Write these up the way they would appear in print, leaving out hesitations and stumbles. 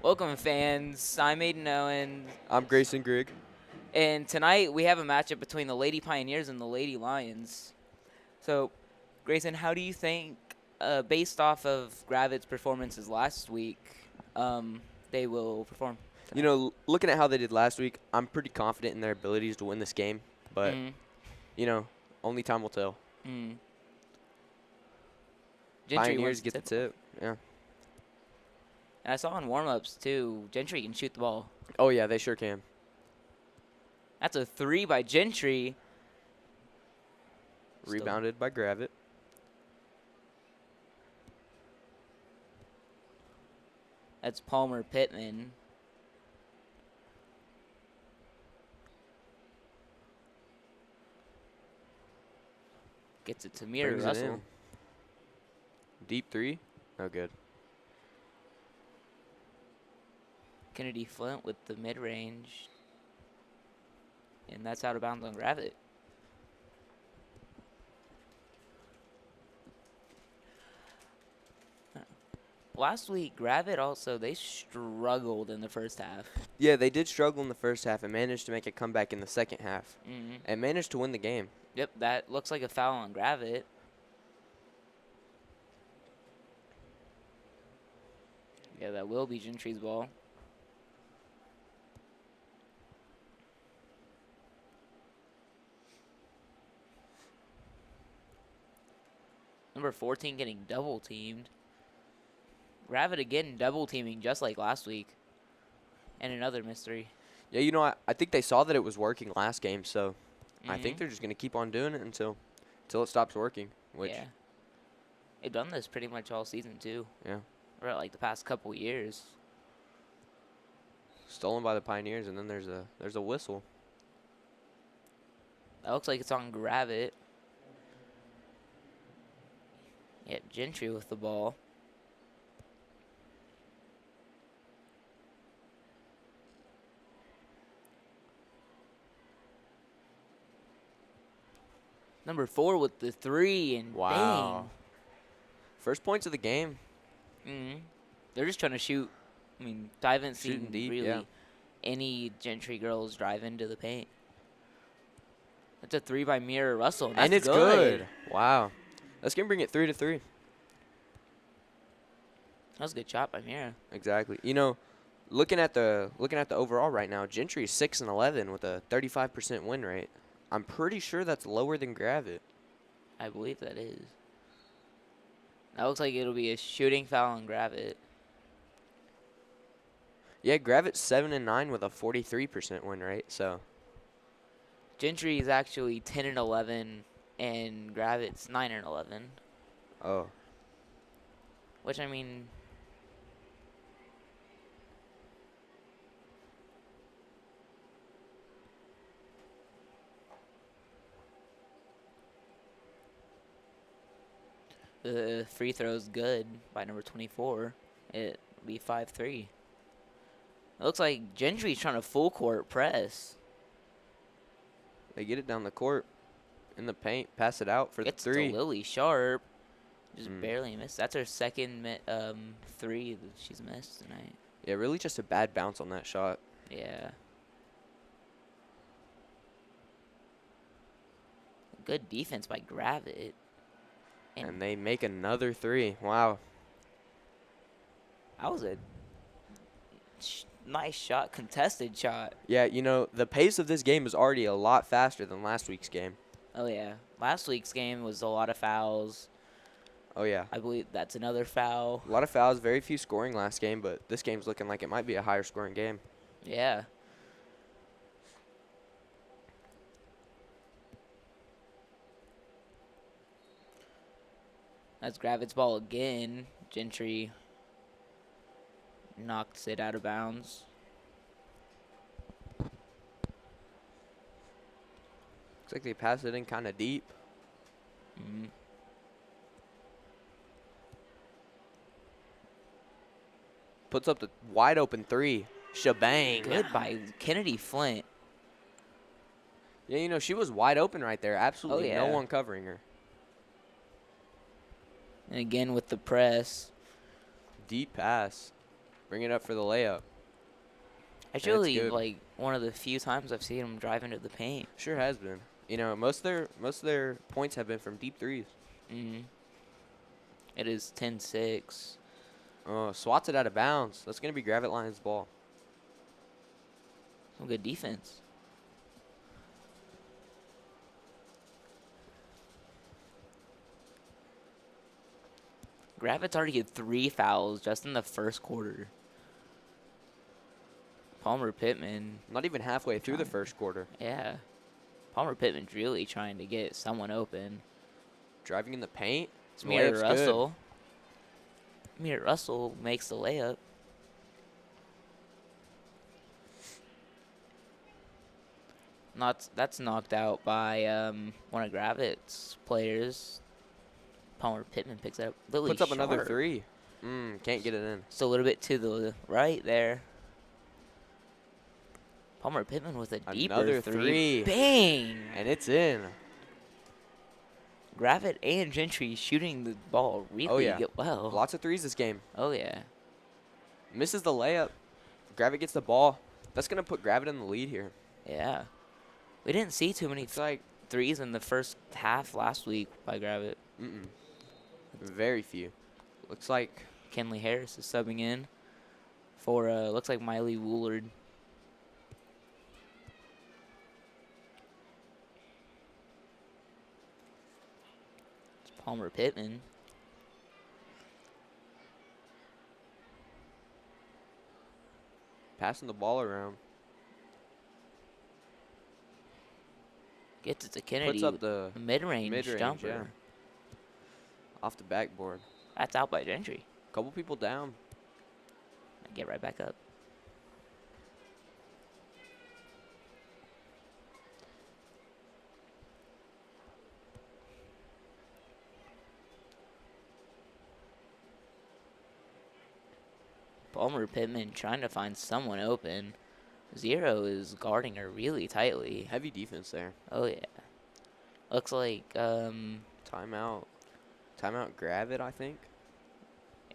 Welcome, fans. I'm Aiden Owen, I'm Grayson Grigg. and tonight we have a matchup between the Lady Pioneers and the Lady Lions. So, Grayson, how do you think, based off of Gravette's performances last week, they will perform You tonight? know, looking at how they did last week, I'm pretty confident in their abilities to win this game. But, Mm, you know, only time will tell. mm. Gentry Pioneers wins the get the tip-off. tip. Yeah. And I saw in warm-ups, too, Gentry can shoot the ball. Oh, yeah, they sure can. That's a 3 by Gentry. Rebounded by Gravette. That's Palmer Pittman. Gets it to Mira Brings it Russell. in. Deep three. Oh, good. Kennedy Flint with the mid-range. And that's out of bounds on Gravette. Last week, Gravette also, they struggled in the first half. Yeah, they did struggle in the first half and managed to make a comeback in the second half. Mm-hmm. And managed to win the game. Yep, that looks like a foul on Gravette. Yeah, that will be Gentry's ball. Number 14 getting double teamed. Gravette again double teaming just like last week. And another mystery. Yeah, you know, I think they saw that it was working last game, so I think Mhm. they're just going to keep on doing it until it stops working. Which, Yeah. They've done this pretty much all season, too. yeah. Or like the past couple years. Stolen by the Pioneers, and then there's a whistle. That looks like it's on Gravette. Yeah, Gentry with the ball. Number 4 with the 3, and Wow. First points of the game. bang. They're just trying to shoot. I mean, I haven't Shooting seen deep, really yeah. any Gentry girls drive into the paint. That's a 3 by Mira Russell. And That's it's good. Wow. That's going to bring it 3-3. That was a good shot by Mira. Exactly. You know, looking at the overall right now, Gentry is 6-11 with a 35% win rate. I'm pretty sure that's lower than Gravette. I believe that is. That looks like it'll be a shooting foul on Gravette. Yeah, Gravette's 7-9 with a 43% win rate. So Gentry is actually 10-11, and Gravette's 9-11. oh, Which, I mean, the free throw's good by number 24. It'll be 5-3. It looks like Gentry's trying to full court press. they get it down the court in the paint, pass it out for the Gets to three. Lily Sharp. Just Mm. barely missed. That's her second 3 that she's missed tonight. Yeah, really just a bad bounce on that shot. Yeah. Good defense by Gravette. And they make another three. Wow. That was a nice shot, contested shot. Yeah, you know, the pace of this game is already a lot faster than last week's game. Oh, yeah. Last week's game was a lot of fouls. Oh, yeah. I believe that's another foul. A lot of fouls, very few scoring last game, but this game's looking like it might be a higher scoring game. Yeah. That's Gravette's ball again. Gentry knocked it out of bounds. Looks like they passed it in kind of deep. Mm. Puts up the wide open three. Shebang. Good by Kennedy Flint. Yeah, you know, she was wide open right there. Absolutely no yeah. one covering her. And again with the press. Deep pass. Bring it up for the layup. Actually, good. like one of the few times I've seen him drive into the paint. Sure has been. You know, most of their points have been from deep threes. Mm-hmm. It is 10-6. Oh, swats it out of bounds. That's going to be Gravette Lions ball. Some good defense. Gravette's already had 3 fouls just in the first quarter. Palmer Pittman, Not even halfway through the first quarter. yeah. Palmer Pittman's really trying to get someone open. Driving in the paint. It's Amir Layup's Russell. Amir Russell makes the layup. That's knocked out by one of Gravette's players. Palmer Pittman picks it up. Really Puts up another sharp. 3. Can't get it in. Just a little bit to the right there. Palmer Pittman with a deeper Another three. three. Bang! And it's in. Gravette and Gentry shooting the ball really well. Lots of threes this game. Oh, yeah. Misses the layup. Gravette gets the ball. That's going to put Gravette in the lead here. Yeah. We didn't see too many It's like threes in the first half last week by Gravette. very few. Looks like Kenley Harris is subbing in for, looks like Miley Woolard. It's Palmer Pittman. passing the ball around. Gets it to Kennedy. Puts up the mid-range jumper. yeah. Off the backboard. That's out by Gentry. Couple people down. Get right back up. Palmer Pittman trying to find someone open. Zero is guarding her really tightly. Heavy defense there. Oh, yeah. Looks like, Timeout. Timeout Gravette, I think.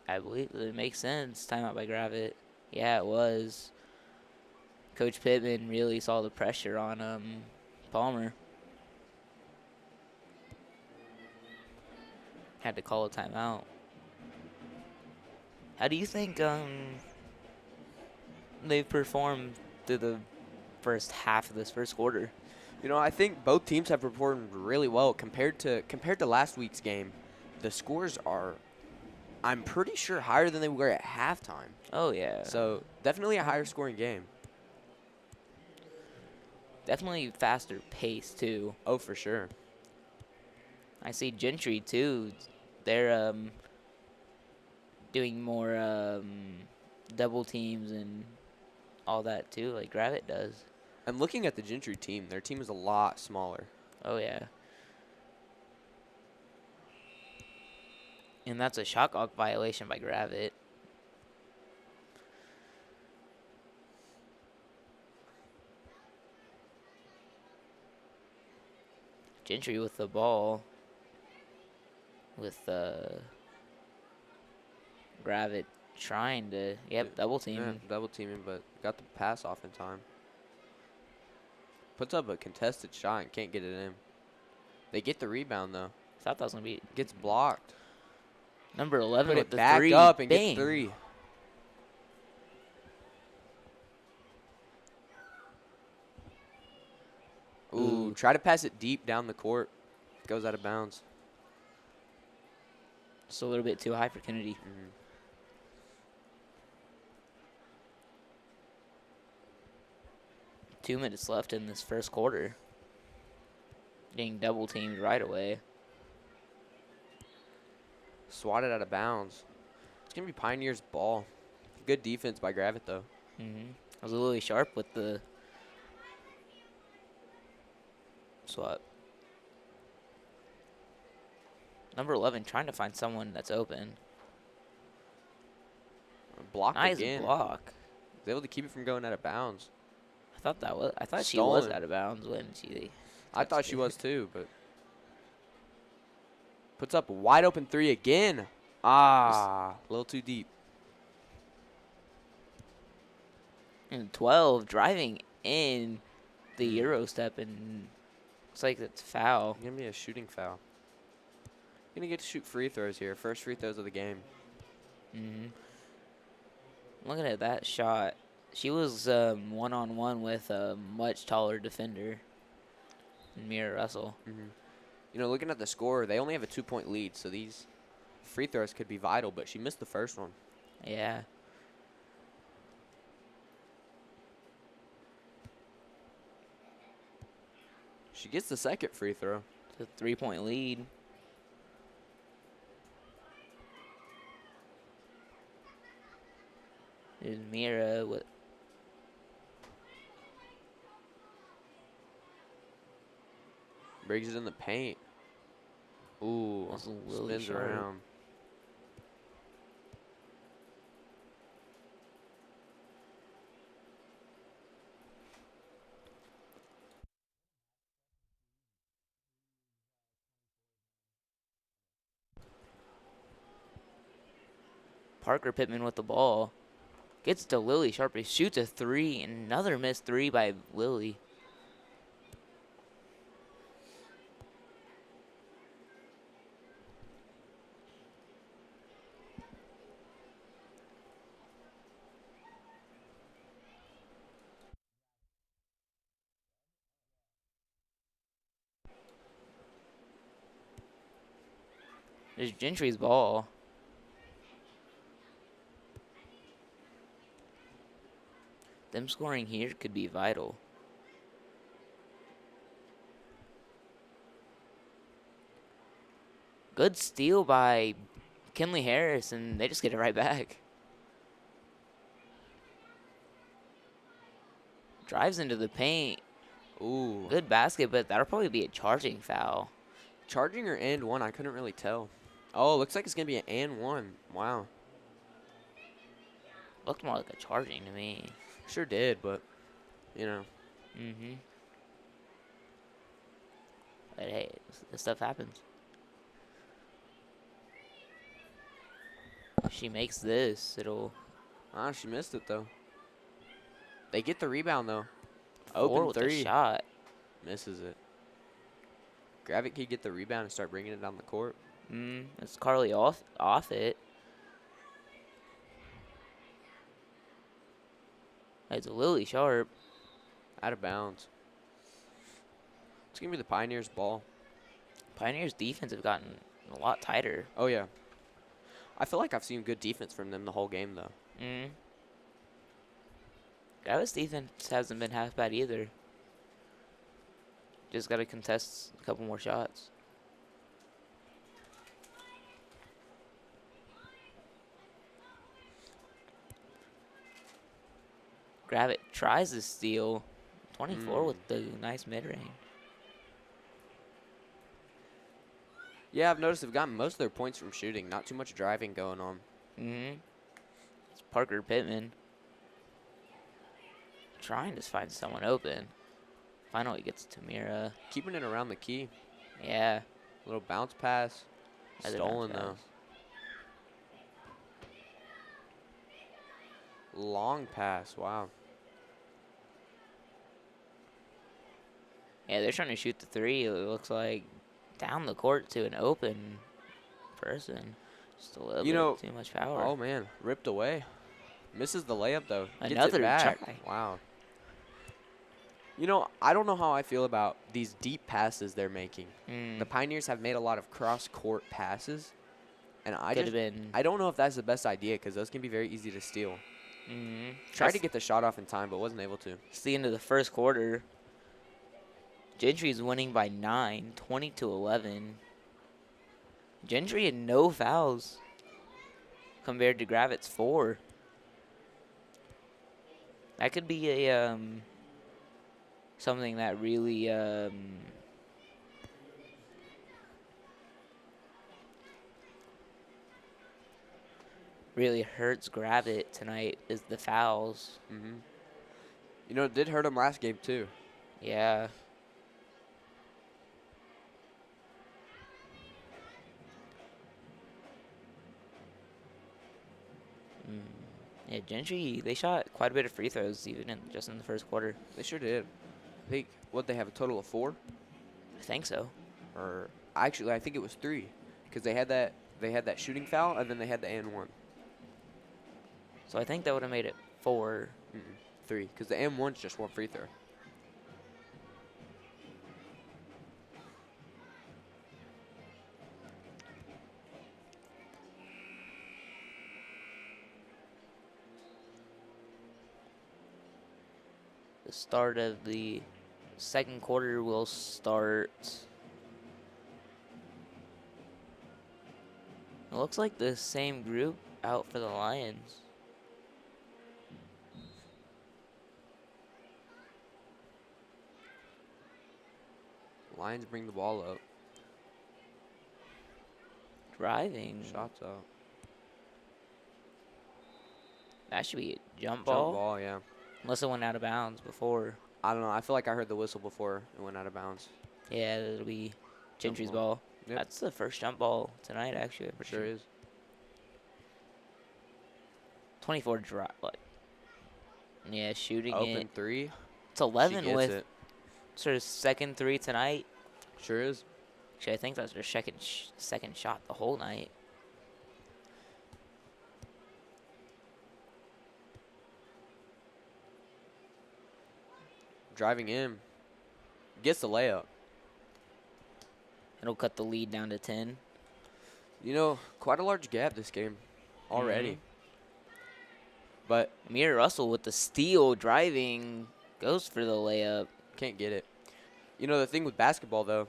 I believe it makes sense. Timeout by Gravette. Yeah, it was. Coach Pittman really saw the pressure on Palmer. Had to call a timeout. How do you think they've performed through the first half of this first quarter? You know, I think both teams have performed really well compared to last week's game. The scores are, I'm pretty sure, higher than they were at halftime. Oh, yeah. So definitely a higher scoring game. Definitely faster pace, too. Oh, for sure. I see Gentry, too. They're doing more double teams and all that, too, like Gravette does. I'm looking at the Gentry team. Their team is a lot smaller. Oh, yeah. And that's a shot clock violation by Gravette. Gentry with the ball. With Gravette trying to, double team. Yeah, double teaming, but got the pass off in time. Puts up a contested shot and can't get it in. They get the rebound, though. Thought that was going to be Gets blocked. number 11 Put with it the back three. up and Bang. get 3. Ooh, try to pass it deep down the court. Goes out of bounds. Just a little bit too high for Kennedy. 2 minutes left in this first quarter. Getting double teamed right away. Swatted out of bounds. It's going to be Pioneers' ball. Good defense by Gravette, though. I was really sharp with the swap. Number 11 trying to find someone that's open. Blocked Nice again. block. Was able to keep it from going out of bounds. I thought she was Stolen. out of bounds when she. I thought she was too, but puts up a wide open 3 again. A little too deep. And 12 driving in the Mm. Euro step, and looks like it's foul. Gonna be a shooting foul. Gonna get to shoot free throws here. First free throws of the game. Looking at that shot, she was one-on-one with a much taller defender, Mira Russell. You know, looking at the score, they only have a 2-point lead, so these free throws could be vital, but she missed the first one. Yeah. She gets the second free throw. It's a 3-point lead. There's Mira with Briggs is in the paint. Ooh, That's really spins sharp. around. Parker Pittman with the ball. Gets to Lily Sharpie. Shoots a 3. And another missed 3 by Lily. There's Gentry's ball. Them scoring here could be vital. Good steal by Kinley Harris, and they just get it right back. Drives into the paint. Ooh. Good basket, but that'll probably be a charging foul. Charging or and one, I couldn't really tell. Oh, looks like it's going to be an and one. Wow. Looked more like a charging to me. Sure did, but, you know. But hey, this stuff happens. She makes this, it'll... Ah, she missed it, though. They get the rebound, though. 4 Open with three. the shot. Misses it. Gravette can get the rebound and start bringing it down the court. It's Carly off it. It's Lily Sharp. Out of bounds. It's going to be the Pioneers' ball. Pioneers' defense have gotten a lot tighter. Oh, yeah. I feel like I've seen good defense from them the whole game, though. Gravette's defense hasn't been half bad either. Just got to contest a couple more shots. Gravette tries to steal. 24 with the nice mid-range. Yeah, I've noticed they've gotten most of their points from shooting. Not too much driving going on. It's Parker Pittman. Trying to find someone open. Finally gets to Mira. Keeping it around the key. Yeah. Little bounce pass. Other Stolen, bounce though. pass. Long pass. Wow. Yeah, they're trying to shoot the 3. It looks like down the court to an open person. Just a little bit too much power. Oh, man. Ripped away. Misses the layup, though. Gets Another it back. try. Wow. You know, I don't know how I feel about these deep passes they're making. The Pioneers have made a lot of cross-court passes, and I don't know if that's the best idea because those can be very easy to steal. Tried to get the shot off in time, but wasn't able to. It's the end of the first quarter. Gentry's winning by 9, 20-11. Gentry had no fouls compared to Gravette's 4. That could be a something that really really hurts Gravette tonight is the fouls. You know, it did hurt him last game, too. Yeah. Yeah, Gentry, they shot quite a bit of free throws even just in the first quarter. They sure did. I think, they have a total of 4? I think so. Or, actually, I think it was 3. Because they had that shooting foul, and then they had the and 1. So I think that would have made it 4. 3, because the and 1's just 1 free throw. The start of the second quarter will start. It looks like the same group out for the Lions. Lions bring the ball up. Driving. Shots up. That should be a jump ball. Jump ball, yeah. Unless it went out of bounds before. I don't know. I feel like I heard the whistle before it went out of bounds. Yeah, it'll be Gentry's ball. Yep. That's the first jump ball tonight, actually. For sure is. 24 drive. Yeah, shooting Open it. 3. It's 11 with it. sort of second 3 tonight. Sure is. Actually, I think that's their second shot the whole night. Driving in. Gets the layup. It'll cut the lead down to 10. You know, quite a large gap this game already. But Amir Russell with the steal driving goes for the layup. can't get it. You know, the thing with basketball, though,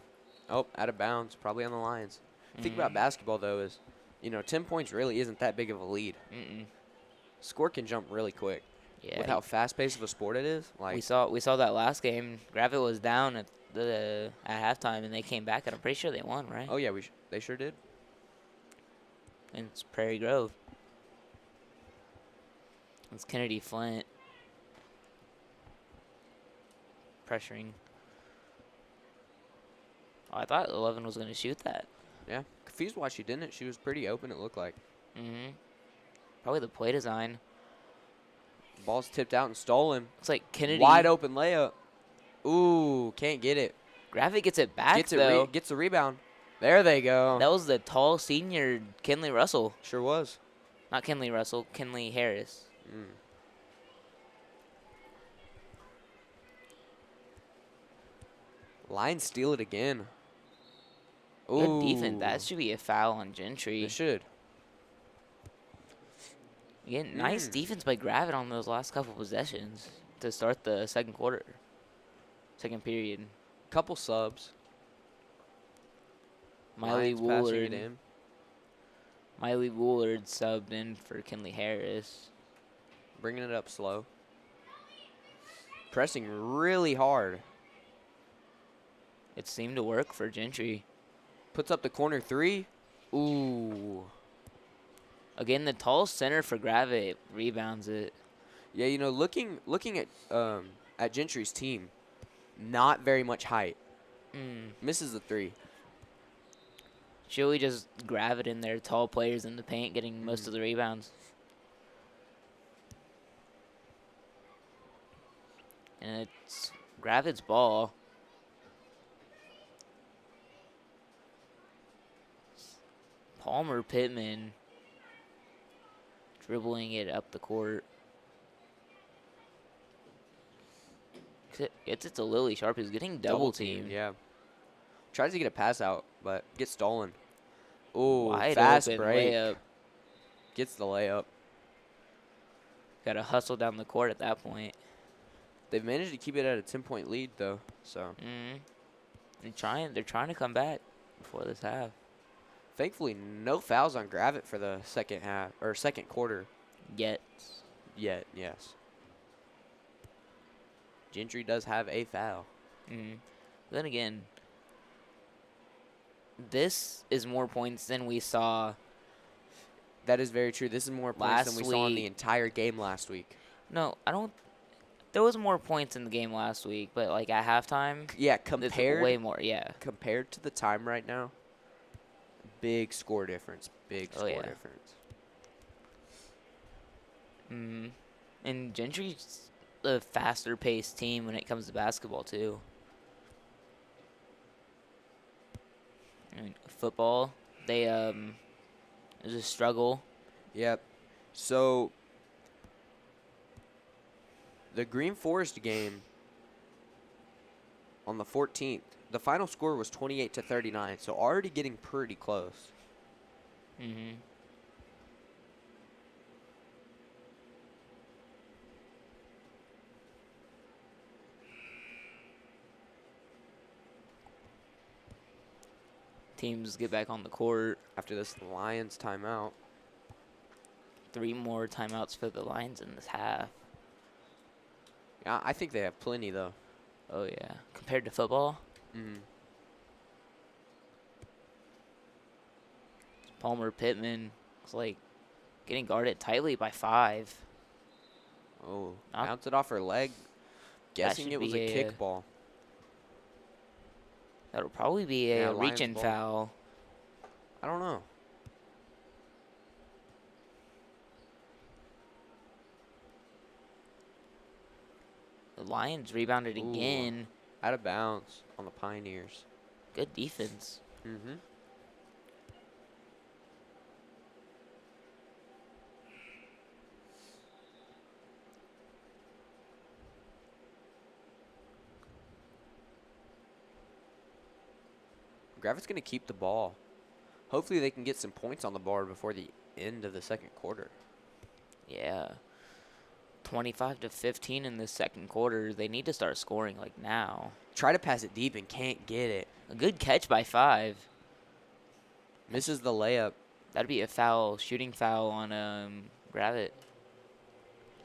out of bounds, probably on the Lions. The thing about basketball, though, is, 10 points really isn't that big of a lead. Score can jump really quick. Yeah. With how fast-paced of a sport it is. Like we saw that last game. Gravette was down at halftime, and they came back, and I'm pretty sure they won, right? Oh, yeah, they sure did. And it's Prairie Grove. It's Kennedy Flint pressuring. Oh, I thought 11 was going to shoot that. Yeah. Confused why she didn't. She was pretty open, it looked like. Probably the play design. Ball's tipped out and stolen. It's like Kennedy. Wide open layup. Ooh, can't get it. Gravette gets it back, Gets a rebound. There they go. That was the tall senior Kenley Russell. Sure was. Not Kenley Russell, Kenley Harris. Lions steal it again. Good defense. That should be a foul on Gentry. It should. Again, nice defense by Gravette on those last couple possessions to start the second period. Couple subs. Miley Lions passing it Woolard. in. Miley Woolard subbed in for Kenley Harris. Bringing it up slow. Pressing really hard. It seemed to work for Gentry. Puts up the corner 3. Ooh. Again, the tall center for Gravette rebounds it. Yeah, looking at Gentry's team, not very much height. Misses the 3. Should we just Gravette in there, tall players in the paint getting most of the rebounds? And it's Gravette's ball. Palmer Pittman dribbling it up the court. Gets it to Lily Sharp, who's getting double teamed. Yeah. Tries to get a pass out, but gets stolen. Ooh, Wide fast open break. layup. Gets the layup. Got to hustle down the court at that point. They've managed to keep it at a 10-point lead, though. So. They're trying to come back before this half. Thankfully, no fouls on Gravette for the second quarter. Yet, yes. Gentry does have a foul. Then again, this is more points than we saw. That is very true. This is more points than we saw in the entire game last week. No, I don't. There was more points in the game last week, but like at halftime, Yeah, it's way more. Yeah. Compared to the time right now, big score difference. Big score difference. Mm-hmm. And Gentry's a faster-paced team when it comes to basketball, too. I mean, football, they, it was a struggle. Yep. So, the Green Forest game on the 14th, the final score was 28-39, so already getting pretty close. Mm-hmm. Teams get back on the court. After this Lions timeout. 3 more timeouts for the Lions in this half. Yeah, I think they have plenty, though. Oh, yeah. Compared to football? Mm-hmm. Palmer Pittman was like getting guarded tightly by 5. Oh, bounced it off her leg. Guessing it was a kickball. That'll probably be a reach-in foul. I don't know. The Lions rebounded again. Out of bounds on the Pioneers. Good defense. Mm-hmm. Gravette's going to keep the ball. Hopefully they can get some points on the board before the end of the second quarter. Yeah. 25-15 in the second quarter. They need to start scoring like now. Try to pass it deep and can't get it. A good catch by 5. Misses the layup. That'd be a foul, shooting foul on Gravette.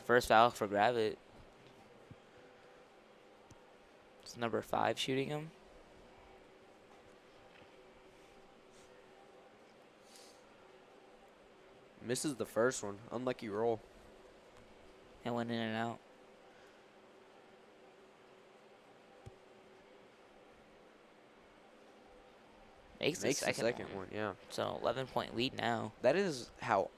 First foul for Gravette. It's number 5 shooting him. Misses the first one. Unlucky roll. And went in and out. Makes the second one, yeah. So 11-point lead now. That is how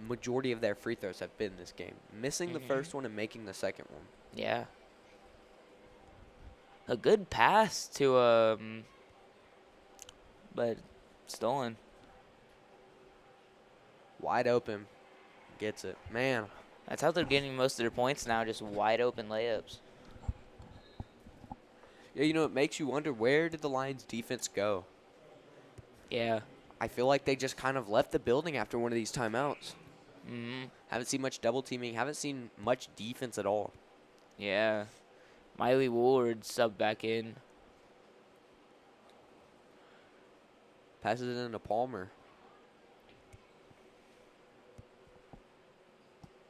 majority of their free throws have been this game. Missing the first one and making the second one. Yeah. A good pass to but stolen. Wide open. Gets it. Man. That's how they're getting most of their points now, just wide open layups. Yeah, you know, it makes you wonder, where did the Lions defense go? Yeah. I feel like they just kind of left the building after one of these timeouts. Mm-hmm. Haven't seen much double teaming. Haven't seen much defense at all. Yeah. Miley Woolard subbed back in. Passes it into Palmer.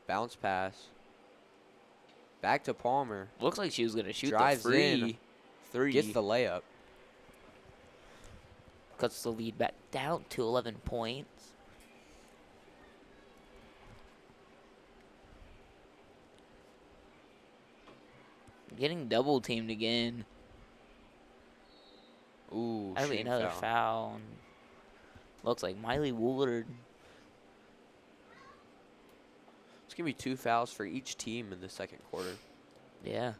Bounce pass. Back to Palmer. Looks like she was going to shoot Drives the free in. 3. Gets the layup. Cuts the lead back down to 11 points. Getting double teamed again. Ooh, That'll be another foul. Looks like Miley Woolard. It's going to be 2 fouls for each team in the second quarter. Yeah.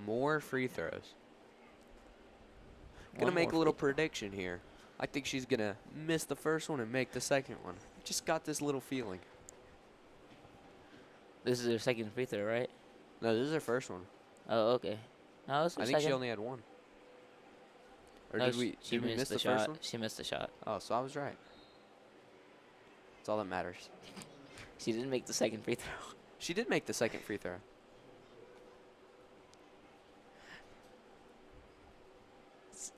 More free throws. Gonna make a little prediction here. I think she's gonna miss the first one and make the second one. Just got this little feeling. This is her second free throw, right? No, this is her first one. Oh, okay. No, this is I think she only had one. Or no, did we miss the shot. first one? She missed the shot. Oh, so I was right. That's all that matters. She didn't make the second free throw. She did make the second free throw.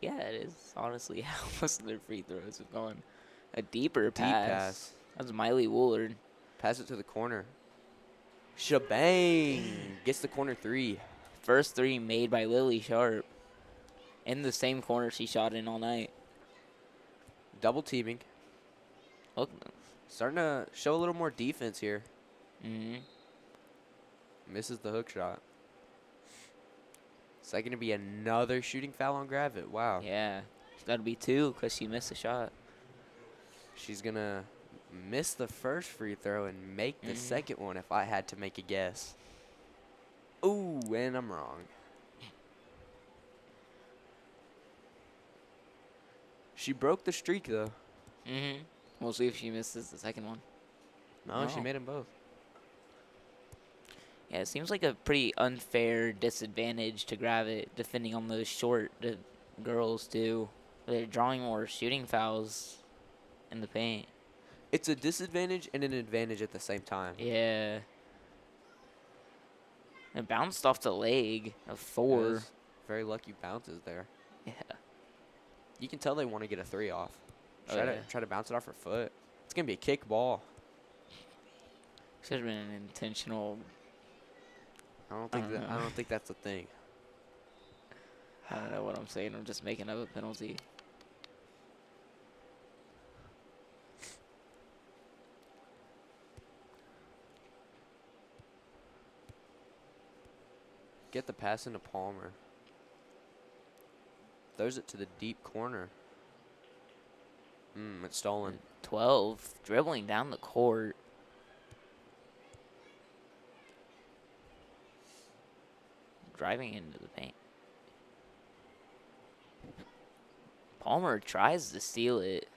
Yeah, it is honestly how most of their free throws have gone. A deeper pass. Deep pass. That's Miley Woolard. Pass it to the corner. Shebang! Gets the corner 3. First 3 made by Lily Sharp. In the same corner she shot in all night. Double teaming. Look. Starting to show a little more defense here. Mm-hmm. Misses the hook shot. Is that going to be another shooting foul on Gravette? Wow. Yeah. It's got to be 2 because she missed a shot. She's going to miss the first free throw and make the second one if I had to make a guess. Ooh, and I'm wrong. She broke the streak, though. We'll see if she misses the second one. No, she made them both. Yeah, it seems like a pretty unfair disadvantage to Gravette defending on those short girls, too. They're drawing more shooting fouls in the paint. It's a disadvantage and an advantage at the same time. Yeah. It bounced off the leg of 4. Very lucky bounces there. Yeah. You can tell they want to get a 3 off. Yeah. Try to bounce it off her foot. It's going to be a kick ball. Should have been an intentional. I don't think that's a thing. I don't know what I'm saying. I'm just making up a penalty. Get the pass into Palmer. Throws it to the deep corner. It's stolen. 12, dribbling down the court. Driving into the paint. Palmer tries to steal it.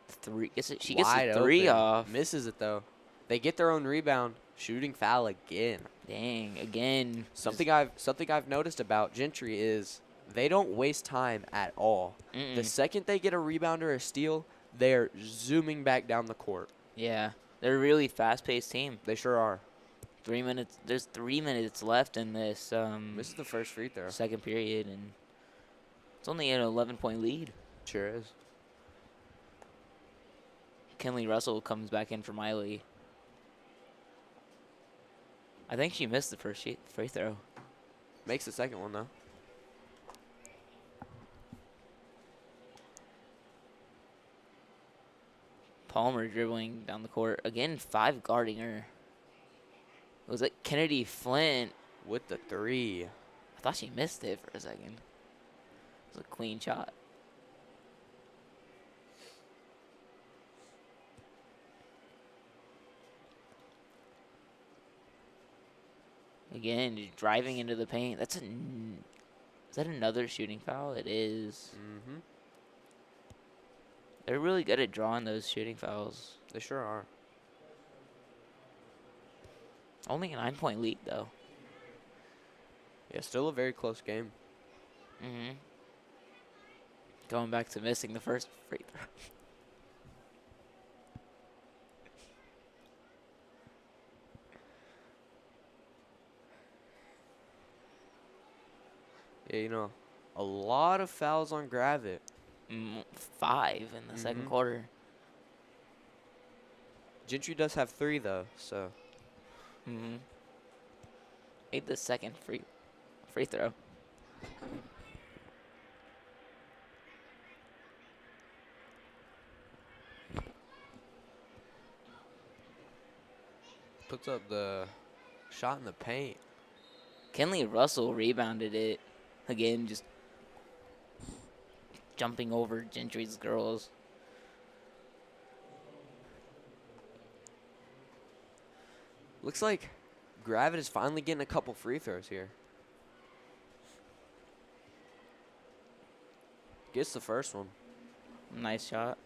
3. She gets Wide a 3 open. off. Misses it, though. They get their own rebound. Shooting foul again. Dang, again. Something I've noticed about Gentry is they don't waste time at all. The second they get a rebound or a steal, they're zooming back down the court. Yeah, they're a really fast-paced team. They sure are. 3 minutes. There's 3 minutes left in this. This is the first free throw. Second period, and it's only an 11-point lead. Sure is. Kenley Russell comes back in for Miley. I think she missed the first free throw. Makes the second one, though. Palmer dribbling down the court. Again, 5 guarding her. Was it Kennedy Flint? With the 3. I thought she missed it for a second. It was a clean shot. Again, just driving into the paint. Is that another shooting foul? It is. They're really good at drawing those shooting fouls. They sure are. Only a 9-point lead, though. Yeah, still a very close game. Going back to missing the first free throw. Yeah, you know, a lot of fouls on Gravette. 5 in the second quarter. Gentry does have 3, though, so. Made the second free throw. Puts up the shot in the paint. Kenley Russell rebounded it. Again, just jumping over Gentry's girls. Looks like Gravette is finally getting a couple free throws here. Gets the first one. Nice shot.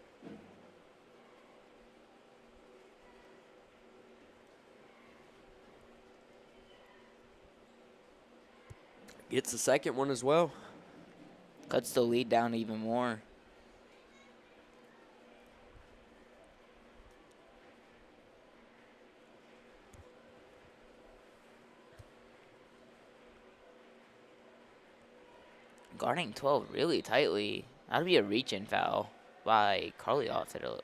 Gets the second one as well. Cuts the lead down even more. Guarding 12 really tightly. That'd be a reach-in foul by Carly Offit.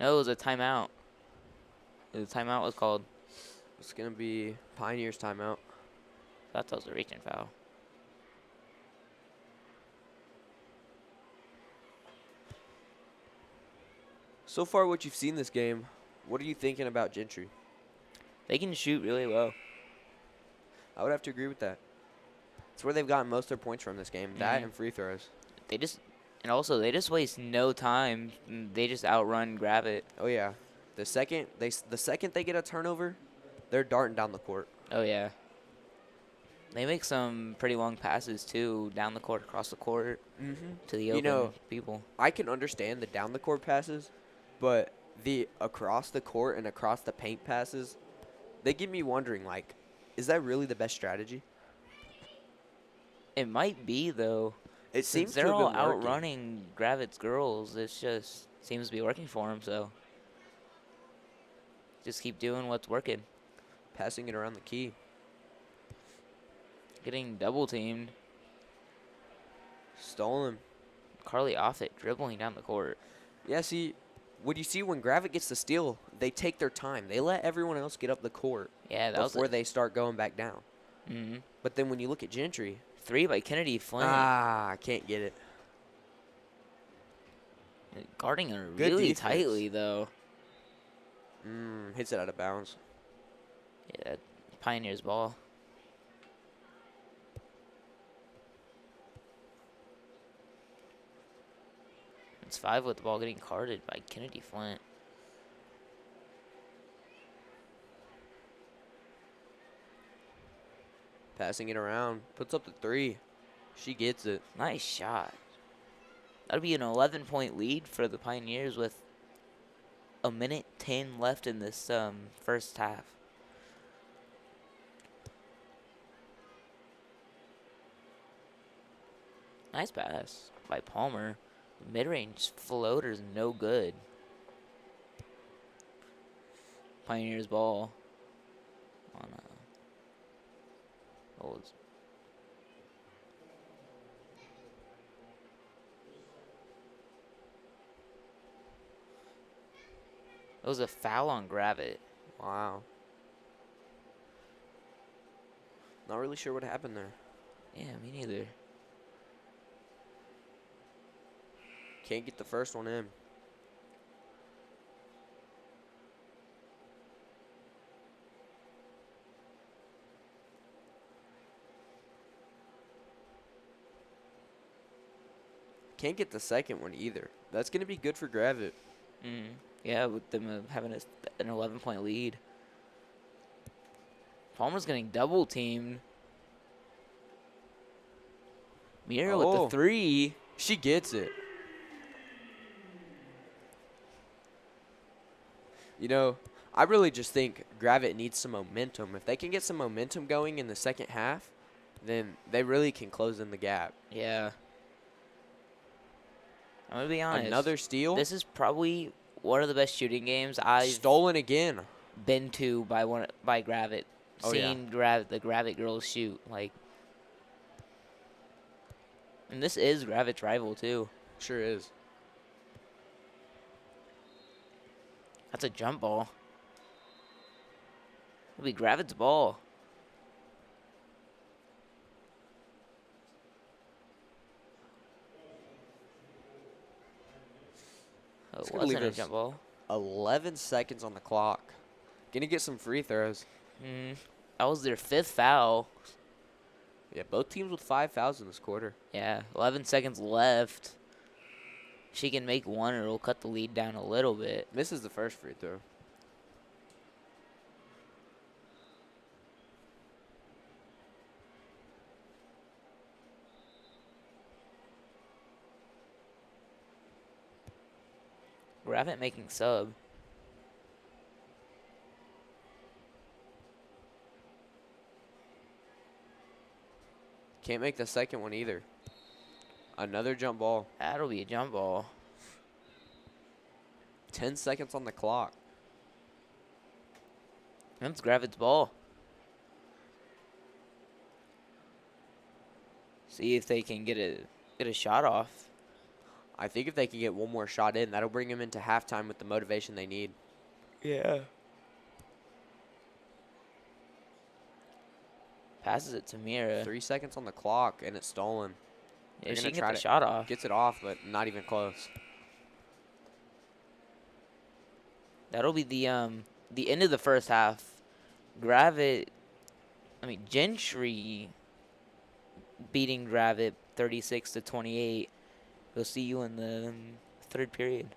No, it was a timeout. The timeout was called. It's going to be Pioneers timeout. I thought that was a reach-in foul. So far, what you've seen this game, what are you thinking about Gentry? They can shoot really well. I would have to agree with that. It's where they've gotten most of their points from this game. That and free throws. They just waste no time. They just outrun Gravette. Oh yeah, the second they get a turnover, they're darting down the court. Oh yeah. They make some pretty long passes too, down the court, across the court, to the open people. I can understand the down the court passes, but the across the court and across the paint passes, they get me wondering, like, is that really the best strategy? It might be, though. It seems they're to have all been working. outrunning Gravette's girls. It just seems to be working for them, so just keep doing what's working. Passing it around the key. Getting double teamed. Stolen. Carly Offit dribbling down the court. Yeah, see, what you see when Gravette gets the steal, they take their time. They let everyone else get up the court before they start going back down. But then when you look at Gentry. 3 by Kennedy Flynn. I can't get it. Guarding her really tightly, though. Hits it out of bounds. Yeah, Pioneers ball. It's 5 with the ball getting carded by Kennedy Flint. Passing it around. Puts up the 3. She gets it. Nice shot. That'll be an 11-point lead for the Pioneers with 1:10 left in this first half. Nice pass by Palmer. Mid-range floater's no good. Pioneers ball. On it was a foul on Gravette. Wow. Not really sure what happened there. Yeah, me neither. Can't get the first one in. Can't get the second one either. That's going to be good for Gravette. Yeah, with them having an 11-point lead. Palmer's getting double teamed. Mira with the 3. She gets it. You know, I really just think Gravette needs some momentum. If they can get some momentum going in the second half, then they really can close in the gap. Yeah. I'm going to be honest. Another steal? This is probably one of the best shooting games I've stolen again. Been to by Gravette. Seeing the Gravette girls shoot. And this is Gravette's rival, too. Sure is. That's a jump ball. It'll be Gravette's ball. Oh, it wasn't a jump ball. 11 seconds on the clock. Gonna get some free throws. That was their 5th foul. Yeah, both teams with 5 fouls in this quarter. Yeah, 11 seconds left. She can make one or it'll cut the lead down a little bit. Misses the first free throw. Gravette making sub. Can't make the second one either. Another jump ball. That'll be a jump ball. 10 seconds on the clock. That's Gravette's ball. See if they can get a shot off. I think if they can get one more shot in, that'll bring them into halftime with the motivation they need. Yeah. Passes it to Mira. 3 seconds on the clock, and it's stolen. Yeah, she can get the shot off. Gets it off, but not even close. That'll be the end of the first half. Gravette, Gentry beating Gravette 36-28. We'll see you in the third period.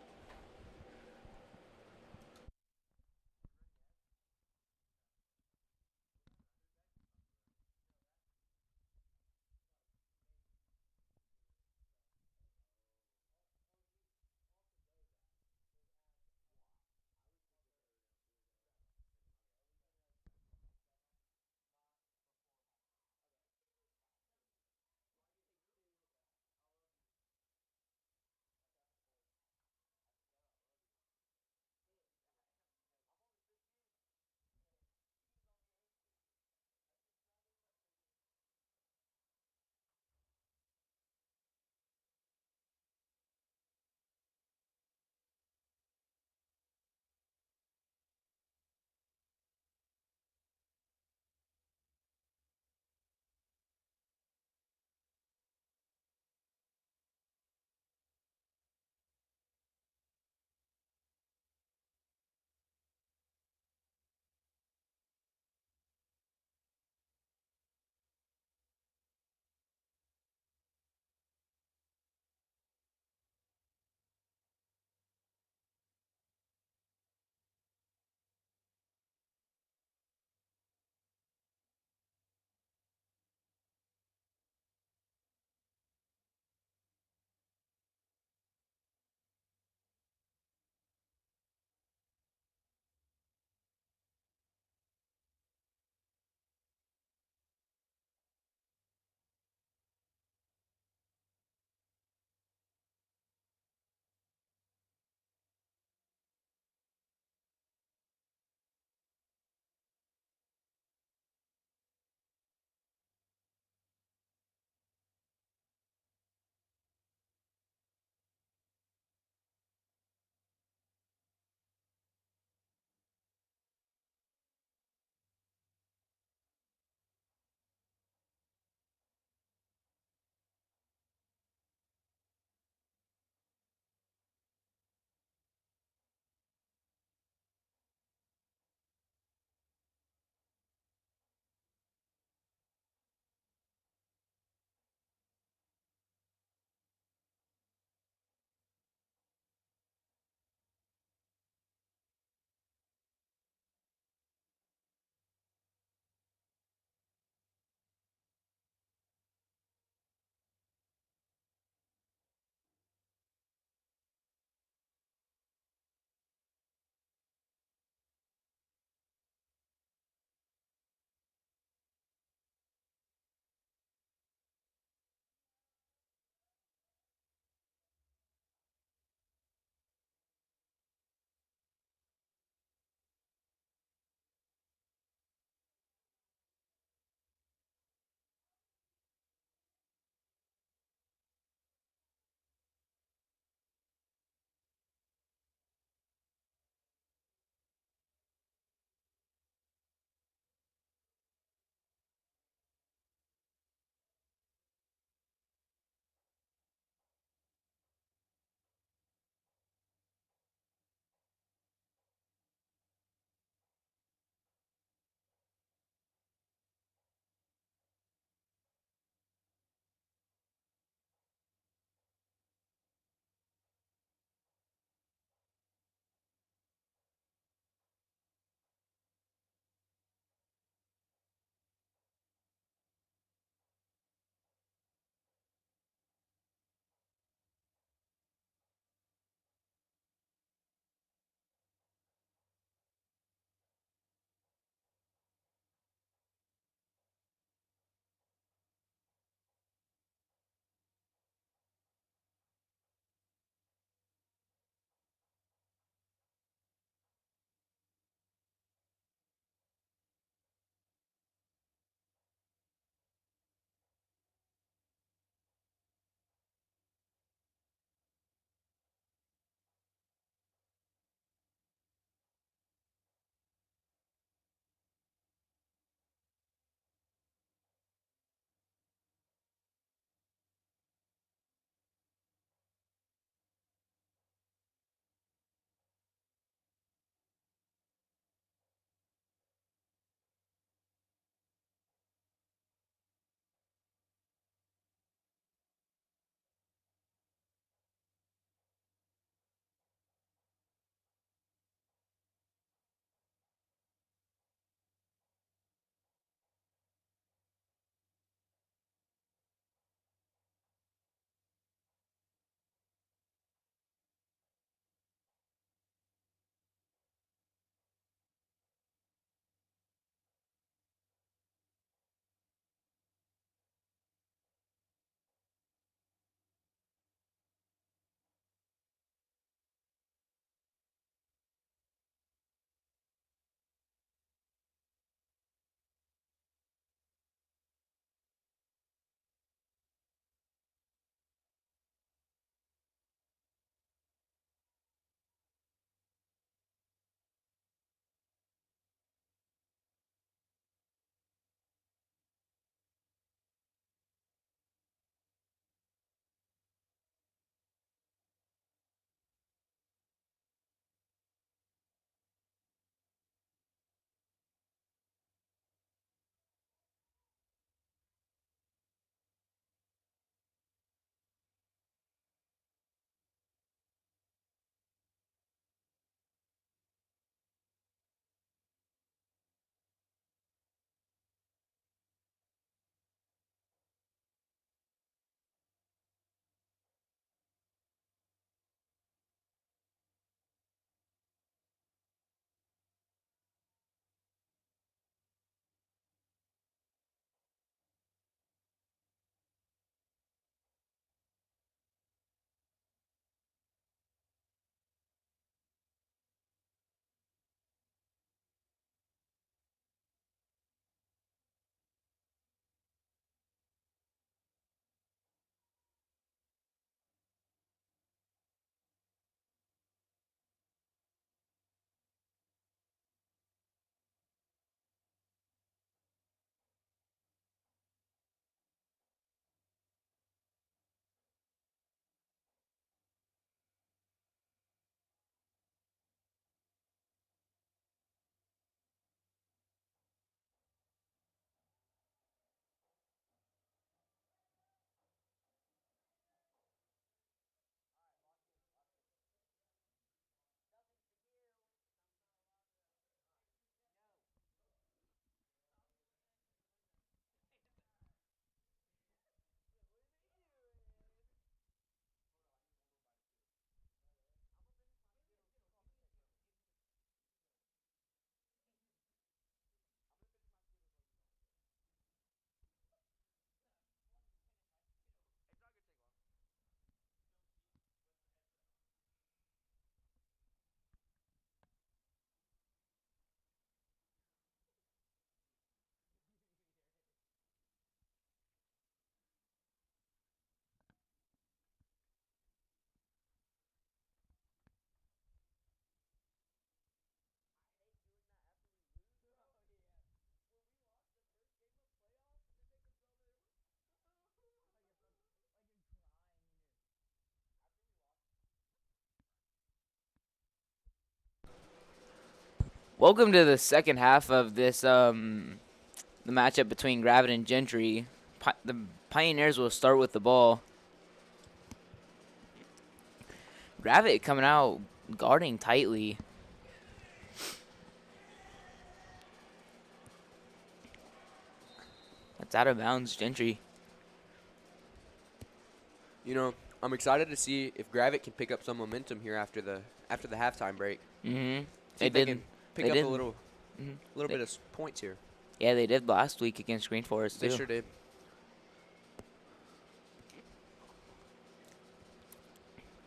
Welcome to the second half of this the matchup between Gravette and Gentry. The Pioneers will start with the ball. Gravette coming out guarding tightly. That's out of bounds, Gentry. You know, I'm excited to see if Gravette can pick up some momentum here after the halftime break. Mm-hmm. See if they can pick up a little bit of points here. Yeah, they did last week against Green Forest, too. They sure did.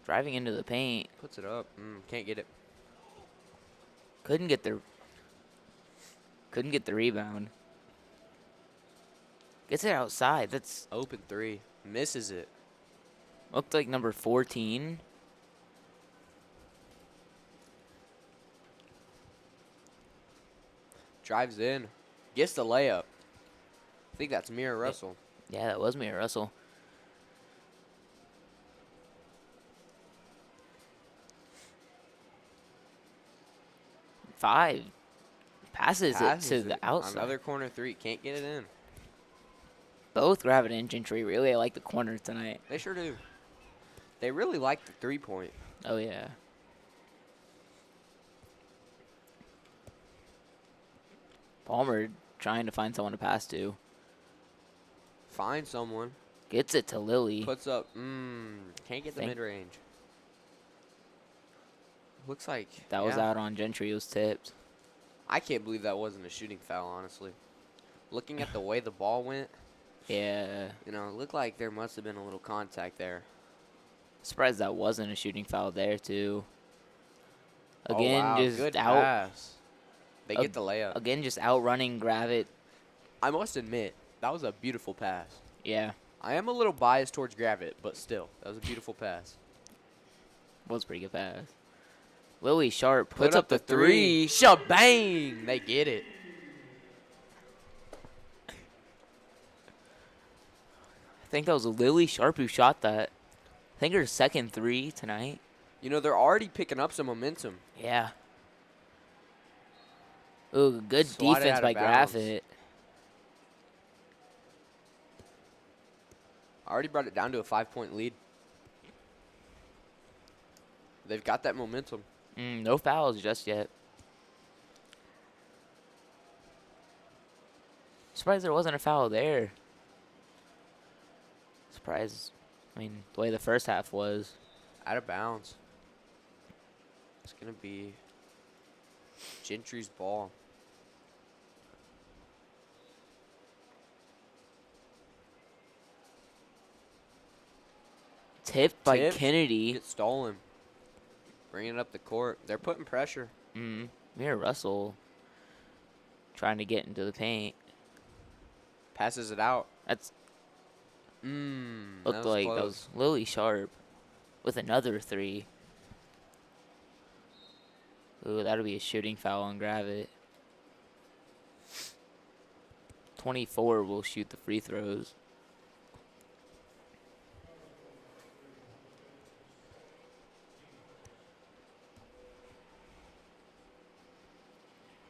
Driving into the paint. Puts it up. Can't get it. Couldn't get the rebound. Gets it outside. That's Open three. Misses it. looked like number 14. Drives in. Gets the layup. I think that's Mira Russell. Yeah, that was Mira Russell. Five. Passes it to the outside. Another corner three. Can't get it in. Both Gravette and Gentry really like the corner tonight. They sure do. They really like the three-point. Oh, yeah. Palmer trying to find someone to pass to. Find someone. Gets it to Lily. Puts up. Can't get the mid-range. Looks like that was out on Gentry. It was tipped. I can't believe that wasn't a shooting foul, honestly. Looking at the way the ball went. Yeah. You know, it looked like there must have been a little contact there. Surprised that wasn't a shooting foul there, too. Again, wow. just Good out. Pass. They get the layup. Again, just outrunning Gravette. I must admit, that was a beautiful pass. Yeah. I am a little biased towards Gravette, but still, that was a beautiful pass. Was a pretty good pass. Lily Sharp puts up the three. Shabang! They get it. I think that was Lily Sharp who shot that. I think her second three tonight. You know, they're already picking up some momentum. Yeah. Ooh, good defense by Gravette. Already brought it down to a 5-point lead. They've got that momentum. No fouls just yet. Surprised there wasn't a foul there. Surprised. I mean, the way the first half was. Out of bounds. It's going to be Gentry's ball. Tipped by Kennedy. Gets stolen. Bringing it up the court. They're putting pressure. Mira Russell trying to get into the paint. Passes it out. That's looked like close. that was Lily Sharp with another three. Ooh, that'll be a shooting foul on Gravette. 24 will shoot the free throws.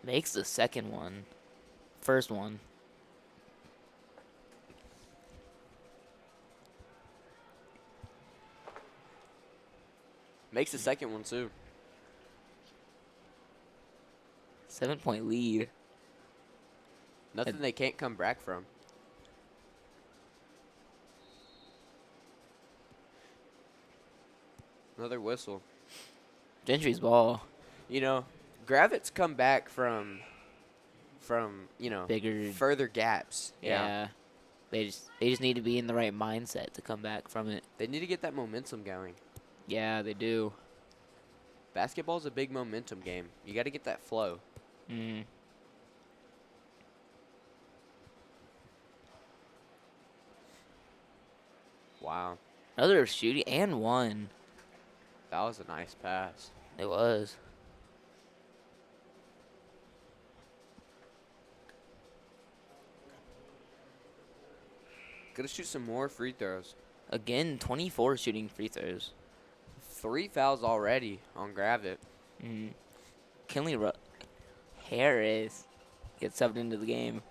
Makes the second one. First one. Makes the second one, too. 7-point lead. Nothing they can't come back from. Another whistle. Gentry's ball. You know, Gravette's come back from you know, Bigger, further gaps. Yeah. They just need to be in the right mindset to come back from it. They need to get that momentum going. Yeah, they do. Basketball's a big momentum game. You got to get that flow. Wow. Another shooting and one. That was a nice pass. It was. Gotta shoot some more free throws. Again, 24 shooting free throws. 3 fouls already on Gravette. Harris gets subbed into the game.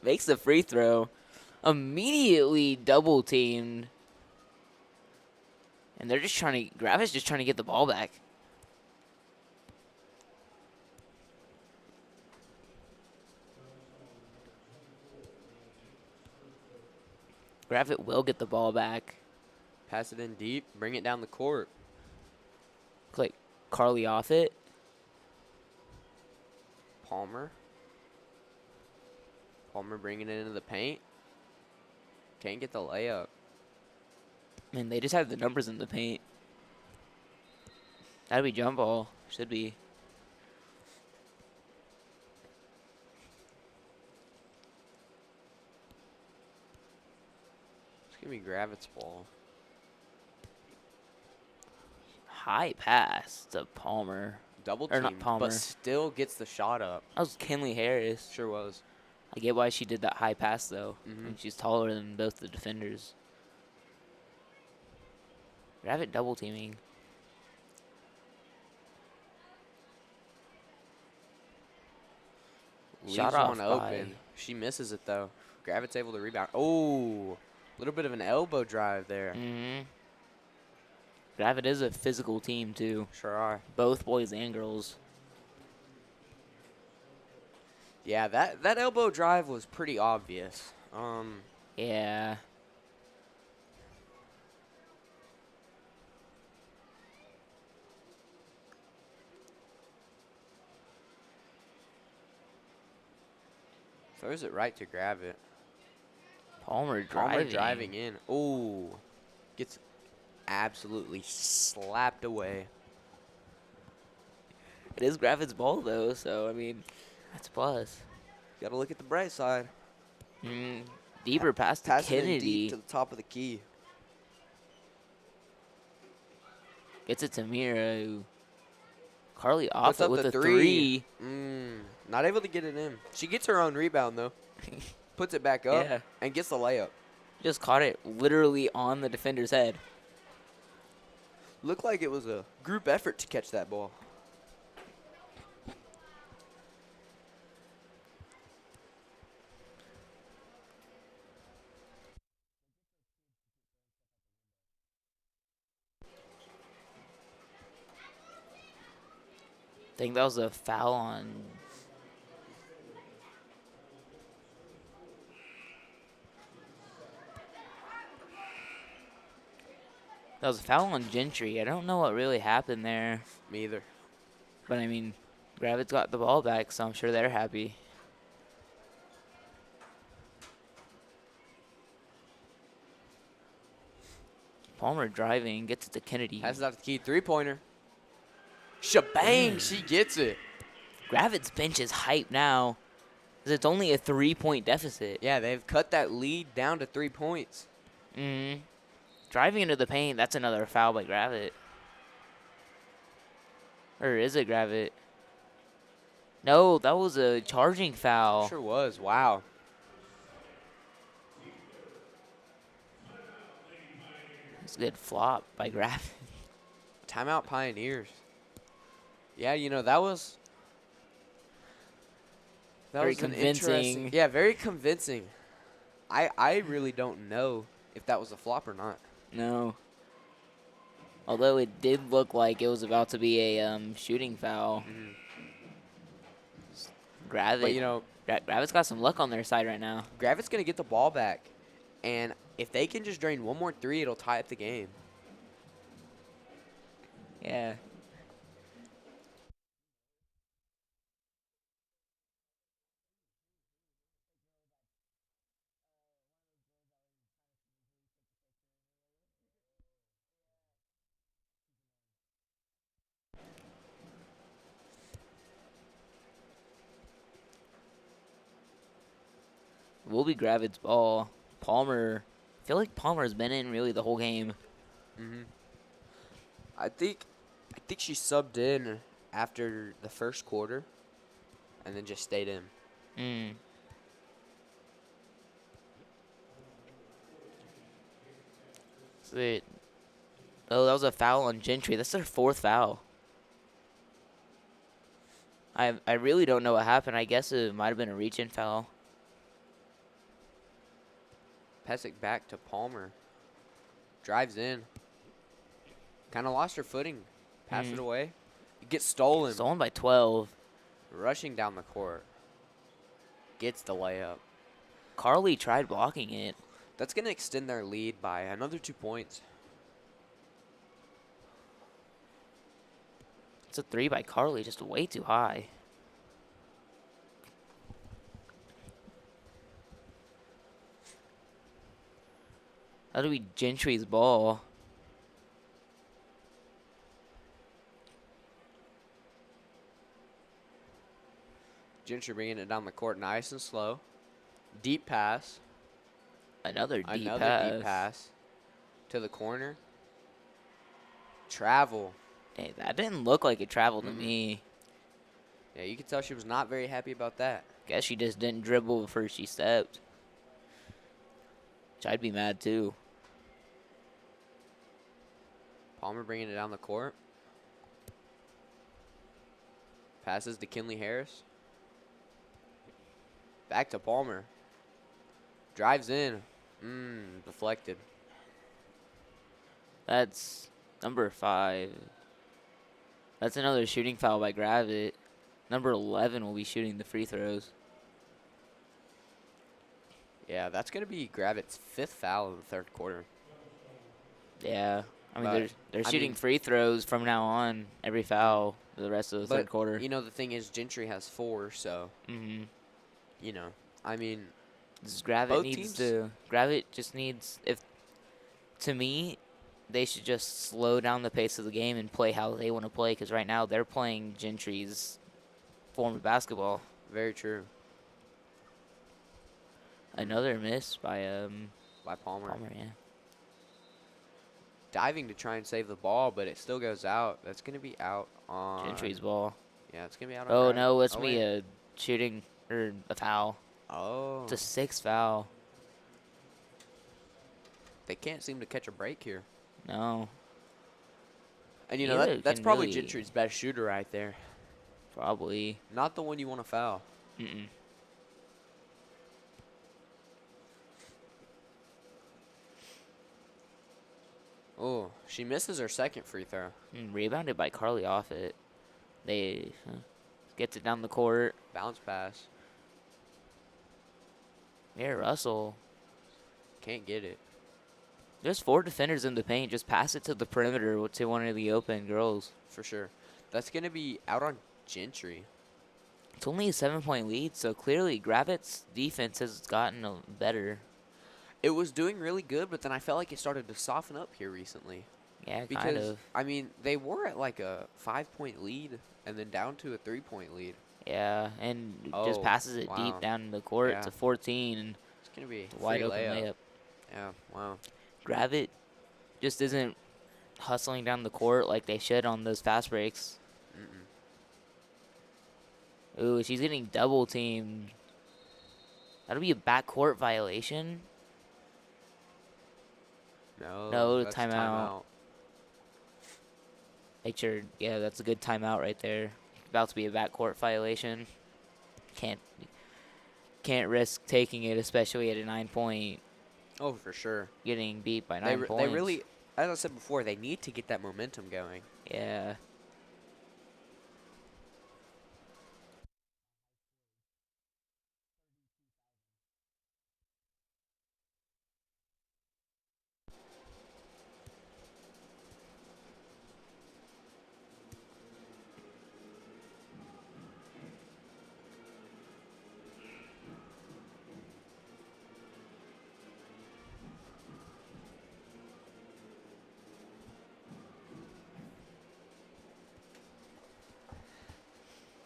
Makes the free throw. Immediately double teamed. And they're just trying to, Gravette's just trying to get the ball back. Gravette will get the ball back. Pass it in deep. Bring it down the court. Like Carly off it. Palmer. Palmer bringing it into the paint. Can't get the layup. Man, they just have the numbers in the paint. That'd be jump ball. Should be. Just give me Gravette's ball. High pass to Palmer. Double Or team, not Palmer. but still gets the shot up. That was Kinley Harris. Sure was. I get why she did that high pass, though. I Mhm. mean, she's taller than both the defenders. Gravette double teaming. Leaves Shot off one open. She misses it, though. Gravette's able to rebound. Oh, a little bit of an elbow drive there. Mm-hmm. Gravette is a physical team, too. Sure are. Both boys and girls. Yeah, that elbow drive was pretty obvious. Yeah. Throws it right to Gravette. Palmer driving in. Oh, gets absolutely slapped away. It is Gravette's ball, though, so, I mean, that's a plus. Got to look at the bright side. Deeper pass to Pass it in Kennedy. deep to the top of the key. Gets it to Mira. Carly Puts off it up with the a three. Not able to get it in. She gets her own rebound, though. Puts it back up Yeah. and gets the layup. Just caught it literally on the defender's head. Looked like it was a group effort to catch that ball. I think that was a foul on. That was a foul on Gentry. I don't know what really happened there. Me either. But, I mean, Gravette's got the ball back, so I'm sure they're happy. Palmer driving, gets it to Kennedy. Passes out the key. Three-pointer. Shebang! She gets it. Gravette's bench is hype now, 'cause it's only a 3-point deficit. Yeah, they've cut that lead down to 3 points. Driving into the paint, that's another foul by Gravette. Or is it Gravette? No, that was a charging foul. Sure was. Wow. It's a good flop by Gravette. Timeout Pioneers. Yeah, you know, that was Very an convincing. interesting. Yeah, very convincing. I really don't know if that was a flop or not. No. Although it did look like it was about to be a shooting foul. Gravette. But, you know, Gravette's got some luck on their side right now. Gravette's going to get the ball back. And if they can just drain one more three, it'll tie up the game. Yeah. Will be Gravette's ball. Palmer. I feel like Palmer's been in really the whole game. I think she subbed in after the first quarter and then just stayed in. Wait. Oh, that was a foul on Gentry. That's their 4th foul. I really don't know what happened. I guess it might have been a reach-in foul. Pass it back to Palmer. Drives in. Kind of lost her footing. Pass it away. It gets stolen. Stolen by 12. Rushing down the court. Gets the layup. Carly tried blocking it. That's going to extend their lead by another 2 points. It's a 3 by Carly, just way too high. That'll be Gentry's ball. Gentry bringing it down the court nice and slow. Deep pass. Another deep pass. To the corner. Travel. Hey, that didn't look like it traveled to me. Yeah, you could tell she was not very happy about that. Guess she just didn't dribble before she stepped. Which I'd be mad too. Palmer bringing it down the court. Passes to Kinley Harris. Back to Palmer. Drives in. Deflected. That's number 5. That's another shooting foul by Gravette. Number 11 will be shooting the free throws. Yeah, that's going to be Gravette's 5th foul in the 3rd quarter. Yeah. I mean, they're shooting free throws from now on, every foul, for the rest of the 3rd quarter. You know, the thing is, Gentry has 4, so, you know, I mean, Gravette just needs, to me, they should just slow down the pace of the game and play how they want to play, because right now they're playing Gentry's form of basketball. Very true. Another miss by Palmer. Palmer, yeah. Diving to try and save the ball, but it still goes out. That's going to be out on Gentry's ball. Yeah, it's going to be out on Oh, Gravette. no, it's me a shooting or a foul. Oh. It's a 6th foul. They can't seem to catch a break here. No. And, you know, that's probably Gentry's best shooter right there. Probably. Not the one you want to foul. Oh, she misses her 2nd free throw. Rebounded by Carly off it. They gets it down the court. Bounce pass. Yeah, Russell. Can't get it. There's 4 defenders in the paint. Just pass it to the perimeter to one of the open girls. For sure. That's going to be out on Gentry. It's only a 7-point lead, so clearly Gravette's defense has gotten better. It was doing really good, but then I felt like it started to soften up here recently. Yeah, kind of. I mean, they were at like a 5-point lead and then down to a 3-point lead. Yeah, and just passes it deep down the court to 14. And it's going to be a wide open layup. Yeah, wow. Gravette just isn't hustling down the court like they should on those fast breaks. Ooh, she's getting double teamed. That'll be a backcourt violation. No, that's timeout. Make sure, yeah, that's a good timeout right there. About to be a backcourt violation. Can't risk taking it, especially at a 9-point. Oh, for sure. Getting beat by 9 points. They really, as I said before, they need to get that momentum going. Yeah.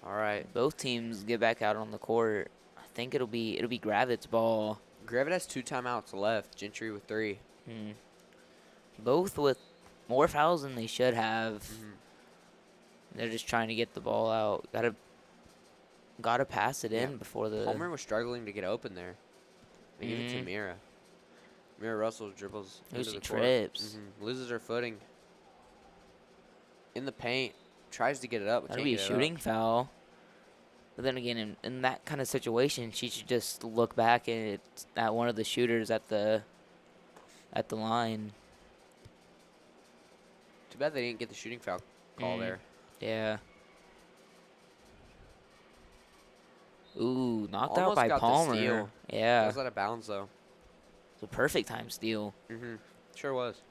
All right. Both teams get back out on the court. I think it'll be Gravette's ball. Gravette has 2 timeouts left. Gentry with 3. Both with more fouls than they should have. They're just trying to get the ball out. Gotta pass it in before the. Palmer was struggling to get open there. They give it to Mira. Mira Russell dribbles Ooh, into she the court. trips. Loses her footing. In the paint. Tries to get it up, but That'd can't be a get it shooting up. foul. But then again, in that kind of situation, she should just look back at one of the shooters at the line. Too bad they didn't get the shooting foul call there. Yeah. Ooh, knocked out Almost by got Palmer. the steal. Yeah. That was out of bounds, though. It's a perfect time steal. Sure was.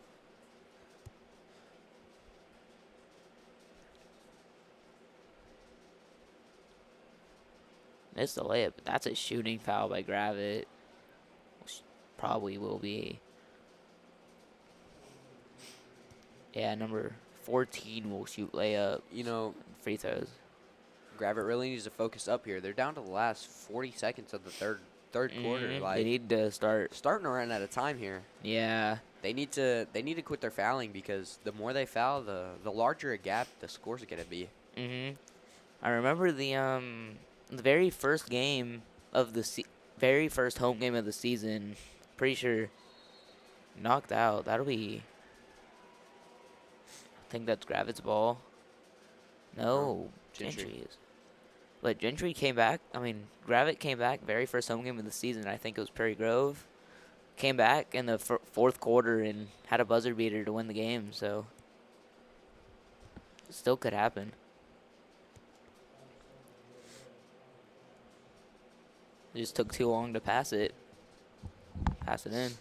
Missed the layup, but that's a shooting foul by Gravette. Which probably will be. Yeah, number 14 will shoot layup. You know, Free throws. Gravette really needs to focus up here. They're down to the last 40 seconds of the third quarter. Like, they need to starting to run out of time here. Yeah. They need to quit their fouling, because the more they foul, the larger a gap the score's gonna be. I remember the very first game of the very first home game of the season. Pretty sure knocked out. That'll be. I think that's Gravette's ball. No, Gentry is. But Gentry came back. I mean, Gravette came back very first home game of the season. I think it was Prairie Grove. Came back in the fourth quarter and had a buzzer beater to win the game. So, it still could happen. It just took too long to pass it. Pass it in.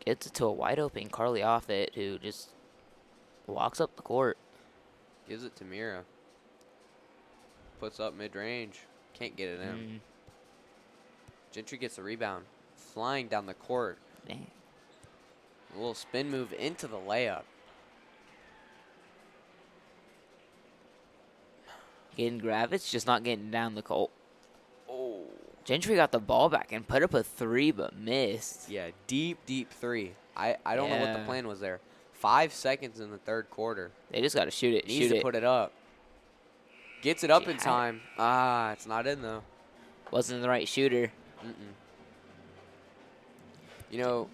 Gets it to a wide open Carly Offit, who just walks up the court. Gives it to Mira. Puts up mid-range. Can't get it in. Gentry gets the rebound. Flying down the court. Dang. A little spin move into the layup. Getting Gravette's just not getting down the court. Oh. Gentry got the ball back and put up a 3, but missed. Yeah, deep three. I don't know what the plan was there. 5 seconds in the third quarter. They just got to shoot it. Needs to put it up. Gets it up in time. It's not in, though. Wasn't the right shooter. You know,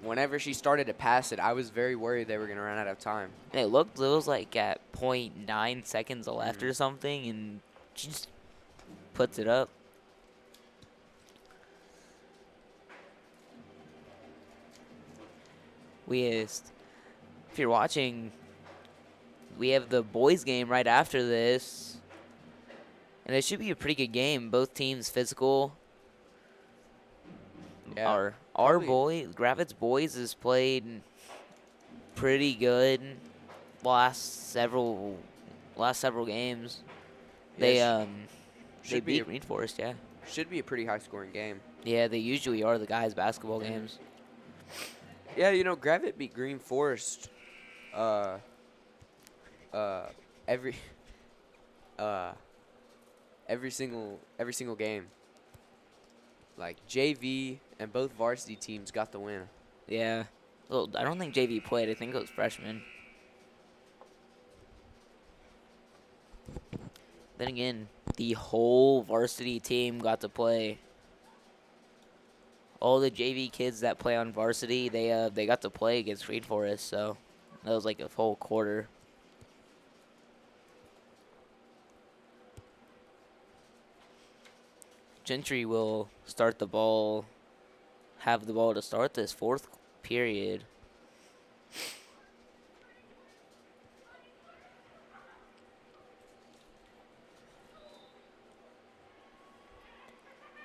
whenever she started to pass it, I was very worried they were going to run out of time. And it was like at 0.9 seconds left or something, and she just puts it up. If you're watching, we have the boys game right after this. And it should be a pretty good game. Both teams physical. Yeah, our Gravette's boys has played pretty good last several games. Yeah, they beat Green Forest, yeah. Should be a pretty high scoring game. Yeah, they usually are the guys' basketball games. Yeah, you know, Gravette beat Green Forest every single game. Like, JV and both varsity teams got the win. Yeah. Well, I don't think JV played. I think it was freshmen. Then again, the whole varsity team got to play. All the JV kids that play on varsity, they got to play against Green Forest, so that was like a whole quarter. Gentry will have the ball to start this fourth period.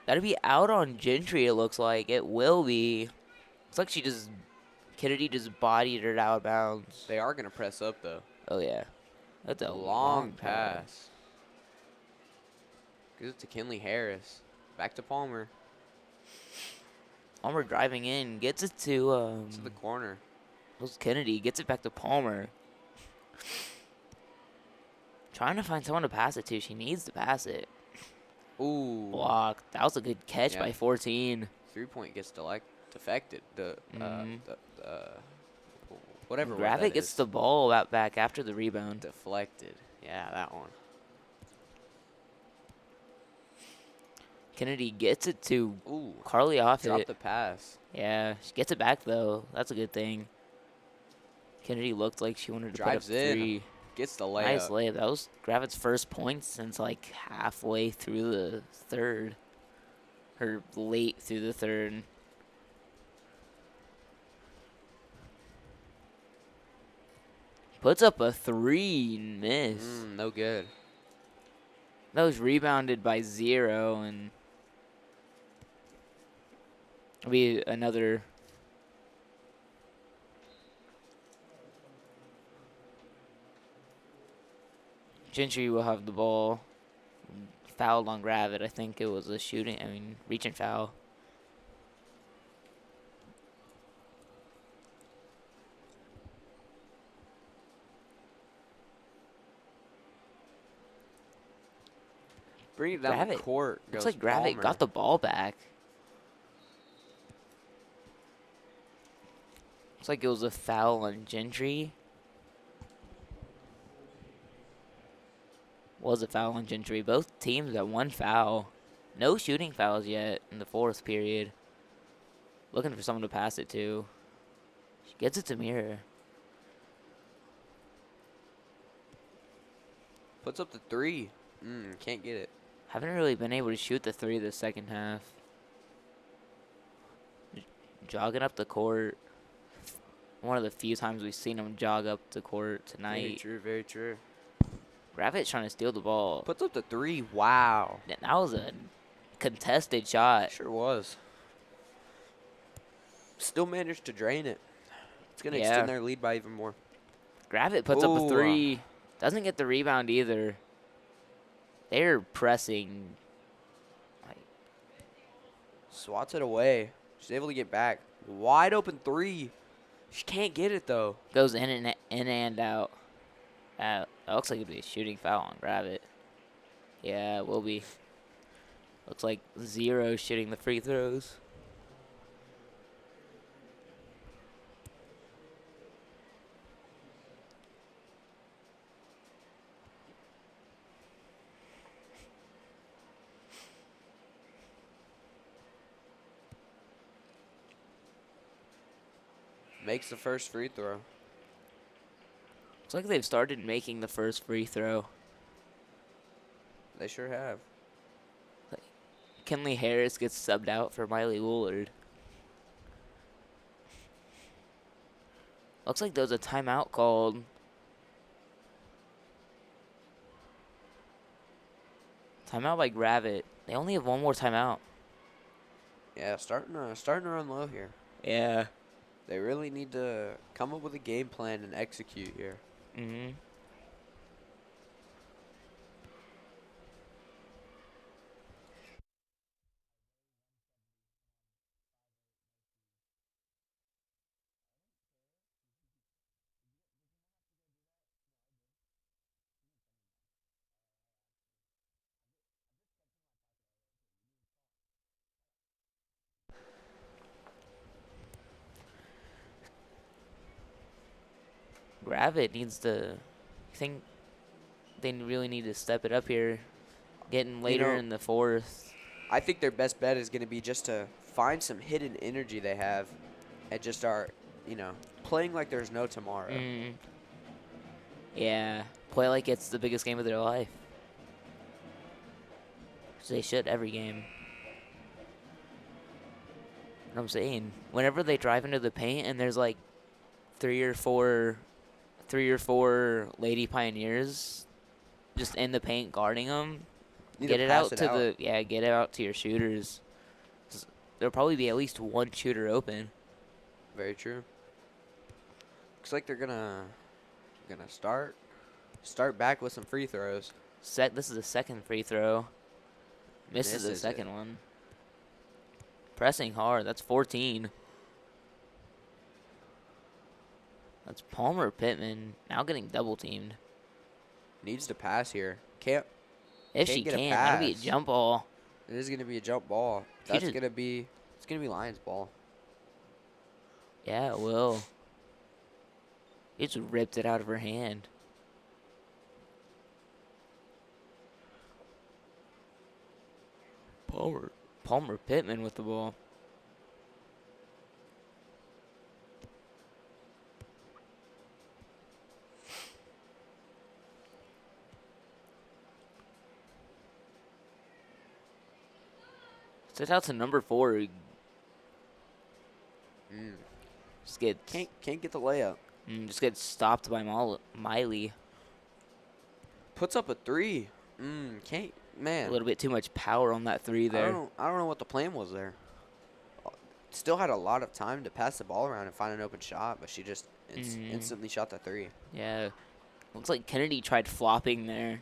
That'll be out on Gentry, it looks like. It will be. Looks like Kennedy just bodied her out of bounds. They are going to press up, though. Oh, yeah. That's a long pass. Gives it to Kinley Harris. Back to Palmer. Palmer driving in. Gets it to the corner. It Kennedy. Gets it back to Palmer. Trying to find someone to pass it to. She needs to pass it. Ooh. Blocked. That was a good catch by 14. 3-point gets defected. Whatever. Gravette gets the ball back after the rebound. Deflected. Yeah, that one. Kennedy gets it to Ooh, Carly off dropped it. the pass. Yeah, she gets it back, though. That's a good thing. Kennedy looked like she wanted to Drives put up in. 3. Gets the layup. Nice layup. That was Gravette's first points since, like, halfway through the third. Or late through the third. Puts up a 3, miss. No good. That was rebounded by 0, and it'll be another. Gentry will have the ball. Fouled on Gravette. I think it was a reaching foul. Bring it down the court. Looks like Gravette got the ball back. Looks like it was a foul on Gentry. Was a foul on Gentry. Both teams got 1 foul. No shooting fouls yet in the 4th period. Looking for someone to pass it to. She gets it to Mira. Puts up the 3. Can't get it. Haven't really been able to shoot the 3 this second half. Jogging up the court. One of the few times we've seen him jog up the court tonight. Very true, very true. Gravette's trying to steal the ball. Puts up the 3. Wow. That was a contested shot. Sure was. Still managed to drain it. It's going to extend their lead by even more. Gravette puts up a 3. Doesn't get the rebound either. They're pressing. Swats it away. She's able to get back. Wide open 3. She can't get it, though. Goes in and out. That looks like it'd be a shooting foul on Gravette. Yeah, it will be. Looks like 0 shooting the free throws. Makes the first free throw. Looks like they've started making the first free throw. They sure have. Kenley Harris gets subbed out for Miley Woolard. Looks like there was a timeout called. Timeout by Gravette. They only have 1 more timeout. Yeah, starting to run low here. Yeah. They really need to come up with a game plan and execute here. Mm-hmm. Gravette needs to. I think they really need to step it up here. Getting later in the 4th. I think their best bet is going to be just to find some hidden energy they have and just start, playing like there's no tomorrow. Yeah. Play like it's the biggest game of their life. They should every game. What I'm saying, whenever they drive into the paint and there's like 3 or 4 Lady Pioneers just in the paint guarding them, get it out to your shooters. There'll probably be at least 1 shooter open. Very true. Looks like they're gonna start back with some free throws. This is the second free throw. Misses the second one. Pressing hard. That's 14. That's Palmer Pittman now getting double teamed. Needs to pass here. Can't. If she can, that'll be a jump ball. It is gonna be a jump ball. It's gonna be Lions ball. Yeah, it will. He just ripped it out of her hand. Palmer Pittman with the ball. Set out to number 4. Just get can't get the layup. Just get stopped by Miley. Puts up a 3. Can't, man. A little bit too much power on that 3 there. I don't know what the plan was there. Still had a lot of time to pass the ball around and find an open shot, but she just instantly shot the 3. Yeah. Looks like Kennedy tried flopping there.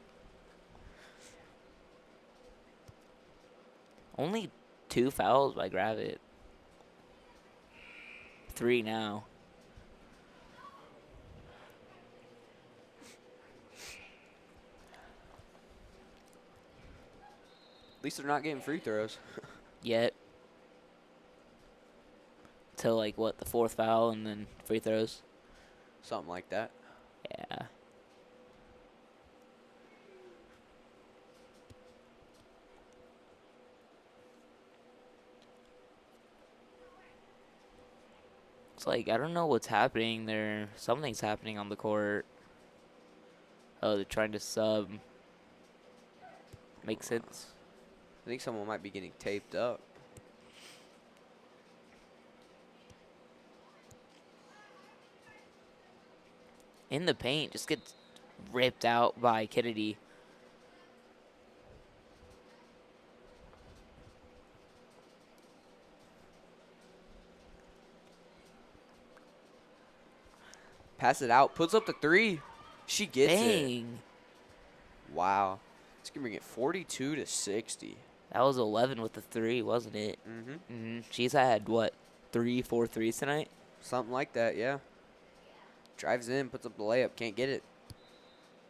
Only 2 fouls by Gravette. 3 now. At least they're not getting free throws. Yet. Till, like, what, the 4th foul and then free throws? Something like that. Yeah. It's like, I don't know what's happening there. Something's happening on the court. Oh, they're trying to sub. Makes sense. I think someone might be getting taped up. In the paint, just gets ripped out by Kennedy. Pass it out. Puts up the 3. She gets it. Wow. It's going to bring it 42 to 60. That was 11 with the 3, wasn't it? She's had, what, 4 threes tonight? Something like that, yeah. Drives in, puts up the layup, can't get it.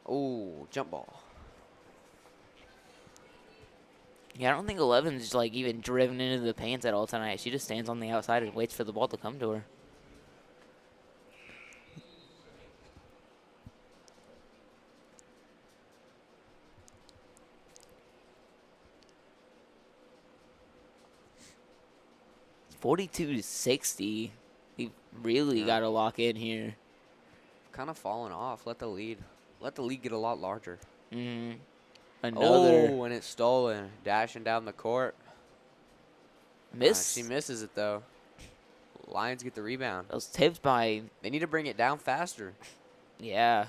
Oh, jump ball. Yeah, I don't think 11's like even driven into the paint at all tonight. She just stands on the outside and waits for the ball to come to her. It's 42 to 60. We really got to lock in here. Kind of falling off. Let the lead get a lot larger. Another. Oh, and it's stolen. Dashing down the court. Miss. She misses it, though. Lions get the rebound. That was tipped by. They need to bring it down faster. Yeah.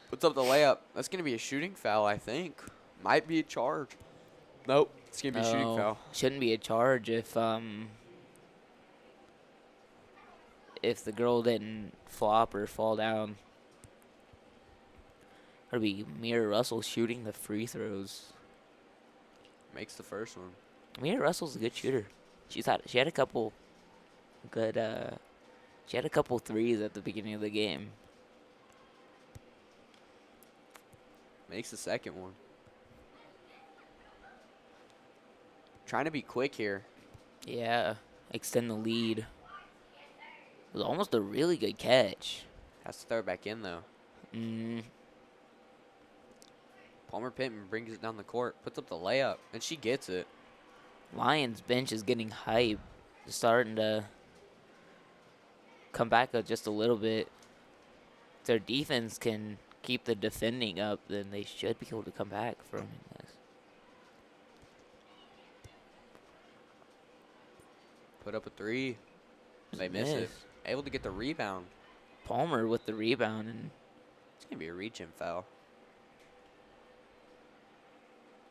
Puts up the layup. That's going to be a shooting foul, I think. Might be a charge. Nope. It's going to be a shooting foul. Shouldn't be a charge if the girl didn't flop or fall down. It'll be Mira Russell shooting the free throws. Makes the first one. Mira Russell's a good shooter. She had a couple good she had a couple threes at the beginning of the game. Makes the second one. Trying to be quick here. Yeah, extend the lead. It was almost a really good catch. Has to throw it back in, though. Palmer Pittman brings it down the court, puts up the layup, and she gets it. Lions bench is getting hype. They're starting to come back up just a little bit. If their defense can keep the defending up, then they should be able to come back from this. Put up a 3. They miss it. Able to get the rebound. Palmer with the rebound, and it's going to be a reach-in foul.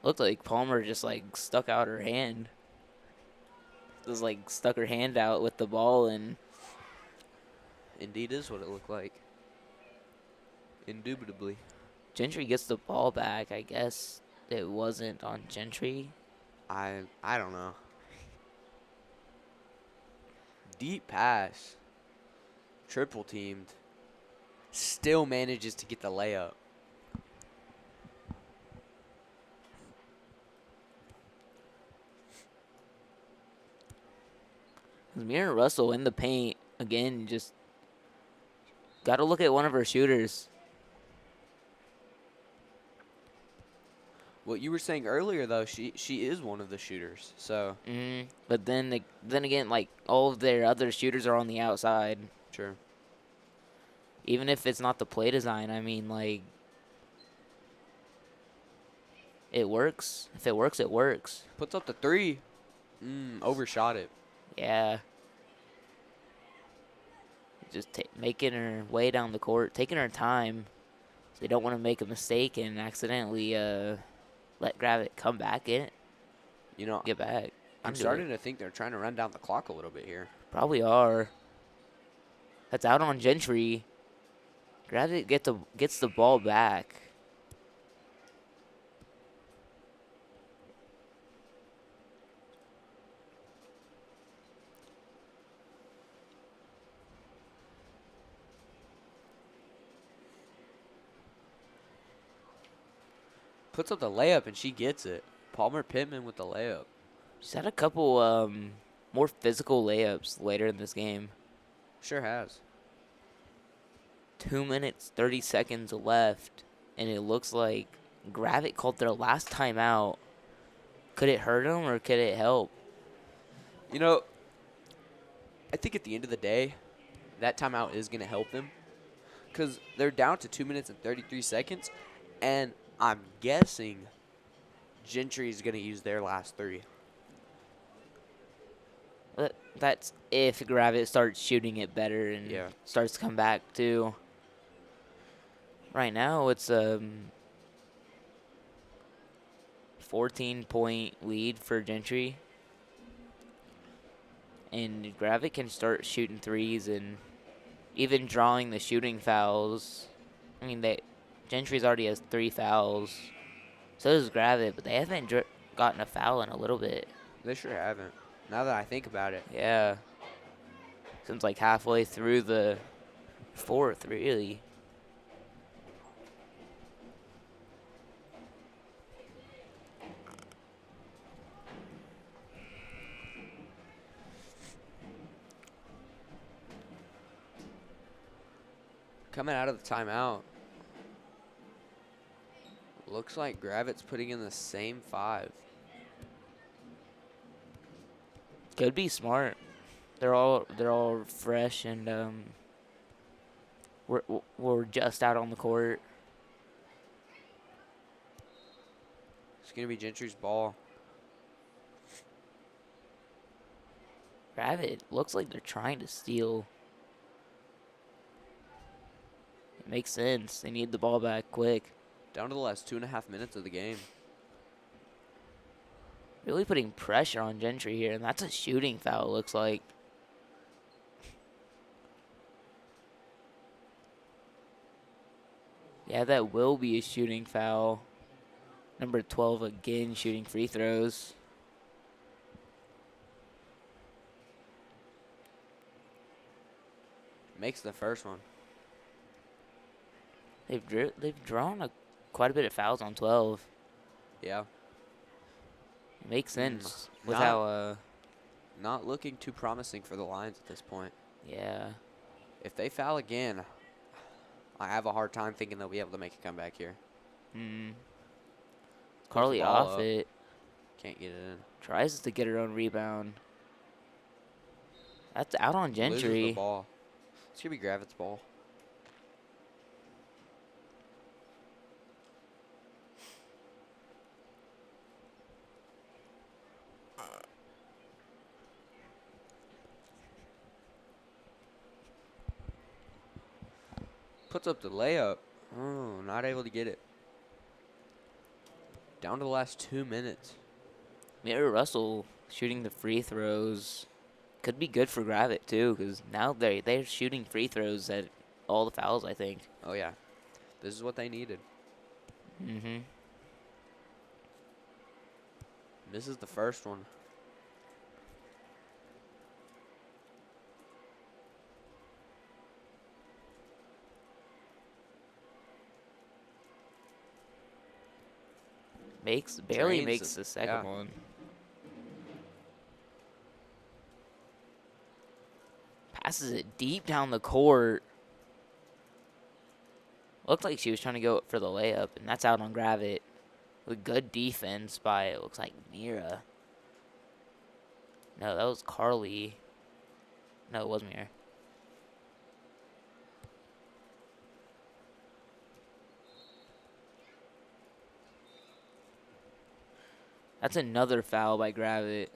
Looked like Palmer just, like, stuck out her hand. Just, like, stuck her hand out with the ball, and... Indeed is what it looked like. Indubitably. Gentry gets the ball back. I guess it wasn't on Gentry. I don't know. Deep pass. Triple teamed. Still manages to get the layup. Mira Russell in the paint again. Just got to look at one of her shooters. What you were saying earlier, though, she is one of the shooters. So. But then again, like all of their other shooters are on the outside. Sure. Even if it's not the play design, I mean, like, it works. If it works, it works. Puts up the 3. Overshot it. Yeah. Just making her way down the court, taking her time. So they don't want to make a mistake and accidentally let Gravette come back in it. Get back. I'm starting to think they're trying to run down the clock a little bit here. Probably are. That's out on Gentry. Gravette gets the ball back. Puts up the layup, and she gets it. Palmer Pittman with the layup. She's had a couple more physical layups later in this game. Sure has. 2 minutes, 30 seconds left, and it looks like Gravette called their last timeout. Could it hurt them or could it help? I think at the end of the day, that timeout is going to help them because they're down to 2 minutes and 33 seconds, and I'm guessing Gentry is going to use their last 3. That's if Gravette starts shooting it better and starts to come back too. Right now, it's 14-point lead for Gentry. And Gravette can start shooting threes and even drawing the shooting fouls. I mean, Gentry's already has 3 fouls. So does Gravette, but they haven't gotten a foul in a little bit. They sure haven't. Now that I think about it. Yeah. Since like halfway through the 4th, really. Coming out of the timeout, looks like Gravette's putting in the same 5. Could be smart. They're all fresh and we're just out on the court. It's gonna be Gentry's ball. Gravette looks like they're trying to steal. It makes sense. They need the ball back quick. Down to the last 2.5 minutes of the game. Really putting pressure on Gentry here, and that's a shooting foul, it looks like. Yeah, that will be a shooting foul. Number 12 again shooting free throws. Makes the first one. They've drawn quite a bit of fouls on 12. Yeah. Makes sense with how not looking too promising for the Lions at this point. Yeah. If they foul again, I have a hard time thinking they'll be able to make a comeback here. Carly off it. Can't get it in. Tries to get her own rebound. That's out on Gentry. Loses the ball. It's gonna be Gravette's ball. Puts up the layup. Oh, not able to get it. Down to the last 2 minutes. Mira Russell shooting the free throws could be good for Gravette too, because now they're shooting free throws at all the fouls, I think. Oh yeah, this is what they needed. Misses the first one. Barely makes the second one. Passes it deep down the court. Looked like she was trying to go for the layup, and that's out on Gravette. With good defense by, it looks like, Mira. No, that was Carly. No, it was Mira. That's another foul by Gravette.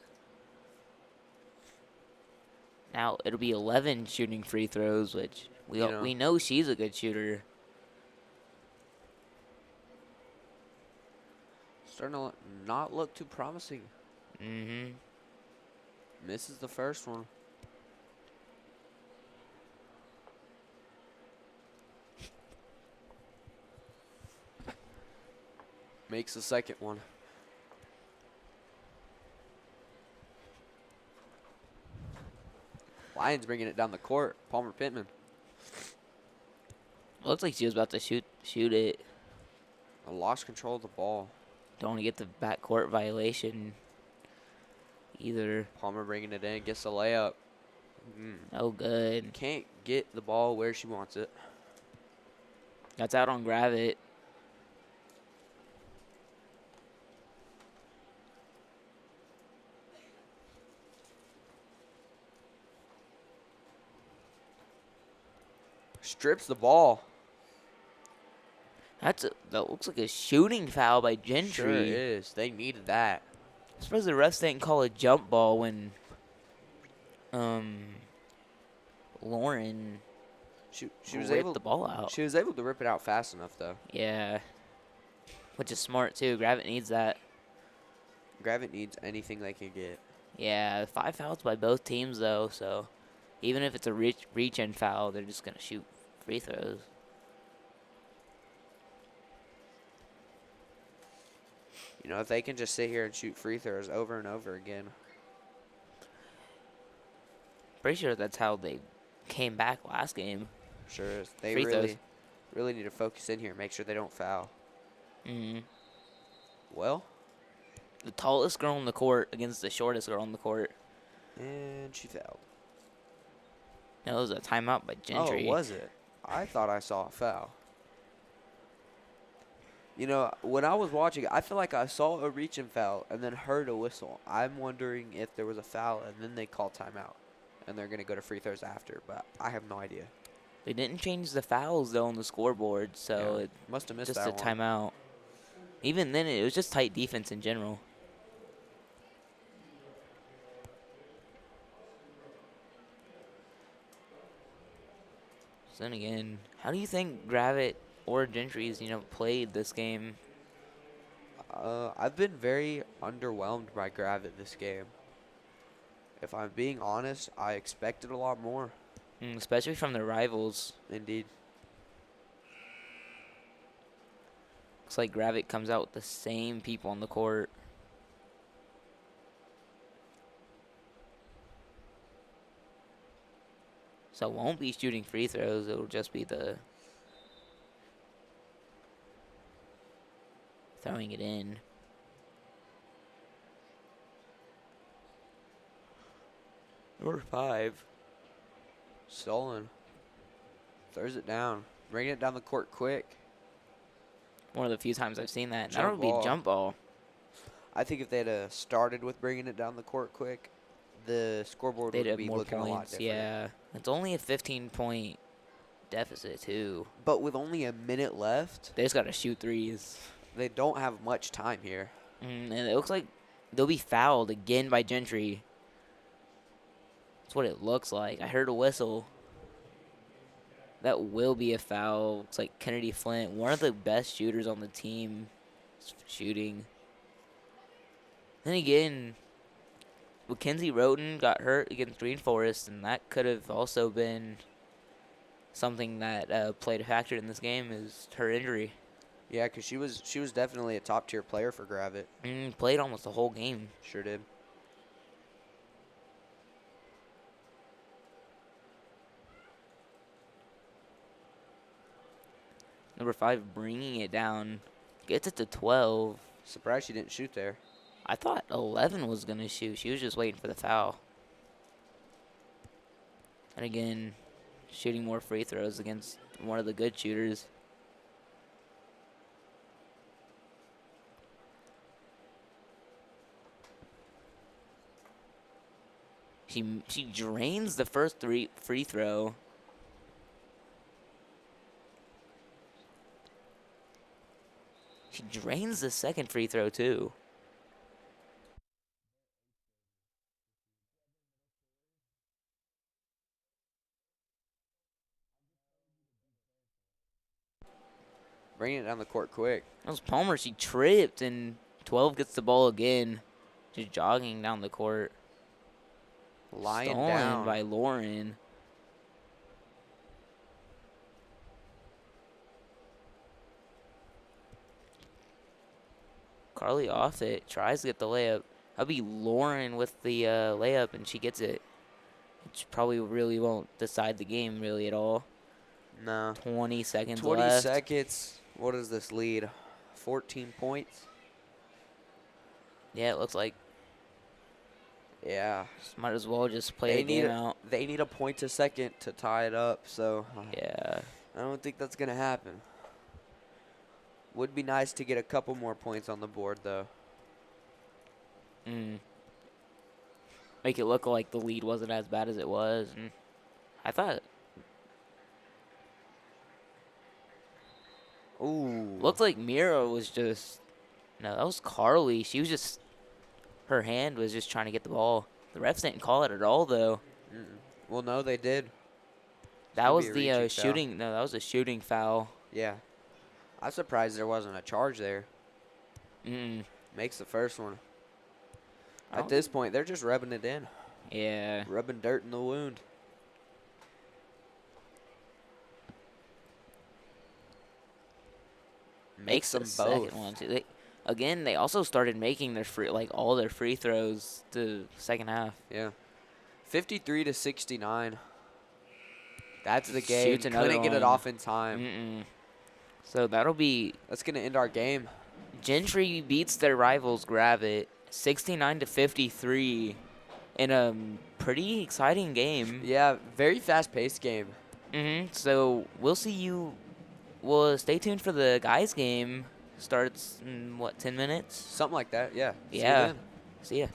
Now it'll be 11 shooting free throws, which we know she's a good shooter. Starting to not look too promising. Mm-hmm. Misses the first one. Makes the second one. Lions bringing it down the court. Palmer Pittman. Looks like she was about to shoot it. Lost control of the ball. Don't want to get the backcourt violation either. Palmer bringing it in. Gets the layup. Oh, good. Can't get the ball where she wants it. That's out on Gravette. Strips the ball. That looks like a shooting foul by Gentry. Sure is. They needed that. I suppose the refs didn't call a jump ball when Lauren she was ripped able the ball out. She was able to rip it out fast enough though. Yeah. Which is smart too. Gravette needs that. Gravette needs anything they can get. Yeah, 5 fouls by both teams though, so even if it's a reach-in foul, they're just gonna shoot free throws. You know, if they can just sit here and shoot free throws over and over again. Pretty sure that's how they came back last game. Sure is. They Free throws. really need to focus in here, make sure they don't foul. Mm-hmm. Well, The tallest girl on the court against the shortest girl on the court. and she fouled. No, it was a timeout by Gentry. Oh, was it? I thought I saw a foul. You know, when I was watching, I feel like I saw a reach and foul and then heard a whistle. I'm wondering if there was a foul and then they call timeout. And they're going to go to free throws after, but I have no idea. They didn't change the fouls, though, on the scoreboard, so Yeah, it must have missed just that a one. timeout. Even then, it was just tight defense in general. So then again, how do you think Gravette or Gentry's, played this game? I've been very underwhelmed by Gravette this game. If I'm being honest, I expected a lot more. Especially from their rivals. Indeed. Looks like Gravette comes out with the same people on the court. So it won't be shooting free throws. It'll just be the throwing it in. Number 5. Stolen. Throws it down. Bringing it down the court quick. One of the few times I've seen that. Jump That would be ball. jump ball. I think if they'd started with bringing it down the court quick, the scoreboard They'd would have be more looking a lot points. different. Yeah. It's only a 15-point deficit, too. But with only a minute left, They just got to shoot threes. they don't have much time here. And it looks like they'll be fouled again by Gentry. That's what it looks like. I heard a whistle. That will be a foul. It's like Kennedy Flint, one of the best shooters on the team, shooting. Then again, Mackenzie Roden got hurt against Green Forest, and that could have also been something that played a factor in this game, is her injury. Yeah, because she was definitely a top-tier player for Gravette. Played almost the whole game. Sure did. Number 5 bringing it down, gets it to 12. Surprised she didn't shoot there. I thought 11 was going to shoot. She was just waiting for the foul. And again, shooting more free throws against one of the good shooters. She drains the first free throw. She drains the second free throw too. Bringing it down the court quick. That was Palmer. She tripped, and 12 gets the ball again. Just jogging down the court. Lying Stolen down by Lauren. Carly off it. Tries to get the layup. That'll be Lauren with the layup, and she gets it. Which probably really won't decide the game really at all. No. 20 seconds 20 left. seconds. What is this lead? 14 points? Yeah, it looks like. Yeah. Might as well just play the game out. They need a point a second to tie it up, so Yeah. I don't think that's going to happen. Would be nice to get a couple more points on the board, though. Make it look like the lead wasn't as bad as it was. And I thought. Ooh. Looked like Mira was just. No, that was Carly. She was just. Her hand was just trying to get the ball. The refs didn't call it at all, though. Well, no, they did. That was the shooting. No, that was a shooting foul. Yeah. I'm surprised there wasn't a charge there. Makes the first one. At this point, they're just rubbing it in. Yeah. Rubbing dirt in the wound. Makes them both. Second one too. They also started making their all their free throws the second half. Yeah. 53-69. That's the game. Couldn't get it off in time. So that'll be. That's gonna end our game. Gentry beats their rivals Gravette 69-53 in a pretty exciting game. Yeah, very fast-paced game. So we'll see you. Well, stay tuned for the guys' game. Starts in 10 minutes? Something like that. Yeah. Yeah. See ya.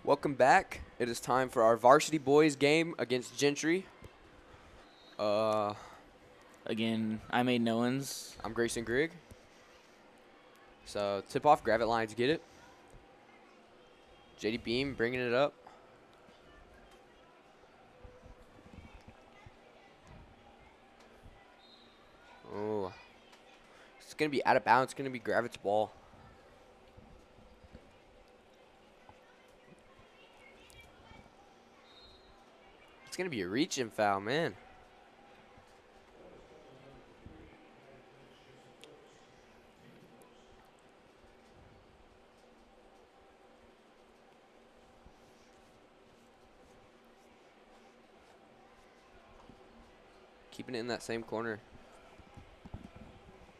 Welcome back. It is time for our varsity boys game against Gentry. Again, I made no ones. I'm Grayson Grigg. So tip off, Gravette lines, get it. JD Beam bringing it up. Oh, it's gonna be out of bounds. It's gonna be Gravette's ball. It's going to be a reach-in foul, man. Keeping it in that same corner.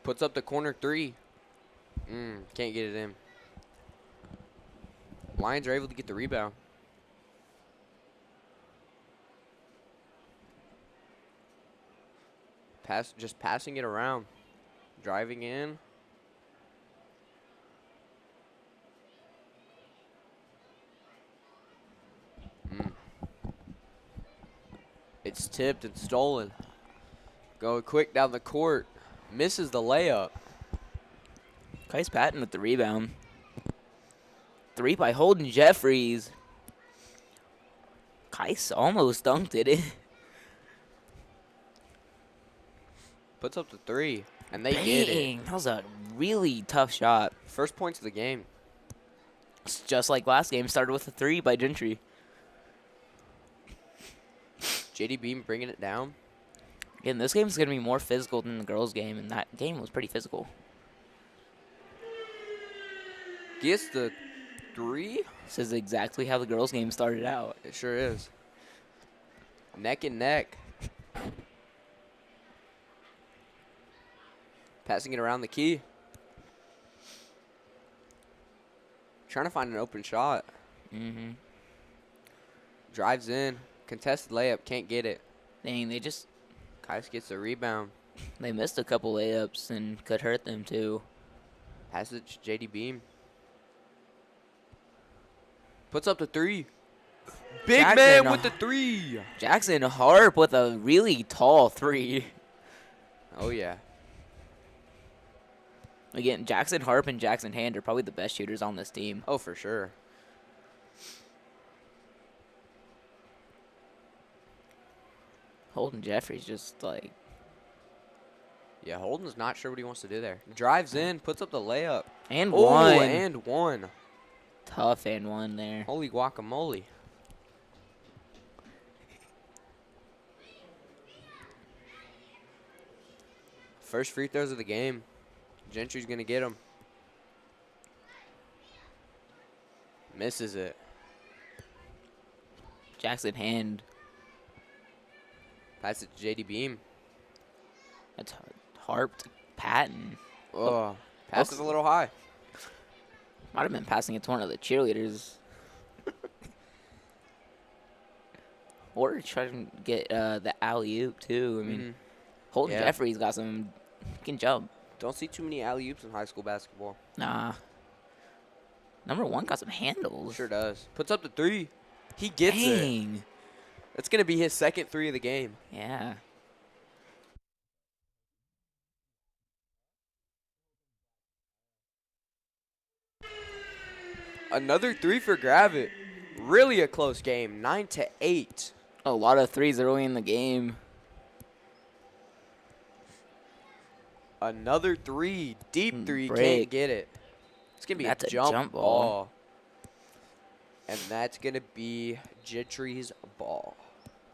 Puts up the corner three. Can't get it in. Lions are able to get the rebound. Just passing it around. Driving in. It's tipped and stolen. Going quick down the court. Misses the layup. Kais Patton with the rebound. 3 by Holden Jeffries. Kais almost dunked it. Puts up the 3, and they Dang, get it. That was a really tough shot. First points of the game. It's just like last game, started with a 3 by Gentry. JD Beam bringing it down. Again, this game is going to be more physical than the girls' game, and that game was pretty physical. Gets the 3. This is exactly how the girls' game started out. It sure is. Neck and neck. Passing it around the key. Trying to find an open shot. Drives in. Contested layup. Can't get it. Dang, Kais gets the rebound. they missed a couple layups and could hurt them too. Passes it to JD Beam. Puts up the 3. Big Jackson, man with the 3. Jackson Harp with a really tall 3. Oh, yeah. Again, Jackson Harp and Jackson Hand are probably the best shooters on this team. Oh, for sure. Holden Jeffries just like... Yeah, Holden's not sure what he wants to do there. Drives in, puts up the layup. And Oh, one. and one. Tough and one there. Holy guacamole. First free throws of the game. Gentry's going to get them. Misses it. Jackson Hand. Pass it to JD Beam. That's Harp to Patton. Oh, pass is a little high. Might have been passing it to one of the cheerleaders. Or trying to get the alley-oop, too. I mean, Holden Jeffries got some... He can jump. Don't see too many alley-oops in high school basketball. Nah. Number 1 got some handles. Sure does. Puts up the 3. He gets it. Dang. That's going to be his second 3 of the game. Yeah. Another 3 for Gravette. Really a close game. 9-8. A lot of threes early in the game. Another 3. Deep 3. Break. Can't get it. It's going to be That's a jump ball. ball. And that's going to be Gentry's ball.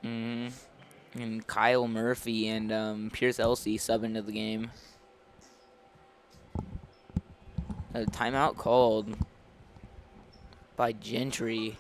And Kyle Murphy and Pierce Elsey sub into the game. A timeout called by Gentry.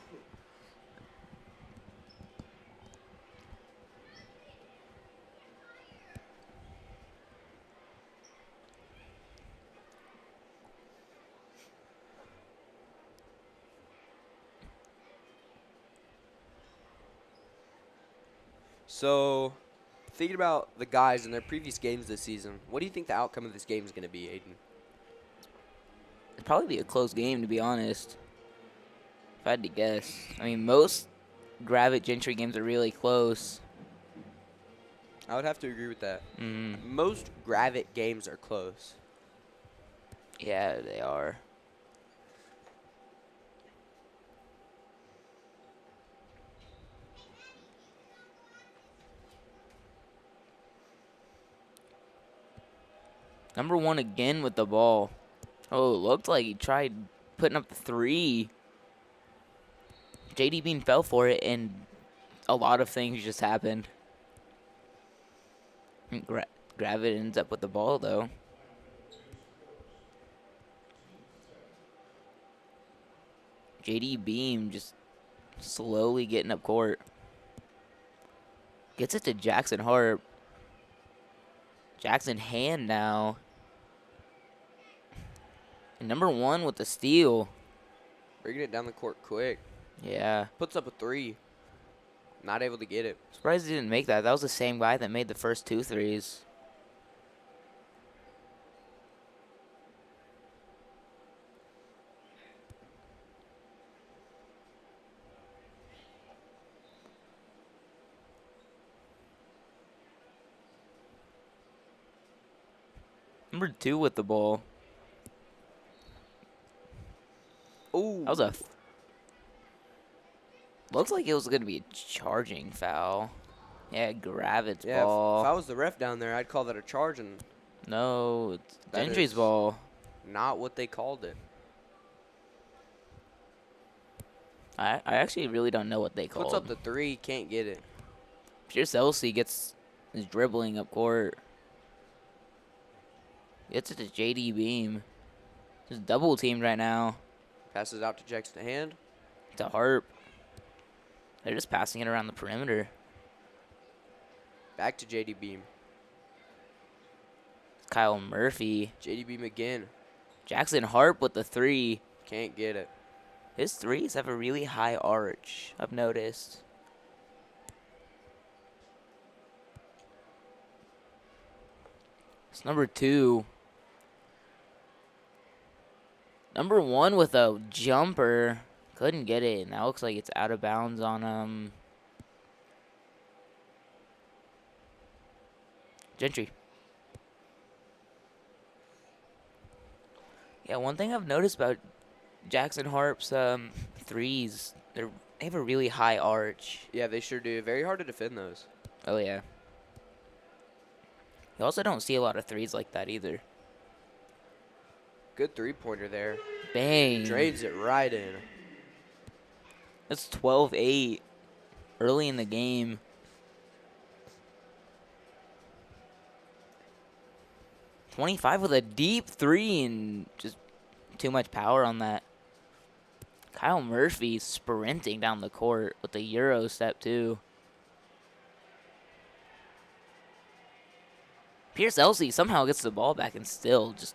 So, thinking about the guys in their previous games this season, what do you think the outcome of this game is going to be, Aiden? It'd probably be a close game, to be honest. If I had to guess. I mean, most Gravette Gentry games are really close. I would have to agree with that. Mm. Most Gravette games are close. Yeah, they are. Number 1 again with the ball. Oh, it looked like he tried putting up the 3. JD Bean fell for it, and a lot of things just happened. Gravette ends up with the ball, though. JD Beam just slowly getting up court. Gets it to Jackson Harp. Jackson Hand now. And number 1 with the steal. Bringing it down the court quick. Yeah. Puts up a 3. Not able to get it. Surprised he didn't make that. That was the same guy that made the first 2 threes. Number 2 with the ball. Ooh. That was a... Looks like it was going to be a charging foul. Yeah, Gravette's ball. If I was the ref down there, I'd call that a charge, and No, it's that Gentry's is ball. not what they called it. I actually really don't know what they called. Puts up the 3, can't get it. Pierce Elsey is dribbling up court. Gets it to JD Beam. Just double teamed right now. Passes out to Jackson Hand. To Harp. They're just passing it around the perimeter. Back to JD Beam. Kyle Murphy. JD Beam again. Jackson Harp with the 3. Can't get it. His 3s have a really high arch, I've noticed. It's number 2. Number 1 with a jumper. Couldn't get it, and that looks like it's out of bounds on Gentry. Yeah, one thing I've noticed about Jackson Harp's 3s, they have a really high arch. Yeah, they sure do. Very hard to defend those. Oh, yeah. You also don't see a lot of 3s like that either. Good 3-pointer there. Bang. Drains it right in. That's 12-8 early in the game. .25 with a deep 3 and just too much power on that. Kyle Murphy sprinting down the court with the Euro step too. Pierce Elsey somehow gets the ball back and still just,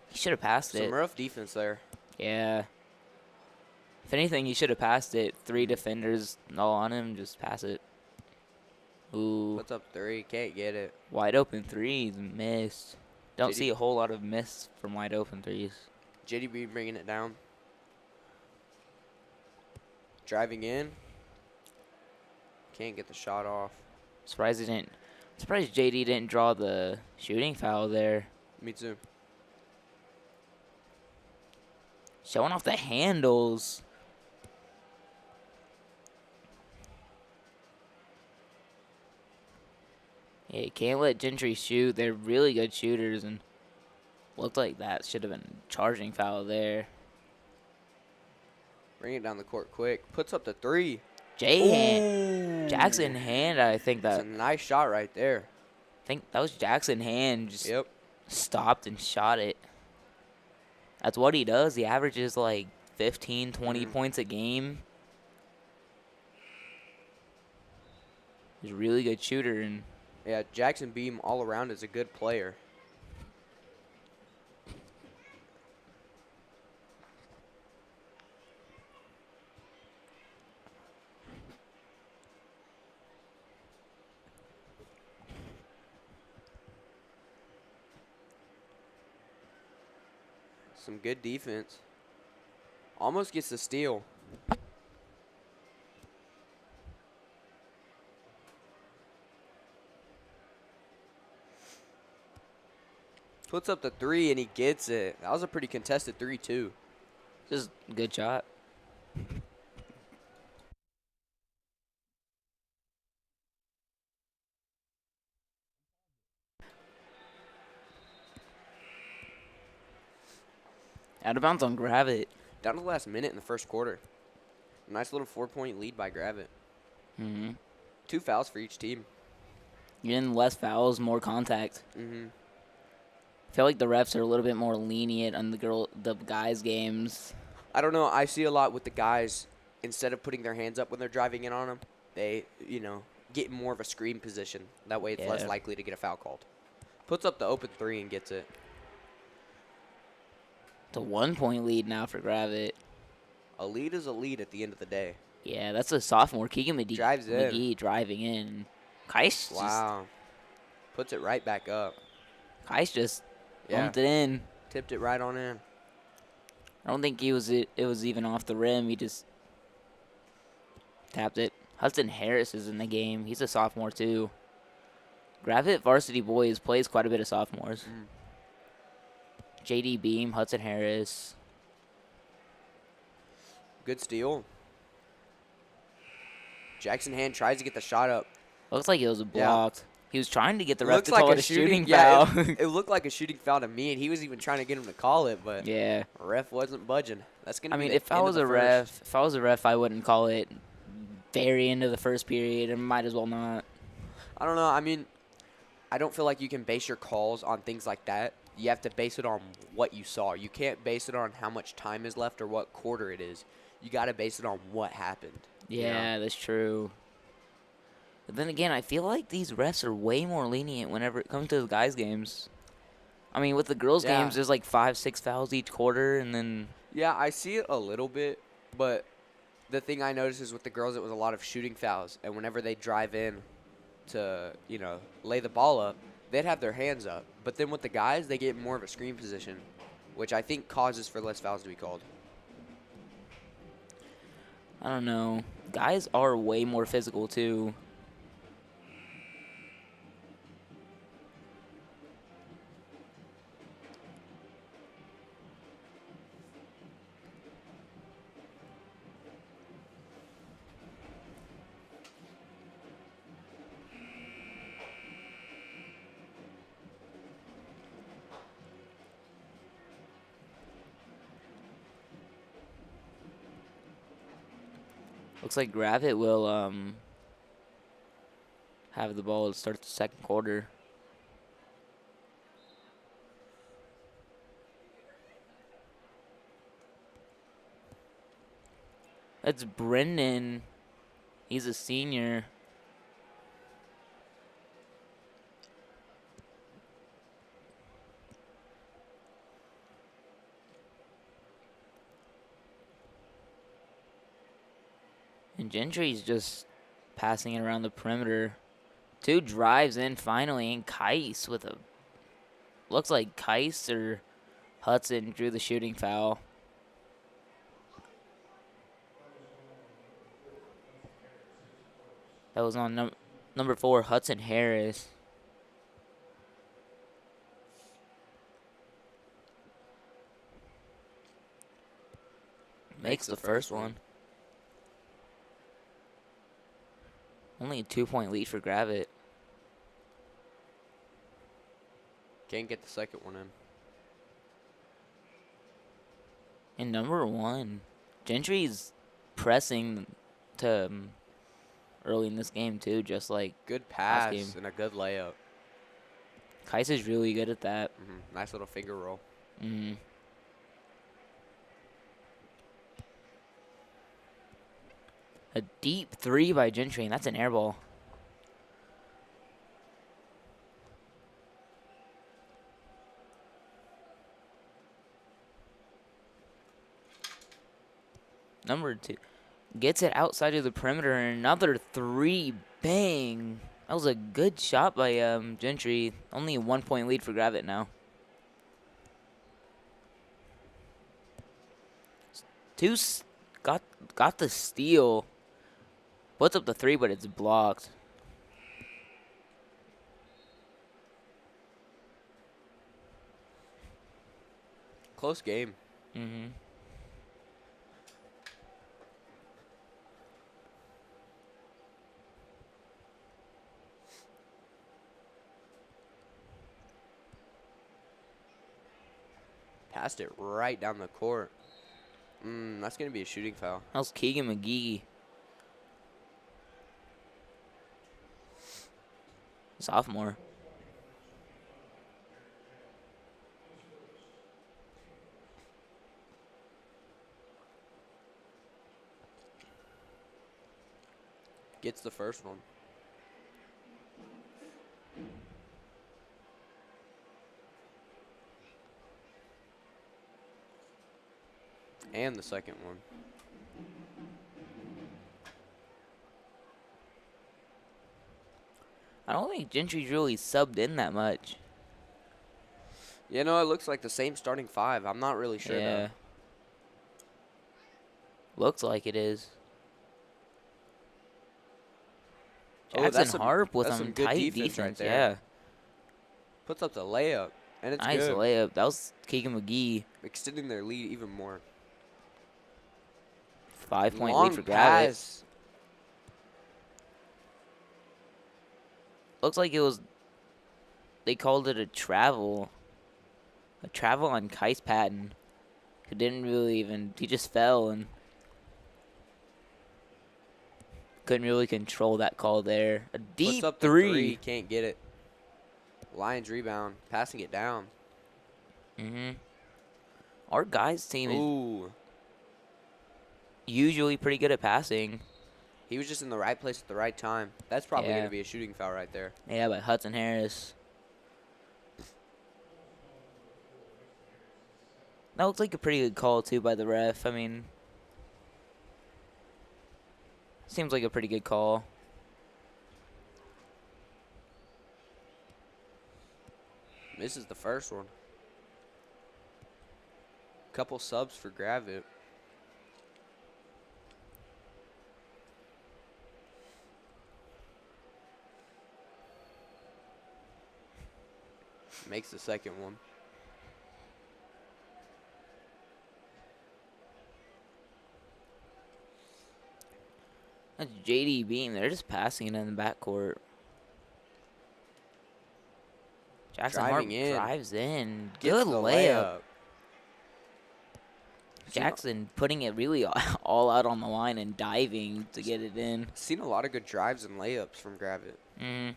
he should have passed it. Some rough defense there. Yeah. If anything, he should have passed it. 3 defenders all on him, just pass it. Ooh. Puts up 3, can't get it. Wide open 3s, missed. Don't JD see a whole lot of miss from wide open 3s. JDB bringing it down. Driving in. Can't get the shot off. Surprised JD didn't draw the shooting foul there. Me too. Showing off the handles. Yeah, you can't let Gentry shoot. They're really good shooters, and looked like that should have been a charging foul there. Bring it down the court quick. Puts up the 3. Jackson Hand, I think That's a nice shot right there. I think that was Jackson Hand. Just stopped and shot it. That's what he does. He averages like 15, 20 points a game. He's a really good shooter, and yeah, Jackson Beam all around is a good player. Some good defense. Almost gets the steal. Puts up the 3 and he gets it. That was a pretty contested 3 too. Just a good shot. Out of bounds on Gravette. Down to the last minute in the first quarter. Nice little 4-point lead by Gravette. 2 fouls for each team. You're getting less fouls, more contact. I feel like the refs are a little bit more lenient on the guys' games. I don't know. I see a lot with the guys, instead of putting their hands up when they're driving in on them, they, get more of a screen position. That way it's less likely to get a foul called. Puts up the open 3 and gets it. It's a 1-point lead now for Gravette. A lead is a lead at the end of the day. Yeah, that's a sophomore. Keegan McGee driving in. Kais Puts it right back up. Kais just bumped it in. Tipped it right on in. I don't think it was even off the rim. He just tapped it. Hudson Harris is in the game. He's a sophomore too. Gravette Varsity Boys plays quite a bit of sophomores. JD Beam, Hudson Harris. Good steal. Jackson Hand tries to get the shot up. Looks like it was blocked. Yeah. He was trying to get the ref to like call it a shooting foul. It looked like a shooting foul to me, and he was even trying to get him to call it, but ref wasn't budging. That's gonna. If I was a ref, I wouldn't call it very into the first period, and might as well not. I don't know. I don't feel like you can base your calls on things like that. You have to base it on what you saw. You can't base it on how much time is left or what quarter it is. You got to base it on what happened. Yeah, that's true. But then again, I feel like these refs are way more lenient whenever it comes to the guys' games. With the girls' games, there's like 5-6 fouls each quarter, and then... Yeah, I see it a little bit, but the thing I noticed is with the girls, it was a lot of shooting fouls. And whenever they drive in to, lay the ball up, they'd have their hands up. But then with the guys, they get more of a screen position, which I think causes for less fouls to be called. I don't know. Guys are way more physical, too. Looks like Gravette will have the ball to start the second quarter. That's Brendan. He's a senior. And Gentry's just passing it around the perimeter. 2 drives in finally, and Kais with a... Looks like Kais or Hudson drew the shooting foul. That was on number 4, Hudson Harris. Makes the first one. Only a 2-point lead for Gravette. Can't get the second one in. And number 1, Gentry's pressing to early in this game too, just like good pass and a good layup. Kais is really good at that. Nice little finger roll. A deep 3 by Gentry, and that's an air ball. Number 2 gets it outside of the perimeter, and another 3. Bang! That was a good shot by Gentry. Only a 1-point lead for Gravette now. 2 got the steal. Puts up the three, but it's blocked. Close game. Mm-hmm. Passed it right down the court. That's going to be a shooting foul. That was Keegan McGee. Sophomore. Gets the first one. And the second one. I don't think Gentry's really subbed in that much. You know, it looks like the same starting five. I'm not really sure, Yeah. though. Looks like it is. Oh, Jackson Harp with that's some some good tight defense right there. Yeah. Puts up the layup, and it's Nice good. layup. That was Keegan McGee. Extending their lead even more. 5-point Long lead for Gravette. pass. Looks like it was. They called it a travel. A travel on Kais Patton, who didn't really even. He just fell and couldn't really control that call there. A deep Puts up the three. Can't get it. Lions rebound. Passing it down. Mm-hmm. Our guys' team is Ooh. usually pretty good at passing. He was just in the right place at the right time. That's probably Yeah. going to be a shooting foul right there. Yeah, but Hudson Harris. That looks like a pretty good call, too, by the ref. I mean, seems like a pretty good call. Misses the first one. Couple subs for Gravette. Makes the second one. That's JD Beam. They're just passing it in the backcourt. Jackson Hart drives in. Good layup. Jackson putting it really all out on the line and diving to get it in. Seen a lot of good drives and layups from Gravette. Mm.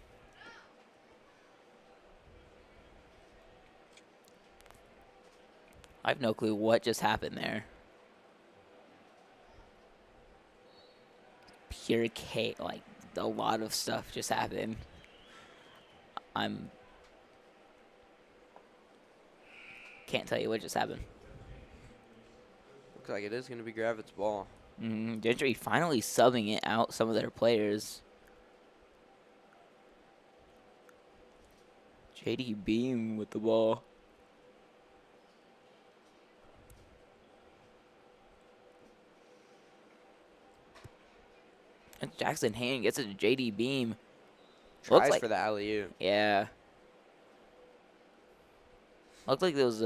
I have no clue what just happened there. Pure K, like a lot of stuff just happened. Can't tell you what just happened. Looks like it is going to be Gravette's ball. Gentry finally subbing it out some of their players. JD Beam with the ball. And Jackson Hand gets it to JD Beam. Tries for the alley-oop. Yeah. Looked like there was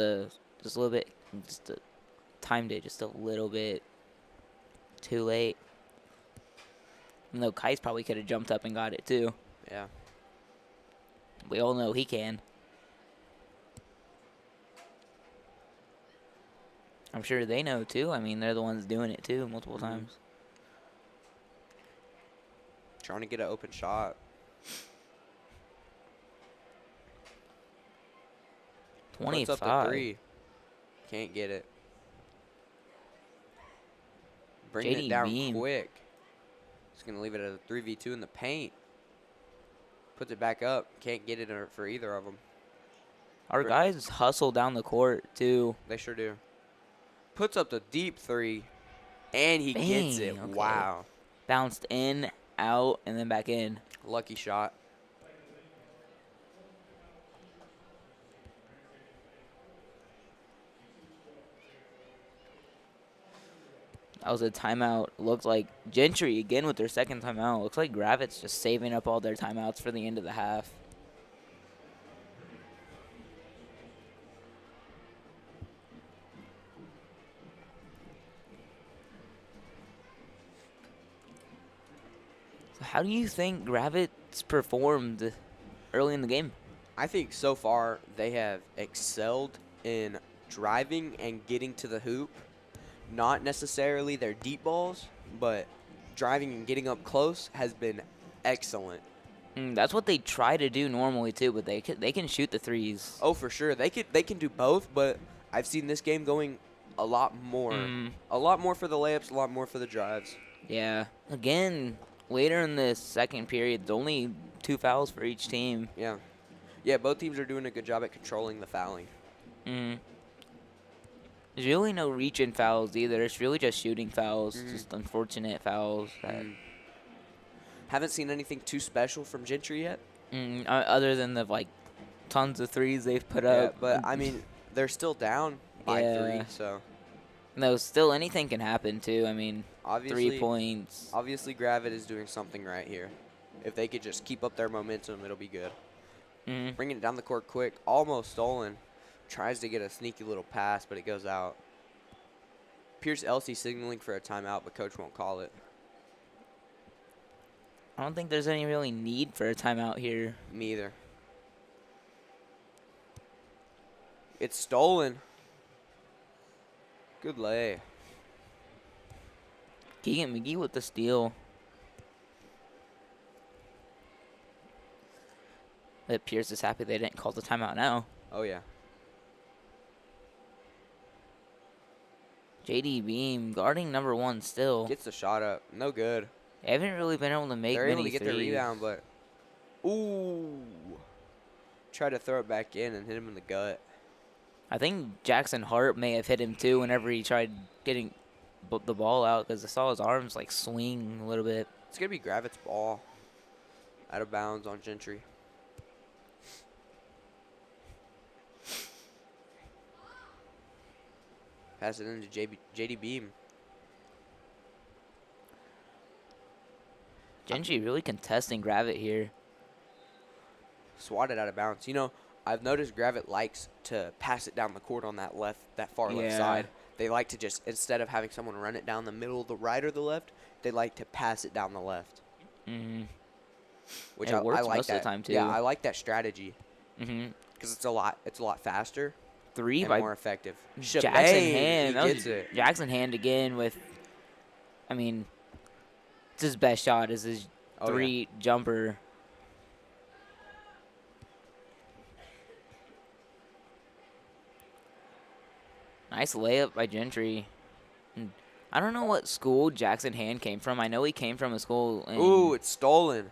just a little bit, timed it just a little bit too late. Even though Kais probably could have jumped up and got it too. Yeah. We all know he can. I'm sure they know too. I mean, they're the ones doing it too multiple times. Trying to get an open shot. 25. Puts up the three. Can't get it. Bringing it down quick. He's going to leave it at a 3v2 in the paint. Puts it back up. Can't get it for either of them. Our guys hustle down the court too. They sure do. Puts up the deep three. And he gets it. Okay. Wow. Bounced in, out, and then back in. Lucky shot. That was a timeout. Looks like Gentry again with their second timeout. Looks like Gravette's just saving up all their timeouts for the end of the half. So how do you think Gravette's performed early in the game? I think so far they have excelled in driving and getting to the hoop. Not necessarily their deep balls, but driving and getting up close has been excellent. That's what they try to do normally too, but they can shoot the threes. Oh, for sure. They can do both, but I've seen this game going a lot more. A lot more for the layups, a lot more for the drives. Yeah. Again, later in the second period, there's only 2 fouls for each team. Yeah. Yeah, both teams are doing a good job at controlling the fouling. There's really no reach-in fouls either. It's really just shooting fouls, just unfortunate fouls. Haven't seen anything too special from Gentry yet. Other than the tons of threes they've put Yeah, up. but I mean, they're still down by 3, so no, still anything can happen too. I mean, obviously 3 points. Obviously, Gravette is doing something right here. If they could just keep up their momentum, it'll be good. Bringing it down the court quick, almost stolen. Tries to get a sneaky little pass, but it goes out. Pierce Elsey signaling for a timeout, but coach won't call it. I don't think there's any really need for a timeout here. Me either. It's stolen. Good lay. Keegan McGee with the steal. But Pierce is happy they didn't call the timeout now. Oh, yeah. JD Beam guarding number 1 still. Gets the shot up. No good. They haven't really been able to make They're many able to get threes. the rebound, but ooh. Tried to throw it back in and hit him in the gut. I think Jackson Hart may have hit him too whenever he tried getting the ball out, because I saw his arms swing a little bit. It's going to be Gravette's ball. Out of bounds on Gentry. Pass it into JD Beam. Gentry really contesting Gravette here. Swatted out of bounds. You know, I've noticed Gravette likes to pass it down the court on that far left Yeah. side. They like to just, instead of having someone run it down the middle, the right or the left, they like to pass it down the left. Which It works I like most that. of the time too. Yeah, I like that strategy. Because It's a lot faster 3 and by more effective. Jackson Shebang, Hand. he That gets was it. Jackson Hand again with, I mean, it's his best shot is his 3 jumper. Nice layup by Gentry. I don't know what school Jackson Hand came from. I know he came from a school in... Ooh, it's stolen.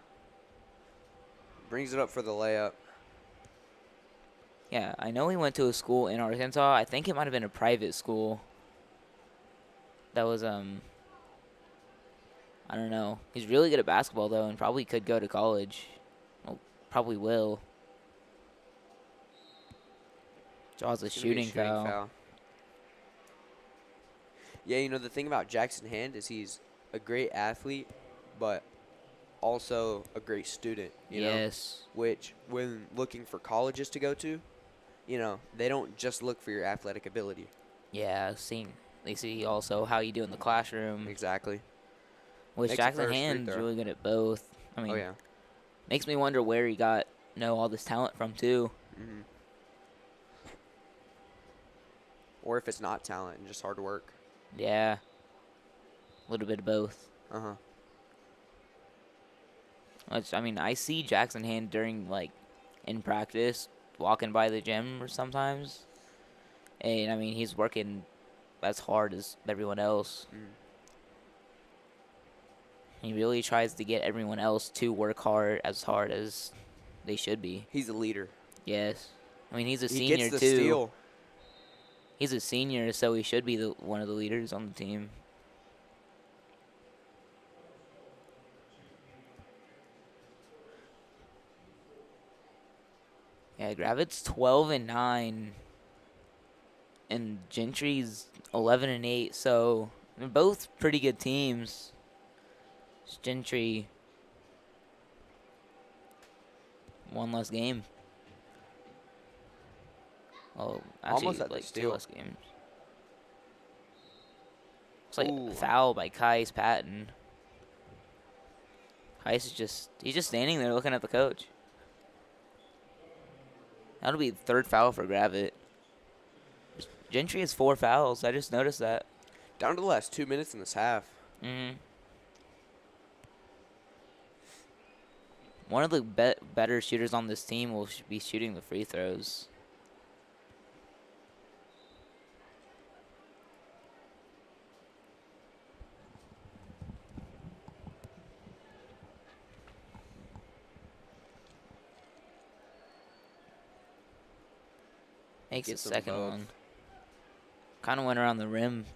Brings it up for the layup. Yeah, I know he went to a school in Arkansas. I think it might have been a private school. That was, I don't know. He's really good at basketball, though, and probably could go to college. Well, probably will. Draws a shooting foul. Yeah, you know, the thing about Jackson Hand is he's a great athlete, but also a great student, you know? Which, when looking for colleges to go to, you know, they don't just look for your athletic ability. Yeah, they see also how you do in the classroom. Exactly. Which Makes Jackson Hand's really good at both. I mean, makes me wonder where he got, all this talent from, too. Or if it's not talent and just hard work. Yeah. A little bit of both. Which, I mean, I see Jackson Hand during, in practice, walking by the gym or sometimes. And, I mean, he's working as hard as everyone else. He really tries to get everyone else to work hard as they should be. He's a leader. Yes. I mean, he's a He senior, gets the too. steal. He's a senior, so he should be one of the leaders on the team. Yeah, Gravette's 12-9, and Gentry's 11-8. So They're both pretty good teams. Gentry, one less game. Oh, actually, Almost at the like 2 steal. less games. It's like Ooh. a foul by Kais Patton. Kais is he's just standing there looking at the coach. That'll be the 3rd foul for Gravette. Gentry has 4 fouls. I just noticed that. Down to the last 2 minutes in this half. Mm-hmm. One of the better shooters on this team will be shooting the free throws. Makes the second one. Kind of went around the rim.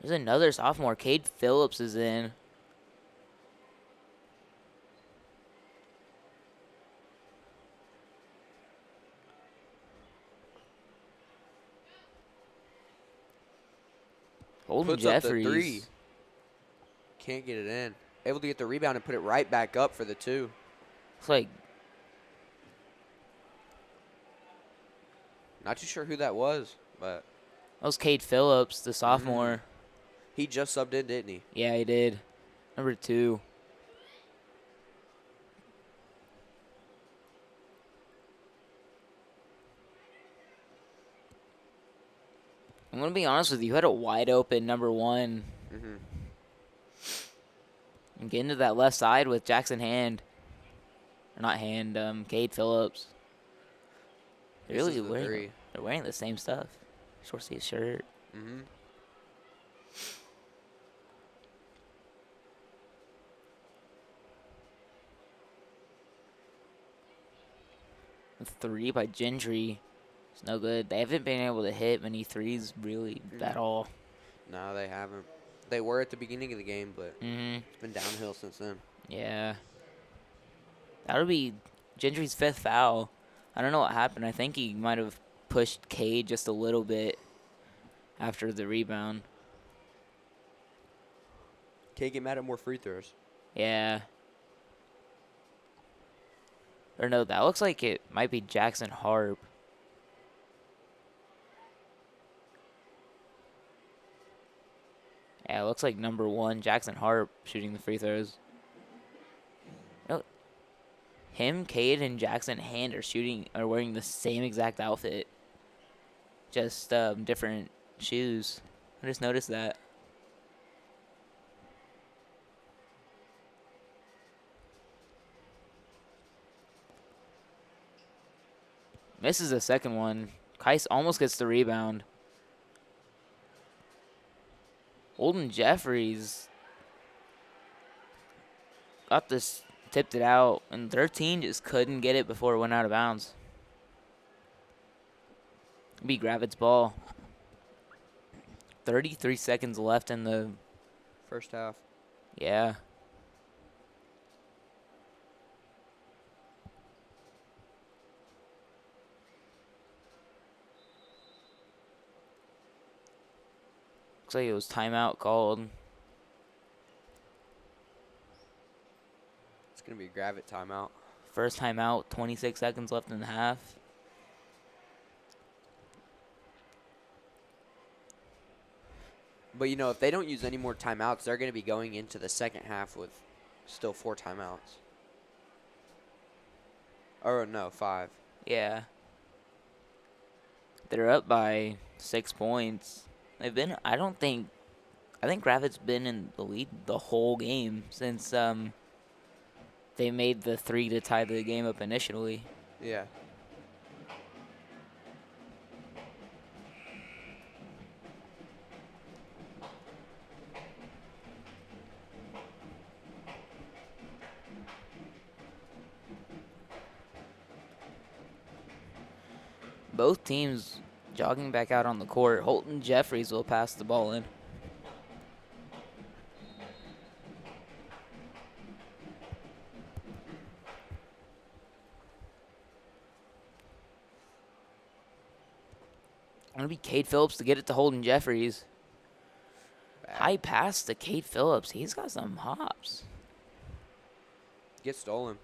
There's another sophomore. Cade Phillips is in. Holden Puts up the Jeffries. 3. Can't get it in. Able to get the rebound and put it right back up for the 2. It's like, Not too sure who that was, but that was Cade Phillips, the sophomore. he just subbed in, didn't he? Yeah, he did. Number 2. I'm going to be honest with you. You had a wide open number 1. Mm-hmm. And get into that left side with Jackson Hand. Or not Hand, Cade Phillips. They're they're wearing the same stuff. Short sleeve shirt. Mm-hmm. A 3 by Gentry. It's no good. They haven't been able to hit many threes really at all. No, they haven't. They were at the beginning of the game, but Mm-hmm. it's been downhill since then. Yeah. That would be Gentry's 5th foul. I don't know what happened. I think he might have pushed Cade just a little bit after the rebound. Can't get mad at more free throws. Yeah. Or no, that looks like it might be Jackson Harp. Yeah, it looks like number 1, Jackson Harp, shooting the free throws. No, him, Cade, and Jackson Hand are wearing the same exact outfit. Just different shoes. I just noticed that. Misses the second one. Kais almost gets the rebound. Holden Jeffries got this, tipped it out, and 13 just couldn't get it before it went out of bounds. Be Gravette's ball. 33 seconds left in the first half. Yeah. Looks like it was timeout called. It's going to be a Gravette timeout. First timeout, 26 seconds left in the half. But, you know, if they don't use any more timeouts, they're going to be going into the second half with still 4 timeouts. Or, no, 5. Yeah. They're up by 6 points. They've been, I think Gravette's been in the lead the whole game since they made the 3 to tie the game up initially. Yeah. Both teams jogging back out on the court. Holden Jeffries will pass the ball in. Gonna be Cade Phillips to get it to Holden Jeffries. Bad. High pass to Cade Phillips. He's got some hops. Gets stolen.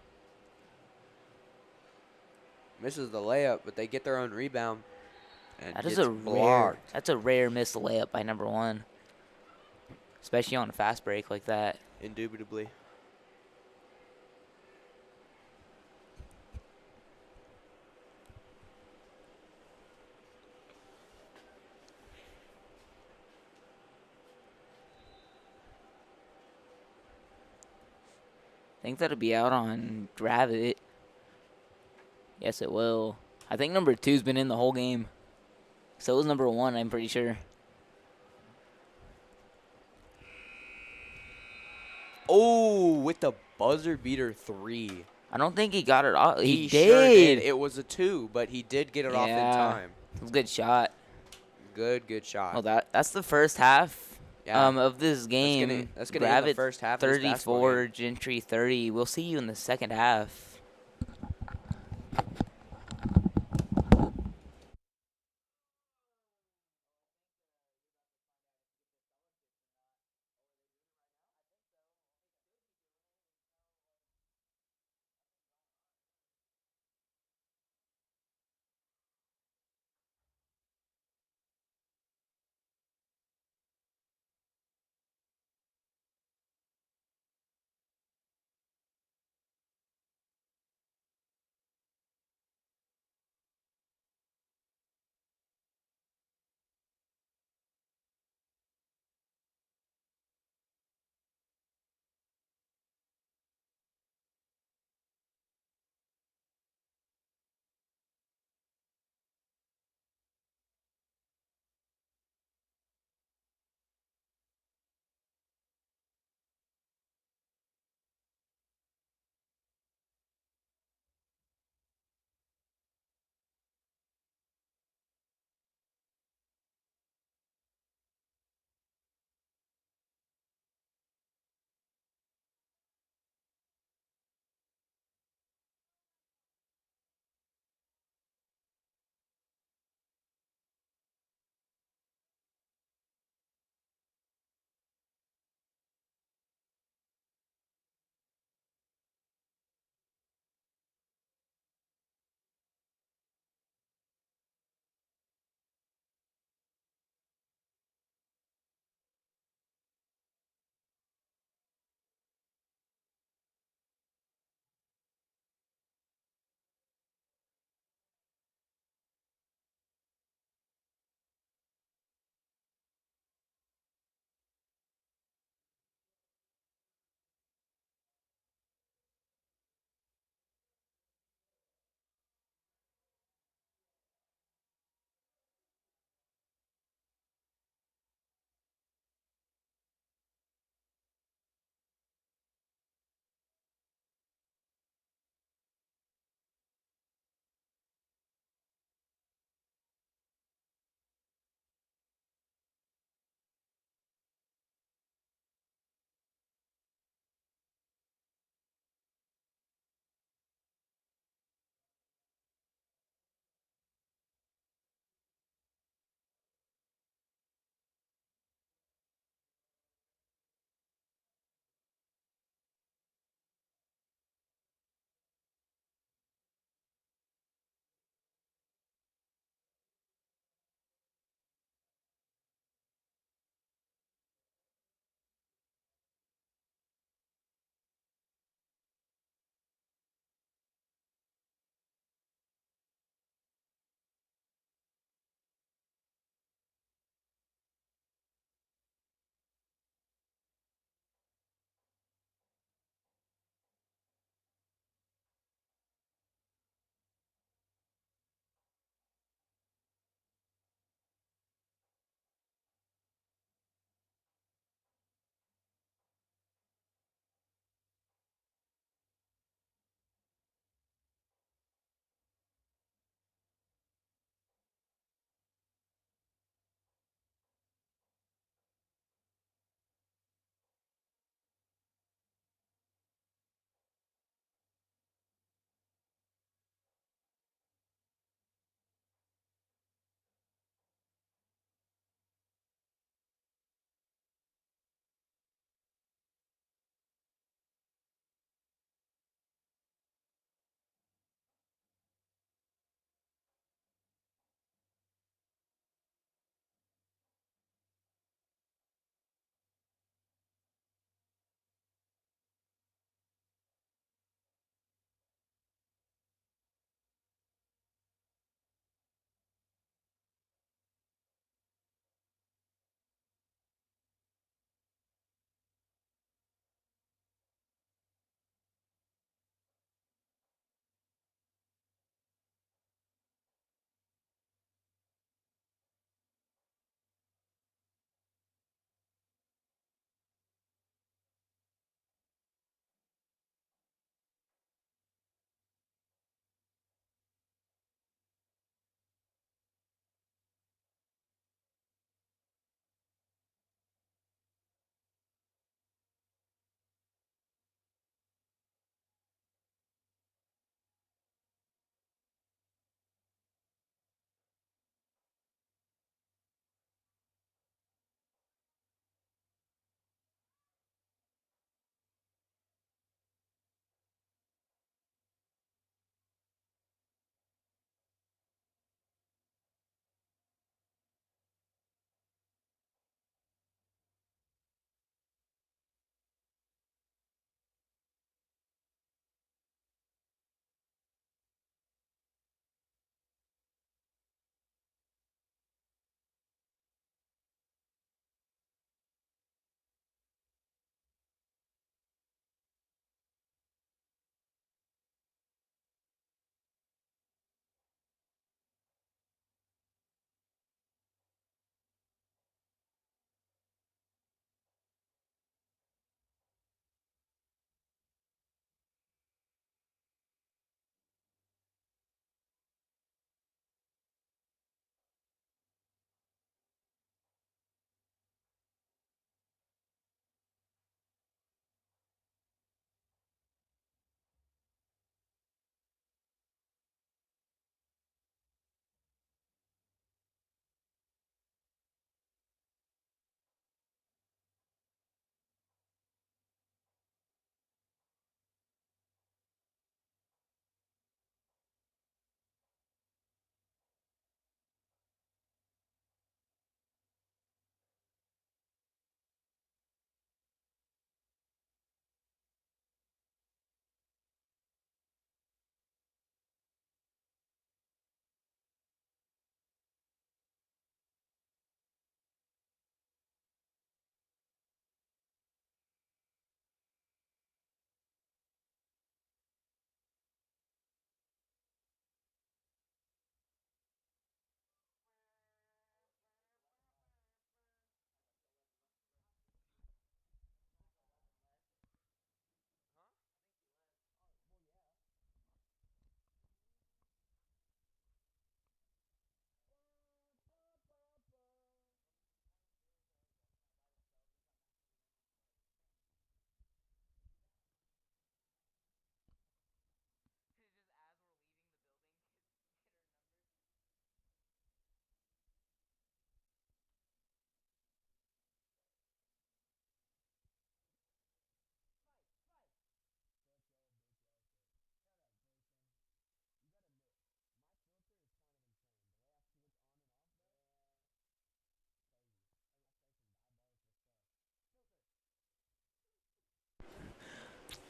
Misses the layup, but they get their own rebound. And That gets is blocked. that's a rare missed layup by number one. Especially on a fast break like that. Indubitably. I think that'll be out on Gravette. Yes, it will. I think number 2's been in the whole game. So was number 1, I'm pretty sure. Oh, with the buzzer beater 3. I don't think he got it off. He Sure did. It was a 2, but he did get it off in time. It was a good shot. Good shot. Well, that's the first half of this game. That's gonna end the first half of this basketball 34, game. Gentry 30. We'll see you in the second half.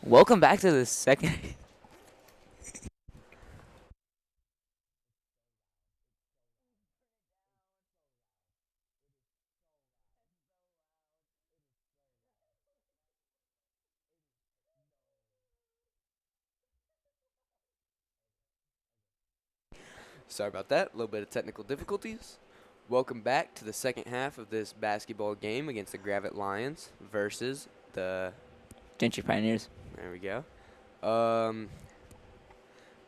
Welcome back to the second. Sorry about that. A little bit of technical difficulties. Welcome back to the second half of this basketball game against the Gravette Lions versus the Gentry Pioneers. There we go. About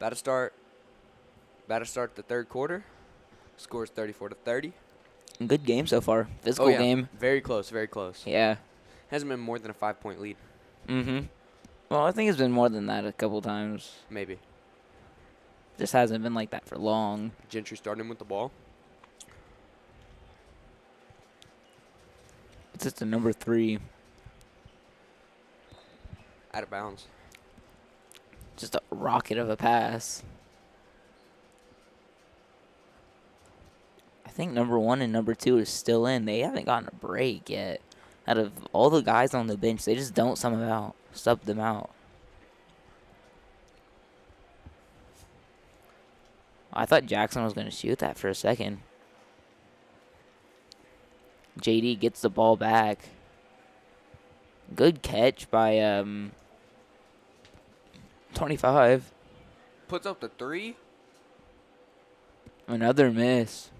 to start the third quarter. Score's 34-30. Good game so far. Physical game. Very close, very close. Yeah. Hasn't been more than a 5-point lead. Mm-hmm. Well, I think it's been more than that a couple times. Maybe. Just hasn't been like that for long. Gentry starting with the ball. It's just a number 3. Out of bounds. Just a rocket of a pass. I think number 1 and number 2 is still in. They haven't gotten a break yet. Out of all the guys on the bench, they just don't sub them out. I thought Jackson was going to shoot that for a second. JD gets the ball back. Good catch by 25. Puts up the 3. Another miss.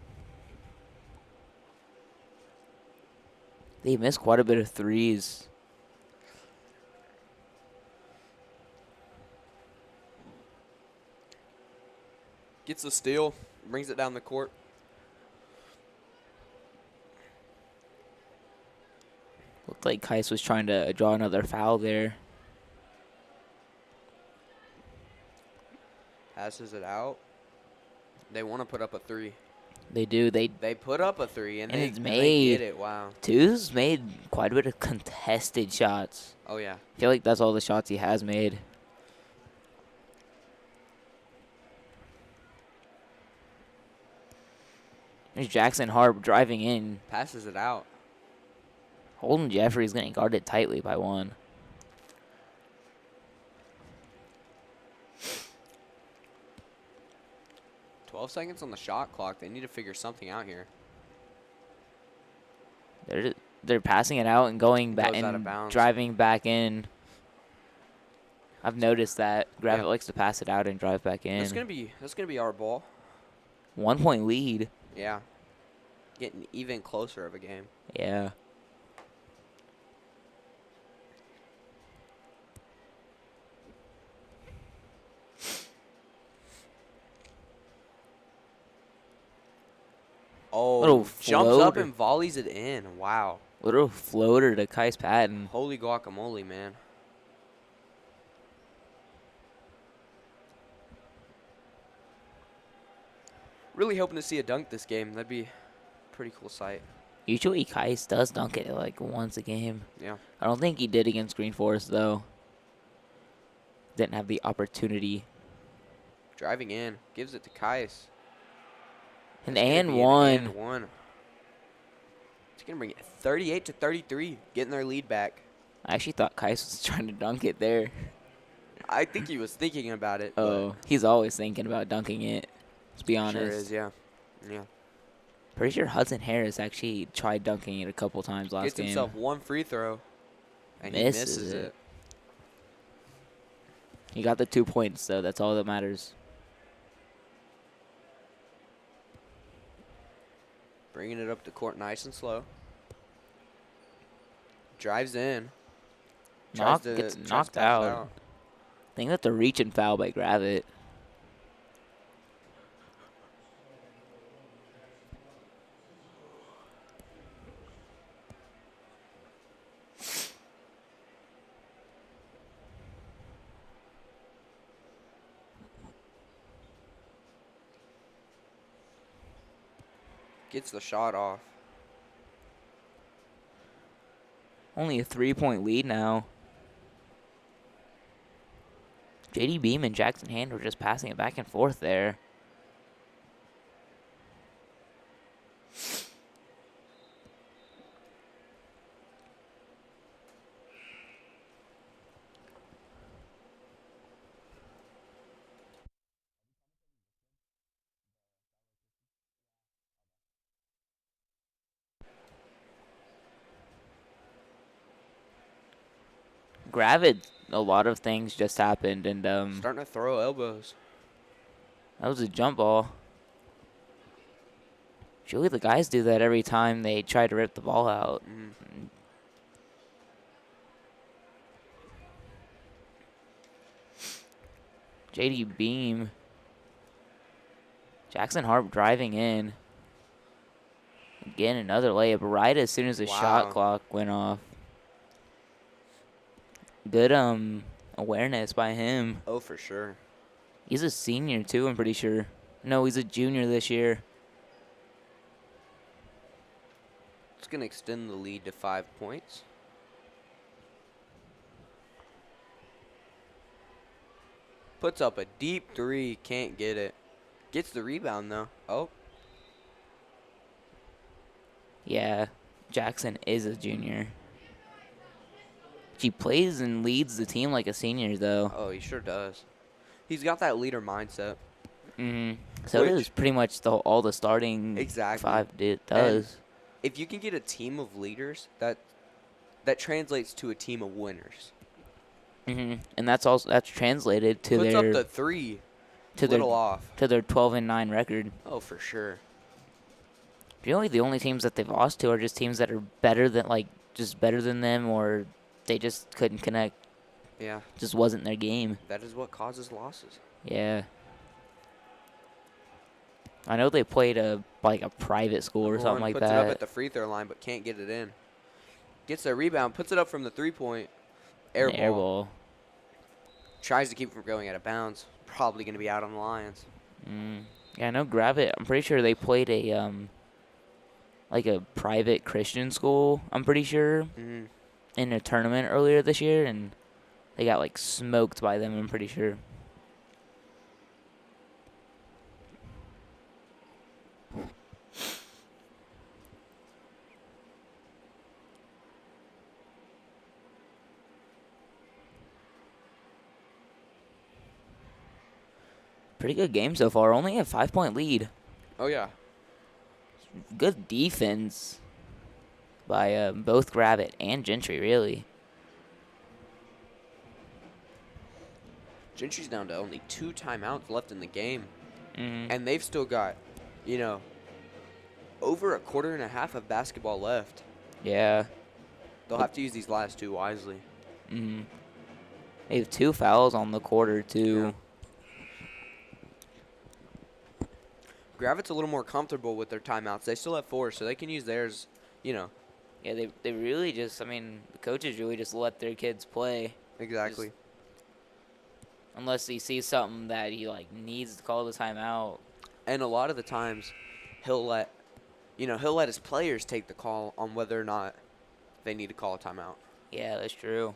They missed quite a bit of threes. Gets the steal. Brings it down the court. Looked like Kais was trying to draw another foul there. Passes it out. They want to put up a 3. They do. They put up a 3 and it's they made. get it. Wow. Two's made quite a bit of contested shots. Oh, yeah. I feel like that's all the shots he has made. There's Jackson Harp driving in. Passes it out. Holden Jeffrey's getting guarded tightly by 1. Seconds on the shot clock. They need to figure something out here. They're passing it out and going back Goes out of and bounds. driving back in. I've noticed that Gravette likes to pass it out and drive back in. That's gonna be our ball. 1 point lead. Yeah. Getting even closer of a game. Yeah. Oh, Little jumps up floater. and volleys it in. Wow. Little floater to Kais Patton. Holy guacamole, man. Really hoping to see a dunk this game. That'd be a pretty cool sight. Usually Kais does dunk it like once a game. Yeah. I don't think he did against Green Forest, though. Didn't have the opportunity. Driving in. Gives it to Kais. And one. one. One. It's going to bring it 38-33. Getting their lead back. I actually thought Kais was trying to dunk it there. I think he was thinking about it. Oh, he's always thinking about dunking it. Let's be honest. Sure is, yeah. Yeah. Pretty sure Hudson Harris actually tried dunking it a couple times last Gets game. himself 1 free throw. And Misses he misses it. He got the 2 points, though. That's all that matters. Bringing it up the court nice and slow. Drives in. Gets knocked out. I think that's a reach and foul by Gravette. Gets the shot off. Only a 3-point lead now. JD Beam and Jackson Hand were just passing it back and forth there. Gravette, a lot of things just happened, and starting to throw elbows. that was a jump ball. Surely the guys do that every time they try to rip the ball out. Mm-hmm. JD Beam. Jackson Harp driving in. Again, another layup right as soon as the shot clock went off. Good awareness by him. Oh, for sure. He's a senior too, I'm pretty sure. No, he's a junior this year. It's going to extend the lead to 5 points. Puts up a deep three, can't get it. Gets the rebound, though. Oh. Yeah, Jackson is a junior. He plays and leads the team like a senior, though. Oh, he sure does. He's got that leader mindset. Mm-hmm. So it is pretty much all the starting five does. And if you can get a team of leaders, that translates to a team of winners. Mm-hmm. And that's translated to Puts their up the three. To their 12-9 record. Oh, for sure. Really, the only teams that they've lost to are just teams that are better than them, or they just couldn't connect. Yeah. Just wasn't their game. That is what causes losses. Yeah. I know they played a private school or something like that. Puts it up at the free throw line, but can't get it in. Gets a rebound, puts it up from the 3-point. Air ball. Tries to keep it from going out of bounds. Probably going to be out on the Lions. Yeah, I know Gravette. I'm pretty sure they played a private Christian school, I'm pretty sure, in a tournament earlier this year, and they got smoked by them, I'm pretty sure. Pretty good game so far. Only a 5-point lead. Oh, yeah. Good defense by both Gravette and Gentry, really. Gentry's down to only 2 timeouts left in the game. Mm-hmm. And they've still got, over a quarter and a half of basketball left. Yeah. They'll have to use these last 2 wisely. Mm-hmm. They have 2 fouls on the quarter, too. Yeah. Gravette's a little more comfortable with their timeouts. They still have 4, so they can use theirs, Yeah, they really just, the coaches really just let their kids play. Exactly. Unless he sees something that he, needs to call the timeout. And a lot of the times, he'll let his players take the call on whether or not they need to call a timeout. Yeah, that's true.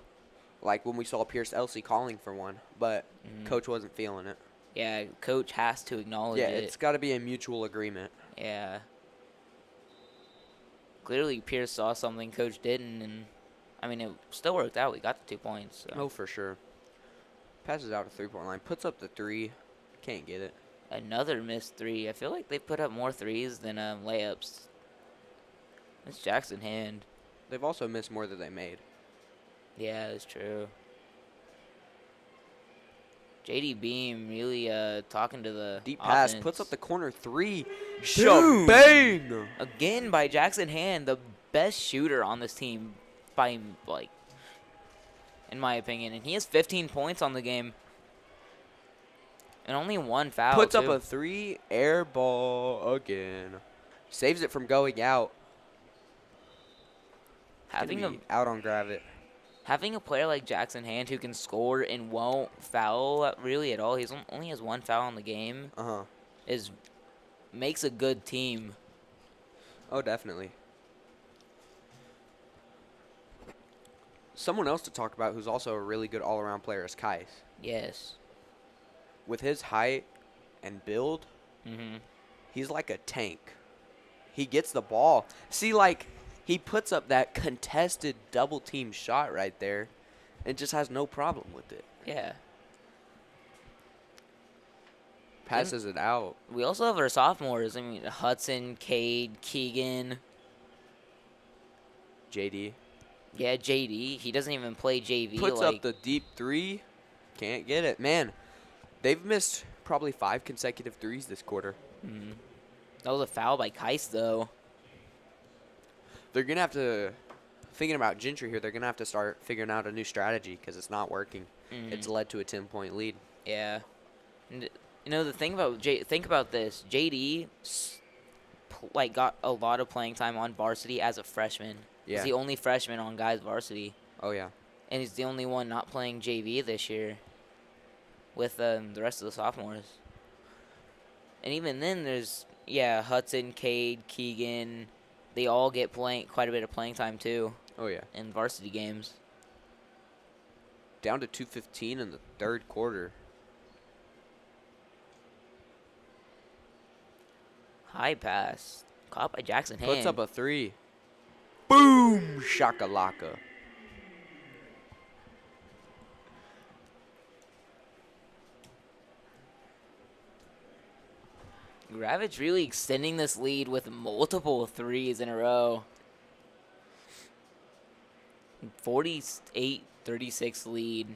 Like when we saw Pierce Elsie calling for one, but Coach wasn't feeling it. Yeah, Coach has to acknowledge it. Yeah, it's got to be a mutual agreement. Yeah. Clearly, Pierce saw something Coach didn't, and, it still worked out. We got the 2 points. So. Oh, for sure. Passes out a 3-point line. Puts up the 3. Can't get it. Another missed 3. I feel like they put up more 3s than layups. It's Jackson Hand. They've also missed more than they made. Yeah, that's true. JD Beam really talking to the deep pass, offense. puts up the corner 3. Shabang! Again by Jackson Hand, the best shooter on this team by, in my opinion. And he has 15 points on the game. And only 1 foul, Puts up a 3, air ball again. Saves it from going out. Having out on Gravette. Having a player like Jackson Hand who can score and won't foul really at all, he only has 1 foul in the game, makes a good team. Oh, definitely. Someone else to talk about who's also a really good all-around player is Kais. Yes. With his height and build, he's like a tank. He gets the ball. See, he puts up that contested double-team shot right there and just has no problem with it. Yeah. Passes it out. We also have our sophomores. Hudson, Cade, Keegan. JD. Yeah, JD. He doesn't even play JV. Puts up the deep three. Can't get it. Man, they've missed probably 5 consecutive threes this quarter. That was a foul by Kais, though. They're going to have to, thinking about Gentry here, they're going to have to start figuring out a new strategy because it's not working. It's led to a 10-point lead. Yeah. And, the thing about think about this. JD, got a lot of playing time on varsity as a freshman. Yeah. He's the only freshman on guys varsity. Oh, yeah. And he's the only one not playing JV this year with the rest of the sophomores. And even then, there's, Hudson, Cade, Keegan. They all get quite a bit of playing time, too. Oh, yeah. In varsity games. Down to 2:15 in the third quarter. High pass. Caught by Jackson Hand. Puts up a 3. Boom! Shakalaka. Gravette's really extending this lead with multiple threes in a row. 48-36 lead.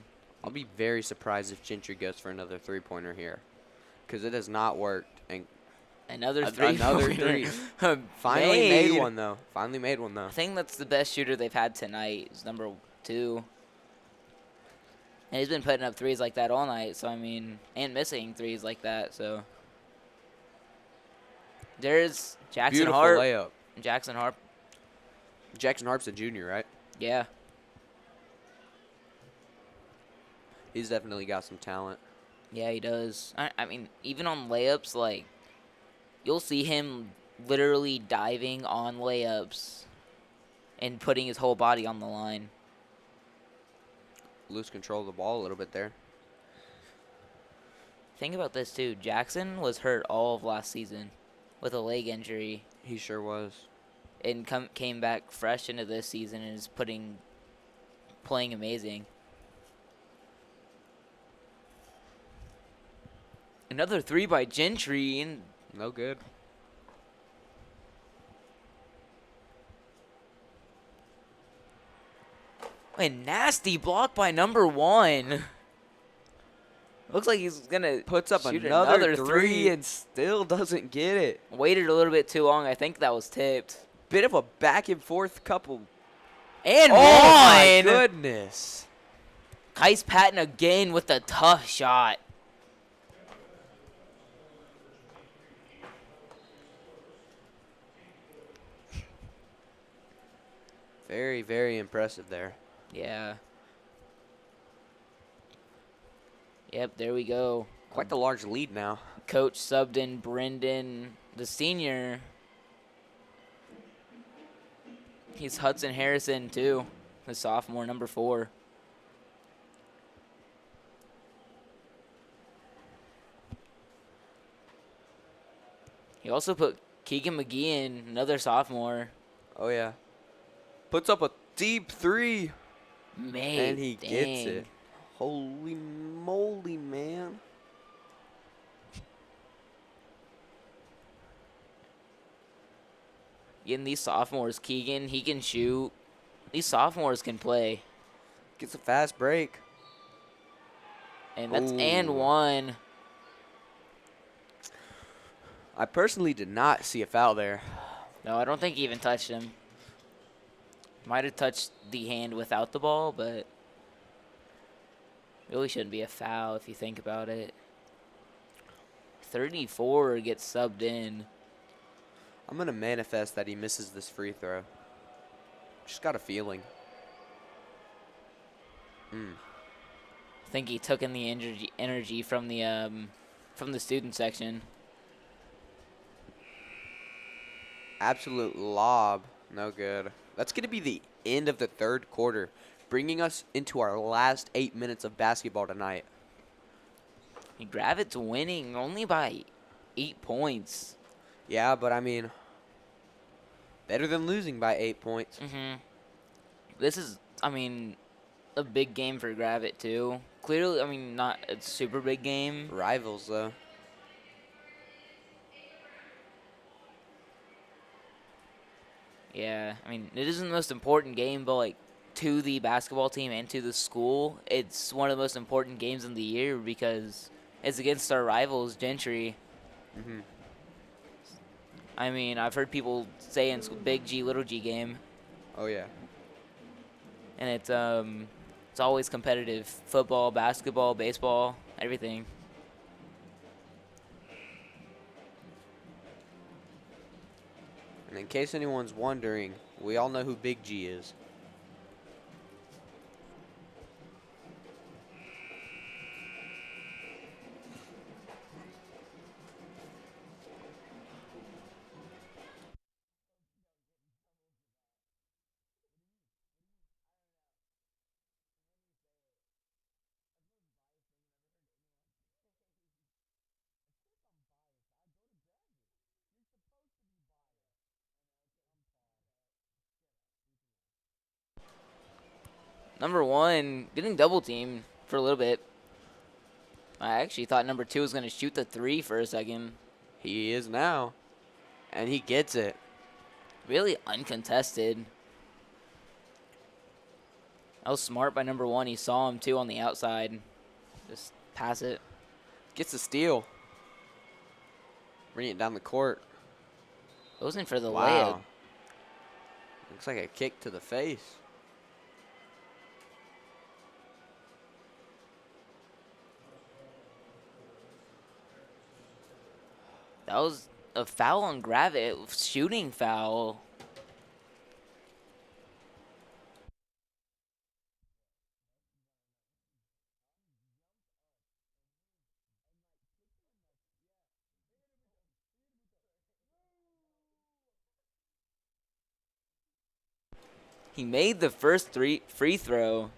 I'll be very surprised if Gentry goes for another three-pointer here, because it has not worked. And another Another three. Finally made one, though. I think that's the best shooter they've had tonight. Is number 2. And he's been putting up threes like that all night. So, and missing threes like that. So, there's Jackson Beautiful Harp. layup. Jackson Harp. Jackson Harp's a junior, right? Yeah. He's definitely got some talent. Yeah, he does. Even on layups, you'll see him literally diving on layups and putting his whole body on the line. Lose control of the ball a little bit there. Think about this, too. Jackson was hurt all of last season with a leg injury. He sure was. And came back fresh into this season and is playing amazing. Another 3 by Gentry. And no good. A nasty block by number 1. Looks like he's going to Puts up shoot another 3 and still doesn't get it. Waited a little bit too long. I think that was tipped. Bit of a back and forth couple. And oh, my one! goodness. Kais Patton again with a tough shot. Very, very impressive there. Yeah. Yep, there we go. Quite the large lead now. Coach subbed in Brendan, the senior. He's Hudson Harrison, too, the sophomore, number 4. He also put Keegan McGee in, another sophomore. Oh, yeah. Puts up a deep 3. Man, and he gets it. Holy moly, man. Getting these sophomores, Keegan, he can shoot. These sophomores can play. Gets a fast break. And that's and one. I personally did not see a foul there. No, I don't think he even touched him. Might have touched the hand without the ball, but really shouldn't be a foul if you think about it. 34 gets subbed in. I'm going to manifest that he misses this free throw. Just got a feeling. I think he took in the energy from the student section. Absolute lob. No good. That's going to be the end of the third quarter, bringing us into our last 8 minutes of basketball tonight. Gravette's winning only by 8 points. Yeah, but better than losing by 8 points. This is, a big game for Gravette, too. Clearly, not a super big game. Rivals, though. Yeah, it isn't the most important game, but, to the basketball team and to the school, it's one of the most important games in the year because it's against our rivals, Gentry. Mm-hmm. I mean, I've heard people say in school, big G, little G game. Oh, yeah. And it's always competitive. Football, basketball, baseball, everything. And in case anyone's wondering, we all know who Big G is. Number 1 getting double teamed for a little bit. I actually thought number 2 was going to shoot the 3 for a second. He is now. And he gets it. Really uncontested. That was smart by number 1. He saw him, too, on the outside. Just pass it. Gets the steal. Bring it down the court. Goes in for the Wow. layup. Looks like a kick to the face. That was a foul on Gravette. Shooting foul. He made the first free throw.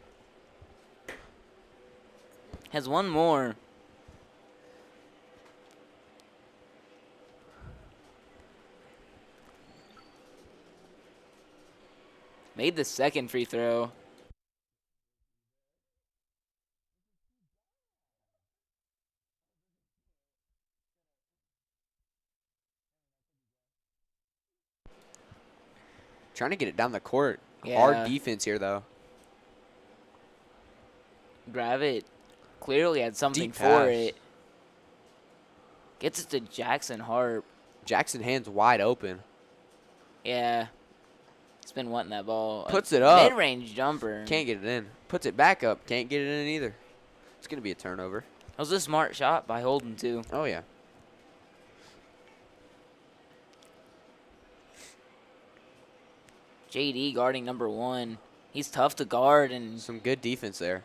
Has one more. Made the second free throw. Trying to get it down the court. Yeah. Hard defense here, though. Gravette clearly had something Deep for pass. it. Gets it to Jackson Harp. Jackson hands wide open. Yeah. He's been wanting that ball. Puts it up. Mid-range jumper. Can't get it in. Puts it back up. Can't get it in either. It's going to be a turnover. That was a smart shot by Holden, too. Oh, yeah. JD guarding number 1. He's tough to guard, and Some good defense there.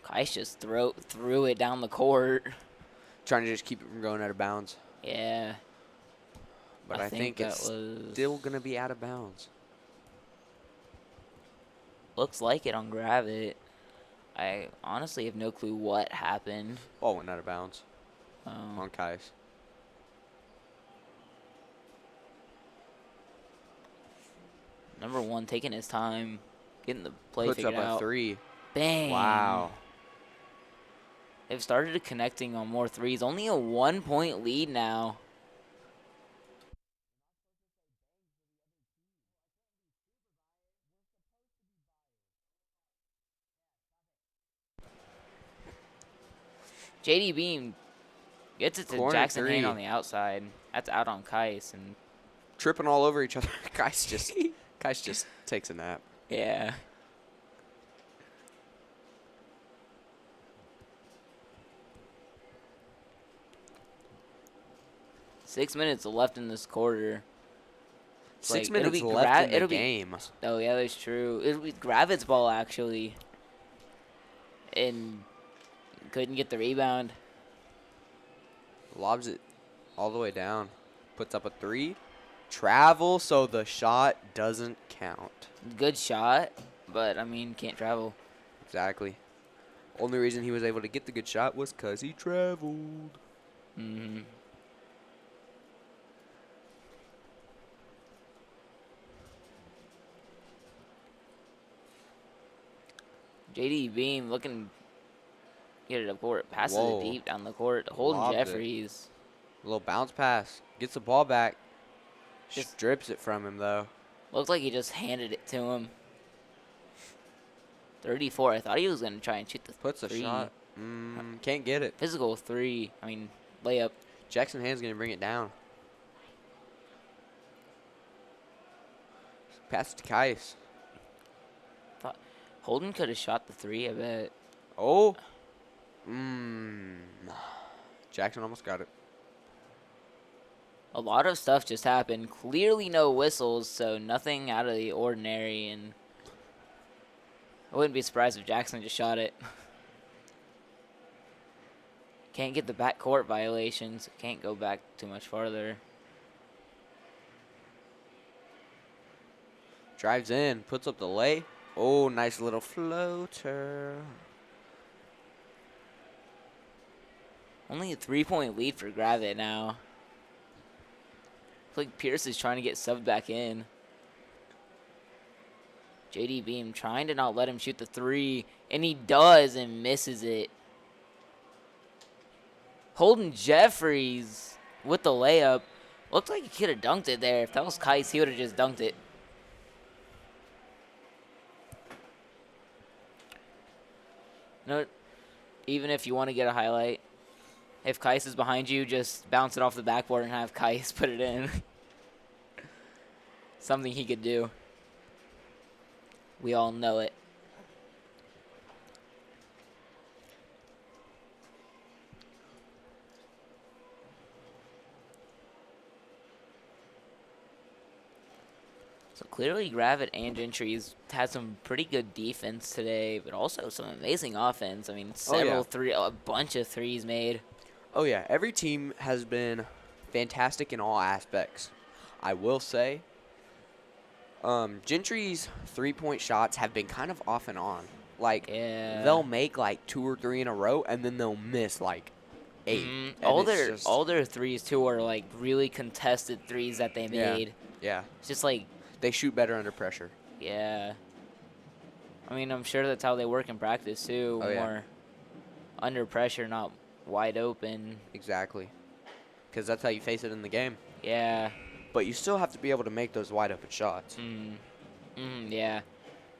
Kais just threw it down the court. Trying to just keep it from going out of bounds. Yeah. But I think that it's was still going to be out of bounds. looks like it on Gravette. I honestly have no clue what happened. Ball went out of bounds on Kais. Number 1 taking his time, getting the play Puts figured up out. a 3. Bang. Wow. They've started connecting on more threes. Only a 1-point lead now. JD Beam gets it to Corner Jackson 3. Hand on the outside. That's out on Kais, and Tripping all over each other. Kais just takes a nap. yeah. Six minutes left in this quarter. 6 Like, it'll minutes be left in it'll the be- game. Oh, yeah, that's true. It'll be Gravette's ball, actually. And couldn't get the rebound. Lobs it all the way down. Puts up a 3. Travel, so the shot doesn't count. Good shot, but, I mean, can't travel. Exactly. Only reason he was able to get the good shot was because he traveled. Mm-hmm. JD Beam looking get it up court, passes Whoa. it deep down the court. Holden Lobbed it. Jeffries. A little bounce pass. Gets the ball back. Just- Strips it from him, though. Looked like he just handed it to him. 34. I thought he was going to try and shoot the Puts a three. shot. Can't get it. Physical three. I mean, layup. Jackson Hand's going to bring it down. Pass to Kais. Holden could have shot the three, I bet. Oh. Jackson almost got it. A lot of stuff just happened. Clearly no whistles, so nothing out of the ordinary. And I wouldn't be surprised if Jackson just shot it. Can't get the backcourt violations. Can't go back too much farther. Drives in, puts up the lay. Oh, nice little floater. Only a 3-point lead for Gravette now. I feel like Pierce is trying to get subbed back in. JD Beam trying to not let him shoot the three, and he does and misses it. Holden Jeffries with the layup. Looked like he could have dunked it there. If that was Kais, he would have just dunked it. You know, even if you want to get a highlight, if Kais is behind you, just bounce it off the backboard and have Kais put it in. Something he could do. We all know it. So clearly Gravette and Gentry's had some pretty good defense today, but also some amazing offense. I mean, a bunch of threes made. Oh, yeah. Every team has been fantastic in all aspects. I will say, Gentry's three-point shots have been kind of off and on. Like, they'll make, like, 2 or 3 in a row, and then they'll miss, like, 8. All their threes, too, are, like, really contested threes that they made. Yeah. It's just, like... They shoot better under pressure. Yeah. I mean, I'm sure that's how they work in practice, too. More under pressure, not wide open. Exactly. Because that's how you face it in the game. Yeah. But you still have to be able to make those wide open shots. Yeah.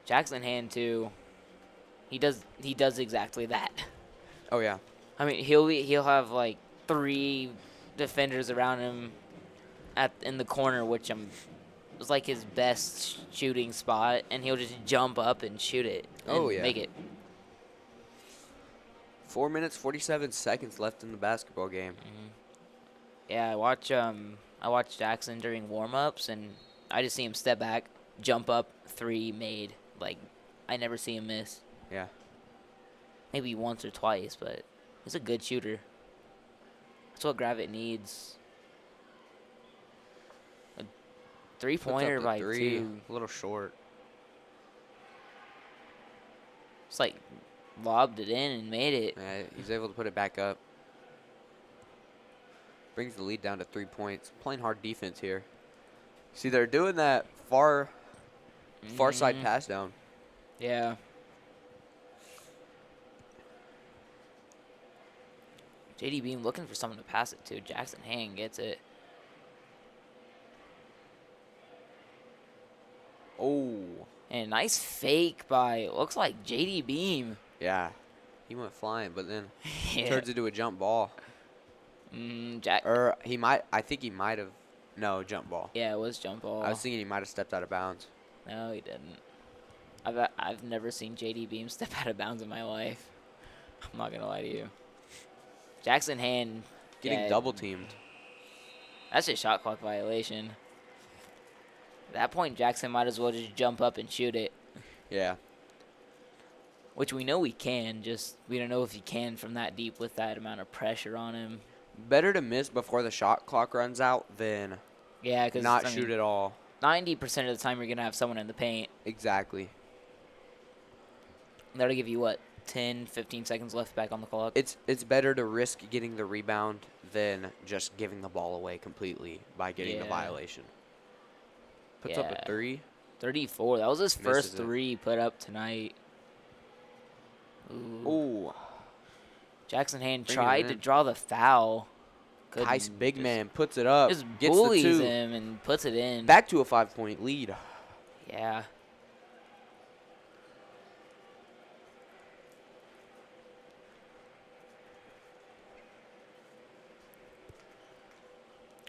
Jackson Hand, too. He does exactly that. Oh, yeah. I mean, he'll have, like, 3 defenders around him in the corner, which was like his best shooting spot, and he'll just jump up and shoot it. And make it. 4 minutes, 47 seconds left in the basketball game. Yeah, I watch Jackson during warm-ups, and I just see him step back, jump up, 3 made. Like, I never see him miss. Yeah. Maybe once or twice, but he's a good shooter. That's what Gravette needs. A 3-pointer by 2. A little short. It's like lobbed it in and made it. Yeah, he's able to put it back up. Brings the lead down to 3 points. Playing hard defense here. See, they're doing that far side pass down. Yeah. JD Beam looking for someone to pass it to. Jackson Hand gets it. Oh. And a nice fake by, looks like JD Beam. Yeah. He went flying, but then turns into a jump ball. I think he might have. No, jump ball. Yeah, it was jump ball. I was thinking he might have stepped out of bounds. No, he didn't. I've never seen JD Beam step out of bounds in my life. I'm not going to lie to you. Jackson Hand getting double teamed. That's a shot clock violation. At that point, Jackson might as well just jump up and shoot it. Yeah. Which we know he can, just we don't know if he can from that deep with that amount of pressure on him. Better to miss before the shot clock runs out than not shoot at all. 90% of the time you're going to have someone in the paint. Exactly. That'll give you, what, 10, 15 seconds left back on the clock? It's better to risk getting the rebound than just giving the ball away completely by getting the violation. Puts up a 3. 34. That was his first 3 put up tonight. Ooh. Jackson Hand tried to draw the foul. Nice big man puts it up. Just gets bullies the 2. him and puts it in. Back to a 5-point lead. Yeah.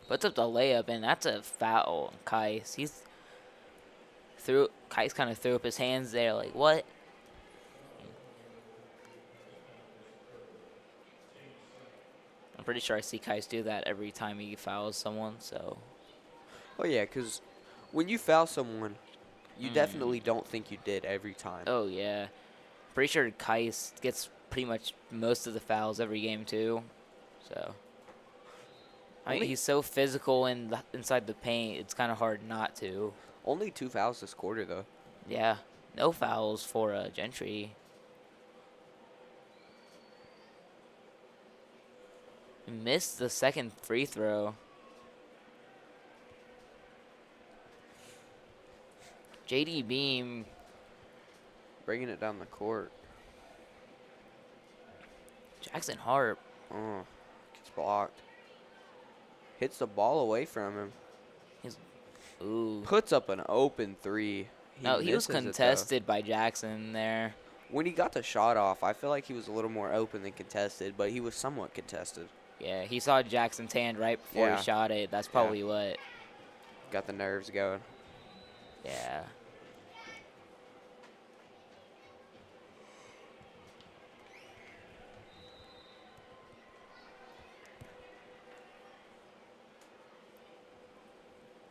Puts up the layup, and that's a foul. Kais, Kais kind of threw up his hands there, like, what? I'm pretty sure I see Kais do that every time he fouls someone, so. Oh, yeah, because when you foul someone, you definitely don't think you did every time. Oh, yeah. Pretty sure Kais gets pretty much most of the fouls every game, too. So. I mean, he's so physical inside the paint, it's kind of hard not to. Only 2 fouls this quarter, though. Yeah. No fouls for Gentry. He missed the second free throw. JD Beam. Bringing it down the court. Jackson Harp. Oh, gets blocked. Hits the ball away from him. Ooh. Puts up an open 3. He was contested by Jackson there. When he got the shot off, I feel like he was a little more open than contested, but he was somewhat contested. Yeah, he saw Jackson's hand right before he shot it. That's probably what. Got the nerves going. Yeah.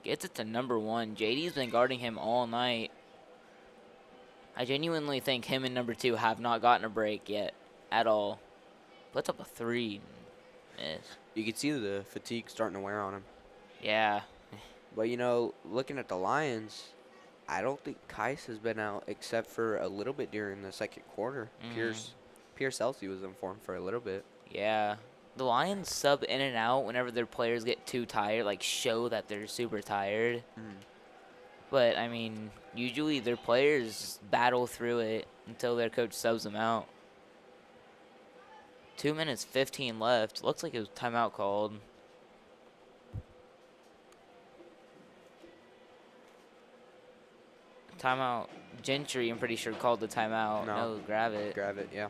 Gets it to number 1. JD's been guarding him all night. I genuinely think him and number 2 have not gotten a break yet at all. Puts up a 3. Miss. You can see the fatigue starting to wear on him. Yeah. But, looking at the Lions, I don't think Kais has been out except for a little bit during the second quarter. Pierce Elsey was in form for a little bit. Yeah. The Lions sub in and out whenever their players get too tired, like show that they're super tired. But, I mean, usually their players battle through it until their coach subs them out. 2 minutes, 15 left. Looks like it was timeout called. Timeout. Gentry, I'm pretty sure, called the timeout. No, Gravette. Gravette, yeah.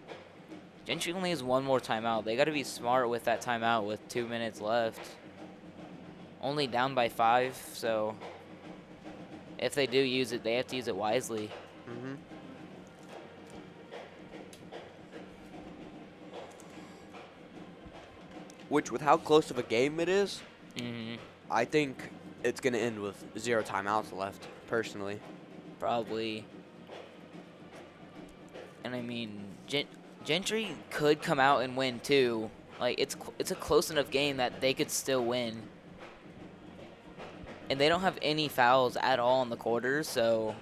Gentry only has one more timeout. They got to be smart with that timeout with 2 minutes left. Only down by 5, so if they do use it, they have to use it wisely. Which, with how close of a game it is, I think it's going to end with 0 timeouts left, personally. Probably. And, I mean, Gentry could come out and win, too. Like, it's a close enough game that they could still win. And they don't have any fouls at all in the quarters, so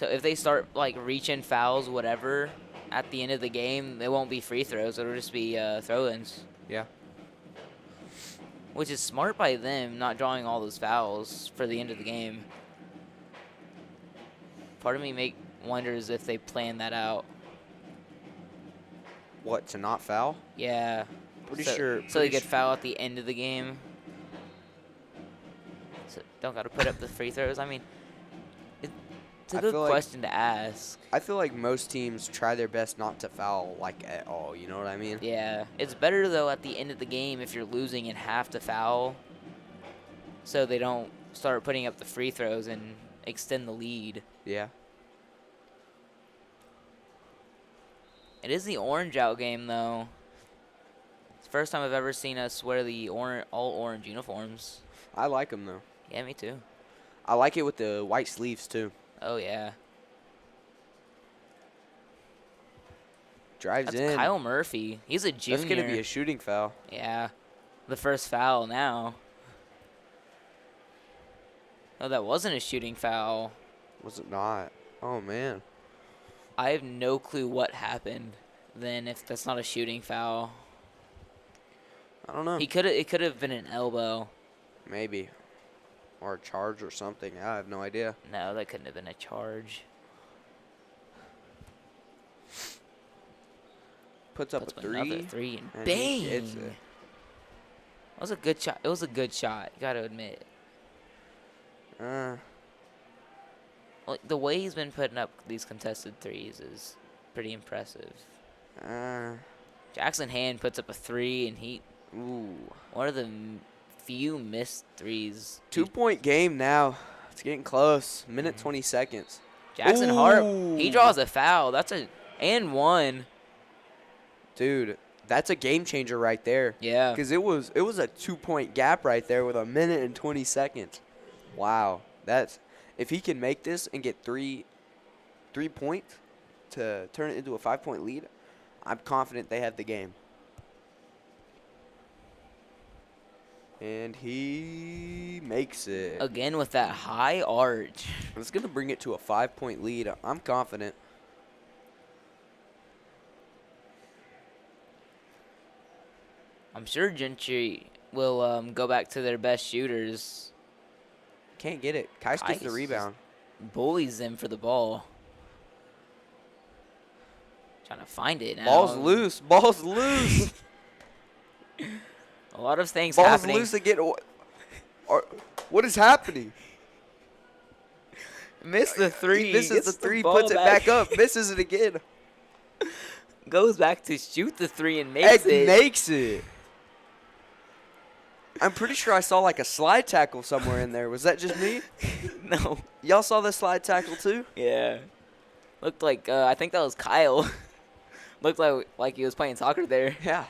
if they start, like, reaching fouls, whatever, at the end of the game, it won't be free throws. It'll just be throw-ins. Yeah. Which is smart by them, not drawing all those fouls for the end of the game. Part of me wonders if they planned that out. What, to not foul? Yeah. Pretty sure. So they could foul at the end of the game. So don't got to put up the free throws. I mean, it's a good question to ask. I feel like most teams try their best not to foul, like, at all. You know what I mean? Yeah. It's better, though, at the end of the game if you're losing and have to foul, so they don't start putting up the free throws and extend the lead. Yeah. It is the orange out game, though. It's the first time I've ever seen us wear the all orange uniforms. I like them, though. Yeah, me too. I like it with the white sleeves, too. Oh, yeah. Drives That's in. Kyle Murphy. He's a junior. That's going to be a shooting foul. Yeah. The first foul now. Oh, that wasn't a shooting foul. Was it not? Oh, man. I have no clue what happened then if that's not a shooting foul. I don't know. It could have been an elbow. Maybe. Or a charge or something. I have no idea. No, that couldn't have been a charge. Puts up a 3. Another 3 and and bang! It was a good shot. It was a good shot, you got to admit. Like, the way he's been putting up these contested threes is pretty impressive. Jackson Hand puts up a 3, and one of the few missed threes. 2-point game now. It's getting close. Minute 20 seconds. Jackson Hart, he draws a foul. That's and one. Dude, that's a game changer right there. Yeah. Because it was a 2-point gap right there with a minute and 20 seconds. Wow. That's if he can make this and get three points to turn it into a 5-point lead, I'm confident they have the game. And he makes it. Again with that high arch. It's going to bring it to a 5-point lead. I'm confident. I'm sure Gentry will go back to their best shooters. Can't get it. Kais gets the rebound. Bullies them for the ball. Trying to find it now. Ball's loose. Ball's loose. A lot of things Ball's happening. loose again. What is happening? Missed the three. He misses the three, ball puts it back up, misses it again. Goes back to shoot the three and makes it. Makes it. I'm pretty sure I saw like a slide tackle somewhere in there. Was that just me? No. Y'all saw the slide tackle too? Yeah. Looked like, I think that was Kyle. Looked like he was playing soccer there. Yeah.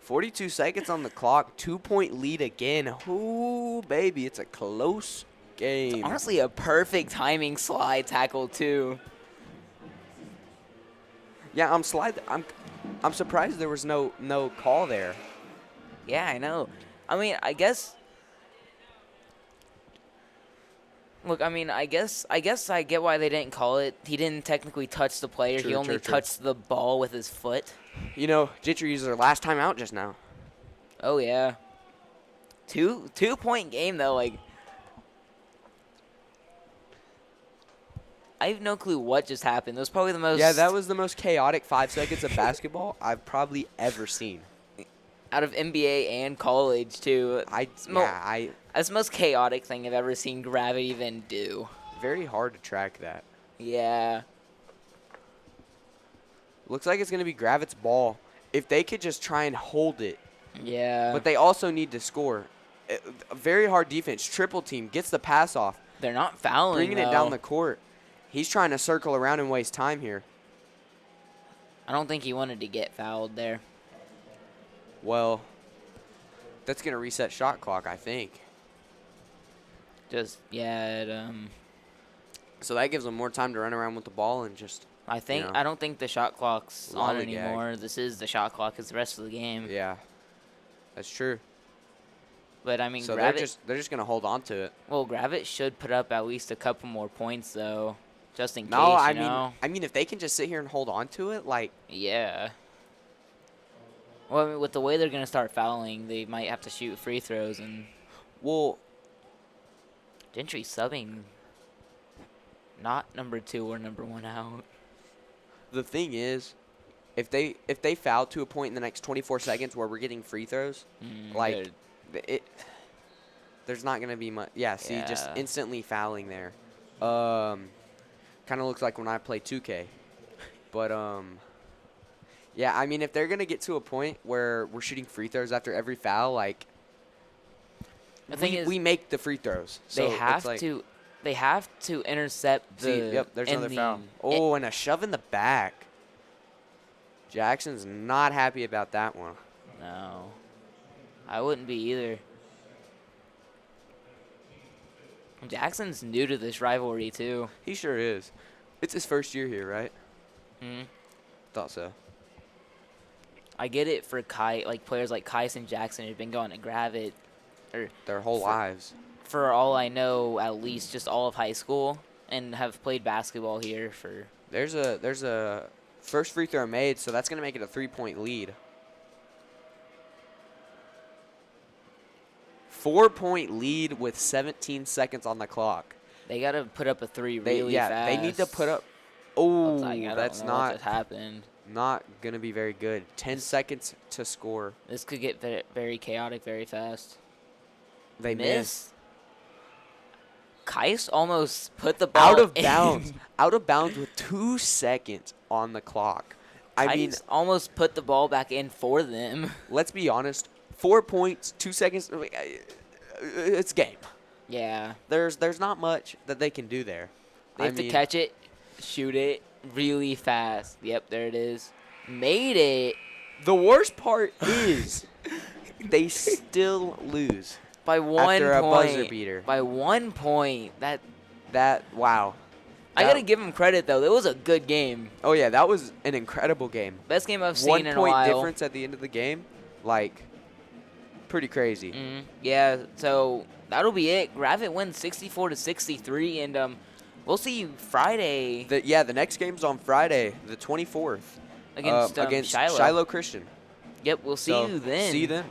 42 seconds on the clock. 2-point lead again. Ooh, baby, it's a close game. It's honestly a perfect timing slide tackle too. Yeah, I'm surprised there was no call there. Yeah, I know. I mean, I guess. Look, I mean, I guess I get why they didn't call it. He didn't technically touch the player. He only touched the ball with his foot. You know, Gentry used their last time out just now. Oh yeah. 2-point game though. Like, I have no clue what just happened. It was probably the most. Yeah, that was the most chaotic 5 seconds of basketball I've probably ever seen. Out of NBA and college too. That's the most chaotic thing I've ever seen Gravette even do. Very hard to track that. Yeah. Looks like it's going to be Gravette's ball. If they could just try and hold it. Yeah. But they also need to score. A very hard defense. Triple team. Gets the pass off. They're not fouling, Bringing it down the court. He's trying to circle around and waste time here. I don't think he wanted to get fouled there. Well, that's going to reset shot clock, I think. Just, yeah. So that gives them more time to run around with the ball and just... I don't think the shot clock's on anymore. This is the shot clock. It's the rest of the game. Yeah, that's true. But I mean, so Gravette, they're just gonna hold on to it. Well, Gravette should put up at least a couple more points though, just in case. No, I mean, if they can just sit here and hold on to it, like. Yeah. Well, I mean, with the way they're gonna start fouling, they might have to shoot free throws and. Well. Gentry subbing. Not number 2 or number 1 out. The thing is, if they foul to a point in the next 24 seconds where we're getting free throws, there's not gonna be much. Yeah, see, just instantly fouling there. Kind of looks like when I play 2K, but yeah, I mean, if they're gonna get to a point where we're shooting free throws after every foul, like, the thing is, we make the free throws. So they have to intercept the. See, yep, there's another foul. Oh, and a shove in the back. Jackson's not happy about that one. No. I wouldn't be either. Jackson's new to this rivalry, too. He sure is. It's his first year here, right? Hmm. Thought so. I get it for players like Kais and Jackson who've been going to Gravette. Their whole lives. For all I know, at least just all of high school, and have played basketball here for. There's a first free throw made, so that's gonna make it a 3-point lead. 4-point lead with 17 seconds on the clock. They gotta put up a 3 really fast. They need to put up. Oh, that's not what happened. Not gonna be very good. 10 seconds to score. This could get very chaotic very fast. They miss. Kais almost put the ball out of bounds. Out of bounds with 2 seconds on the clock. I mean, almost put the ball back in for them. Let's be honest. 4 points, 2 seconds. It's game. Yeah. There's not much that they can do there. They have to catch it, shoot it really fast. Yep, there it is. Made it. The worst part is they still lose by 1 point. After a buzzer beater. By 1 point. Wow. I got to give them credit, though. It was a good game. Oh, yeah. That was an incredible game. Best game I've seen in a while. 1 point difference at the end of the game. Like, pretty crazy. Yeah, so that'll be it. Gravette wins 64-63, and we'll see you Friday. The next game's on Friday, the 24th. Against Shiloh Christian. Yep, we'll see you then. See you then.